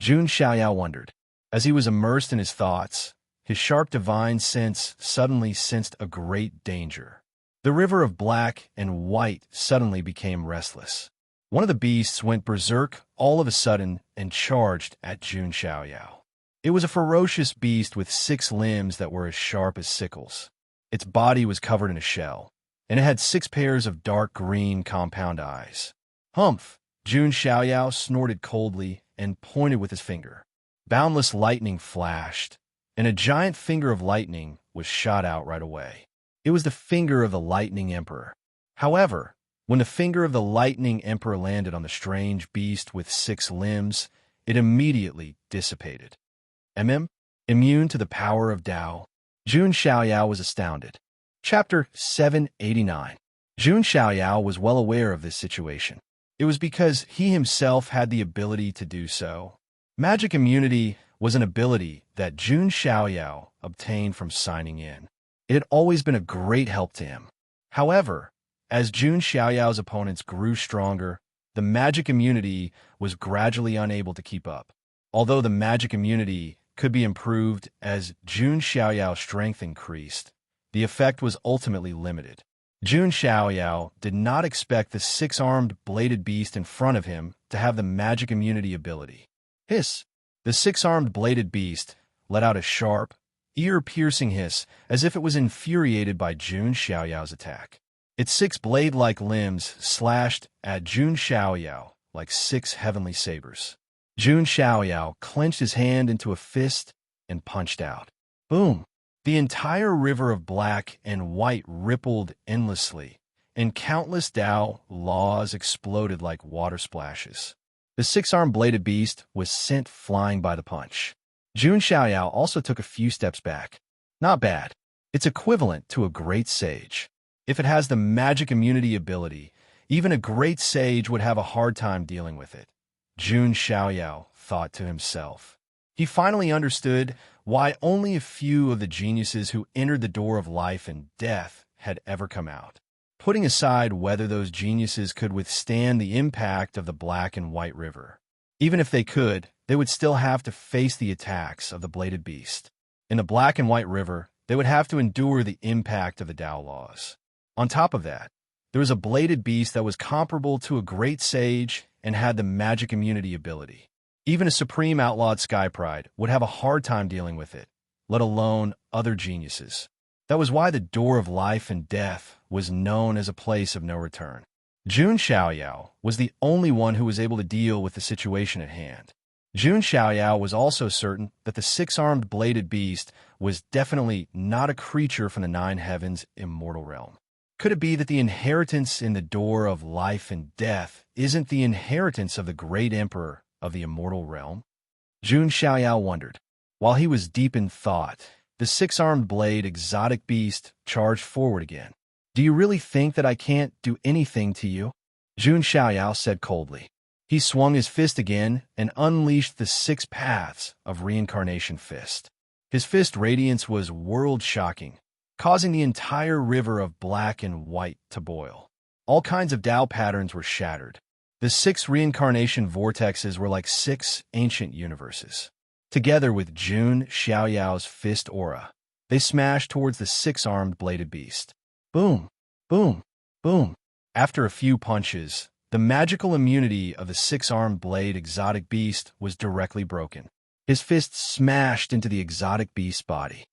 Jun Xiaoyao wondered. As he was immersed in his thoughts, his sharp divine sense suddenly sensed a great danger. The river of black and white suddenly became restless. One of the beasts went berserk all of a sudden and charged at Jun Xiaoyao. It was a ferocious beast with 6 limbs that were as sharp as sickles. Its body was covered in a shell, and it had 6 pairs of dark green compound eyes. Humph! Jun Xiaoyao snorted coldly and pointed with his finger. Boundless lightning flashed, and a giant finger of lightning was shot out right away. It was the finger of the Lightning Emperor. However, when the finger of the Lightning Emperor landed on the strange beast with 6 limbs, it immediately dissipated. Immune to the power of Tao. Jun Xiaoyao was astounded. Chapter 789. Jun Xiaoyao was well aware of this situation. It was because he himself had the ability to do so. Magic immunity was an ability that Jun Xiaoyao obtained from signing in. It had always been a great help to him. However, as Jun Xiaoyao's opponents grew stronger, the magic immunity was gradually unable to keep up. Although the magic immunity could be improved as Jun Xiaoyao's strength increased, the effect was ultimately limited. Jun Xiaoyao did not expect the 6-armed bladed beast in front of him to have the magic immunity ability. Hiss! The 6-armed bladed beast let out a sharp, ear-piercing hiss as if it was infuriated by Jun Xiaoyao's attack. Its 6 blade-like limbs slashed at Jun Xiaoyao like 6 heavenly sabers. Jun Xiaoyao clenched his hand into a fist and punched out. Boom! The entire river of black and white rippled endlessly, and countless Tao laws exploded like water splashes. The 6-armed bladed beast was sent flying by the punch. Jun Xiaoyao also took a few steps back. Not bad. It's equivalent to a great sage. If it has the magic immunity ability, even a great sage would have a hard time dealing with it, Jun Xiaoyao thought to himself. He finally understood why only a few of the geniuses who entered the door of life and death had ever come out. Putting aside whether those geniuses could withstand the impact of the black and white river, Even if they could, they would still have to face the attacks of the bladed beast. In the Black and White River, they would have to endure the impact of the Tao laws. On top of that, there was a bladed beast that was comparable to a great sage and had the magic immunity ability. Even a supreme outlawed Sky Pride would have a hard time dealing with it, let alone other geniuses. That was why the Door of Life and Death was known as a place of no return. Jun Xiaoyao was the only one who was able to deal with the situation at hand. Jun Xiaoyao was also certain that the six-armed bladed beast was definitely not a creature from the Nine Heavens immortal realm. Could it be that the inheritance in the Door of Life and Death isn't the inheritance of the great emperor of the immortal realm? Jun Xiaoyao wondered. While he was deep in thought, the six-armed blade exotic beast charged forward again. Do you really think that I can't do anything to you? Jun Xiaoyao said coldly. He swung his fist again and unleashed the 6 paths of reincarnation fist. His fist radiance was world-shocking, causing the entire river of black and white to boil. All kinds of Tao patterns were shattered. The 6 reincarnation vortexes were like 6 ancient universes. Together with Jun Xiaoyao's fist aura, they smashed towards the 6-armed bladed beast. Boom, boom, boom. After a few punches, the magical immunity of the 6-armed blade exotic beast was directly broken. His fist smashed into the exotic beast's body.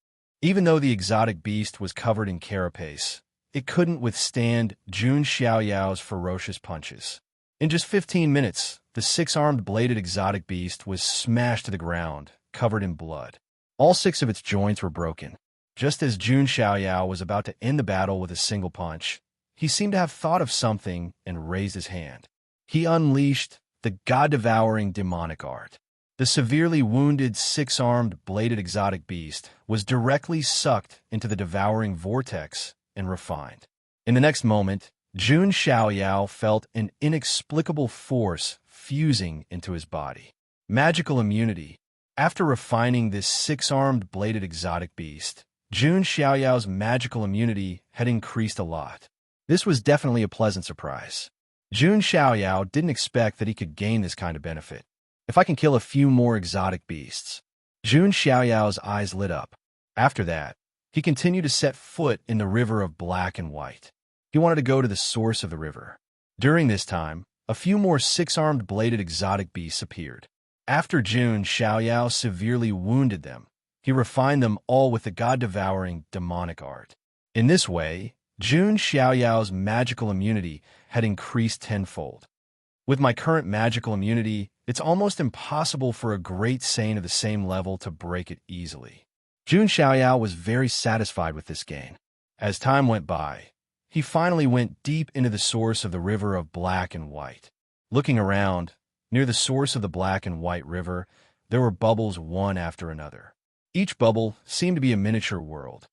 Even though the exotic beast was covered in carapace, it couldn't withstand Jun Xiaoyao's ferocious punches. In just 15 minutes, the 6-armed bladed exotic beast was smashed to the ground, covered in blood. All 6 of its joints were broken. Just as Jun Xiaoyao was about to end the battle with a single punch, he seemed to have thought of something and raised his hand. He unleashed the god-devouring demonic art. The severely wounded 6-armed bladed exotic beast was directly sucked into the devouring vortex and refined. In the next moment, Jun Xiaoyao felt an inexplicable force fusing into his body. Magical immunity. After refining this 6-armed bladed exotic beast, Jun Xiaoyao's magical immunity had increased a lot. This was definitely a pleasant surprise. Jun Xiaoyao didn't expect that he could gain this kind of benefit. If I can kill a few more exotic beasts. Jun Xiaoyao's eyes lit up. After that, he continued to set foot in the river of black and white. He wanted to go to the source of the river. During this time, a few more 6-armed bladed exotic beasts appeared. After Jun Xiaoyao severely wounded them, he refined them all with the god-devouring demonic art. In this way, Jun Xiaoyao's magical immunity had increased tenfold. With my current magical immunity, it's almost impossible for a great saint of the same level to break it easily. Jun Xiaoyao was very satisfied with this gain. As time went by, he finally went deep into the source of the river of black and white. Looking around, near the source of the black and white river, there were bubbles one after another. Each bubble seemed to be a miniature world.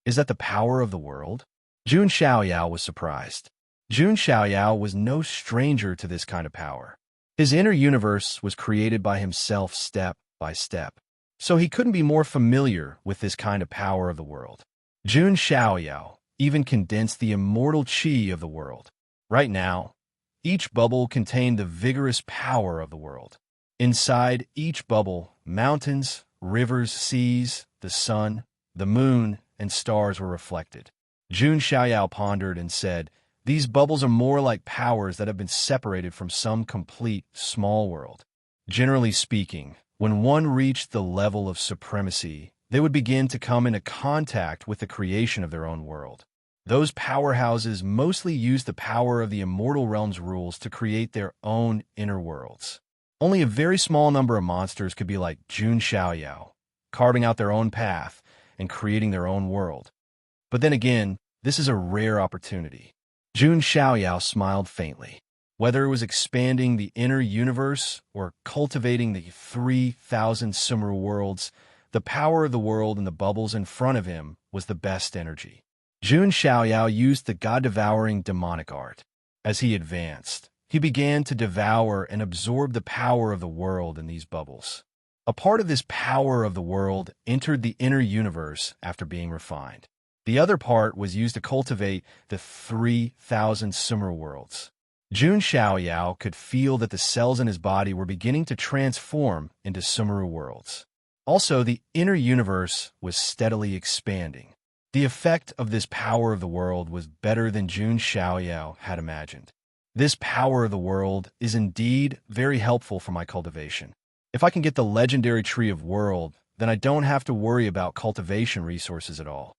Is that the power of the world? Jun Xiaoyao was surprised. Jun Xiaoyao was no stranger to this kind of power. His inner universe was created by himself step by step, so he couldn't be more familiar with this kind of power of the world. Jun Xiaoyao even condensed the immortal qi of the world. Right now, each bubble contained the vigorous power of the world. Inside each bubble, mountains, rivers, seas, the sun, the moon, and stars were reflected. Jun Xiaoyao pondered and said, "These bubbles are more like powers that have been separated from some complete small world." Generally speaking, when one reached the level of supremacy, they would begin to come into contact with the creation of their own world. Those powerhouses mostly use the power of the immortal realm's rules to create their own inner worlds. Only a very small number of monsters could be like Jun Xiaoyao, carving out their own path and creating their own world. But then again, this is a rare opportunity. Jun Xiaoyao smiled faintly. Whether it was expanding the inner universe or cultivating the 3,000 Sumeru worlds, the power of the world and the bubbles in front of him was the best energy. Jun Xiaoyao used the god-devouring demonic art. As he advanced, he began to devour and absorb the power of the world in these bubbles. A part of this power of the world entered the inner universe after being refined. The other part was used to cultivate the 3,000 Sumeru worlds. Jun Xiaoyao could feel that the cells in his body were beginning to transform into Sumeru worlds. Also, the inner universe was steadily expanding. The effect of this power of the world was better than Jun Xiaoyao had imagined. This power of the world is indeed very helpful for my cultivation. If I can get the legendary Tree of World, then I don't have to worry about cultivation resources at all.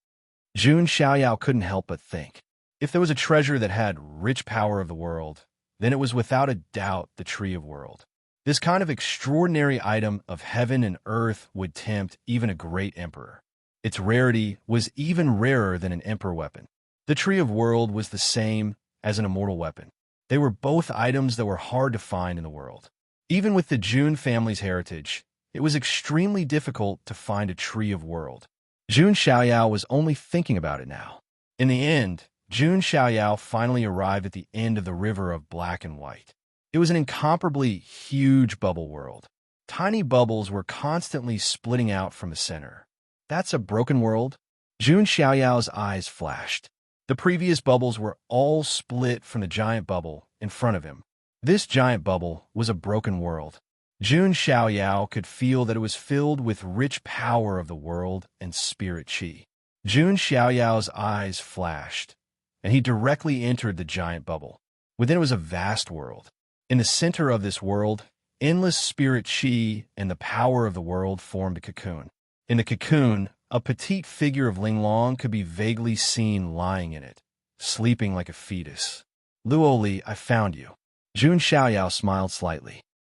Jun Xiaoyao couldn't help but think. If there was a treasure that had rich power of the world, then it was without a doubt the Tree of World. This kind of extraordinary item of heaven and earth would tempt even a great emperor. Its rarity was even rarer than an emperor weapon. The Tree of World was the same as an immortal weapon. They were both items that were hard to find in the world. Even with the Jun family's heritage, it was extremely difficult to find a Tree of World. Jun Xiaoyao was only thinking about it now. In the end, Jun Xiaoyao finally arrived at the end of the river of black and white. It was an incomparably huge bubble world. Tiny bubbles were constantly splitting out from the center. That's a broken world? Jun Xiaoyao's eyes flashed. The previous bubbles were all split from the giant bubble in front of him. This giant bubble was a broken world. Jun Xiaoyao could feel that it was filled with rich power of the world and spirit qi. Jun Xiaoyao's eyes flashed, and he directly entered the giant bubble. Within it was a vast world. In the center of this world, endless spirit qi and the power of the world formed a cocoon. In the cocoon, a petite figure of Linglong could be vaguely seen lying in it, sleeping like a fetus. Luoli, I found you. Jun Xiaoyao smiled slightly.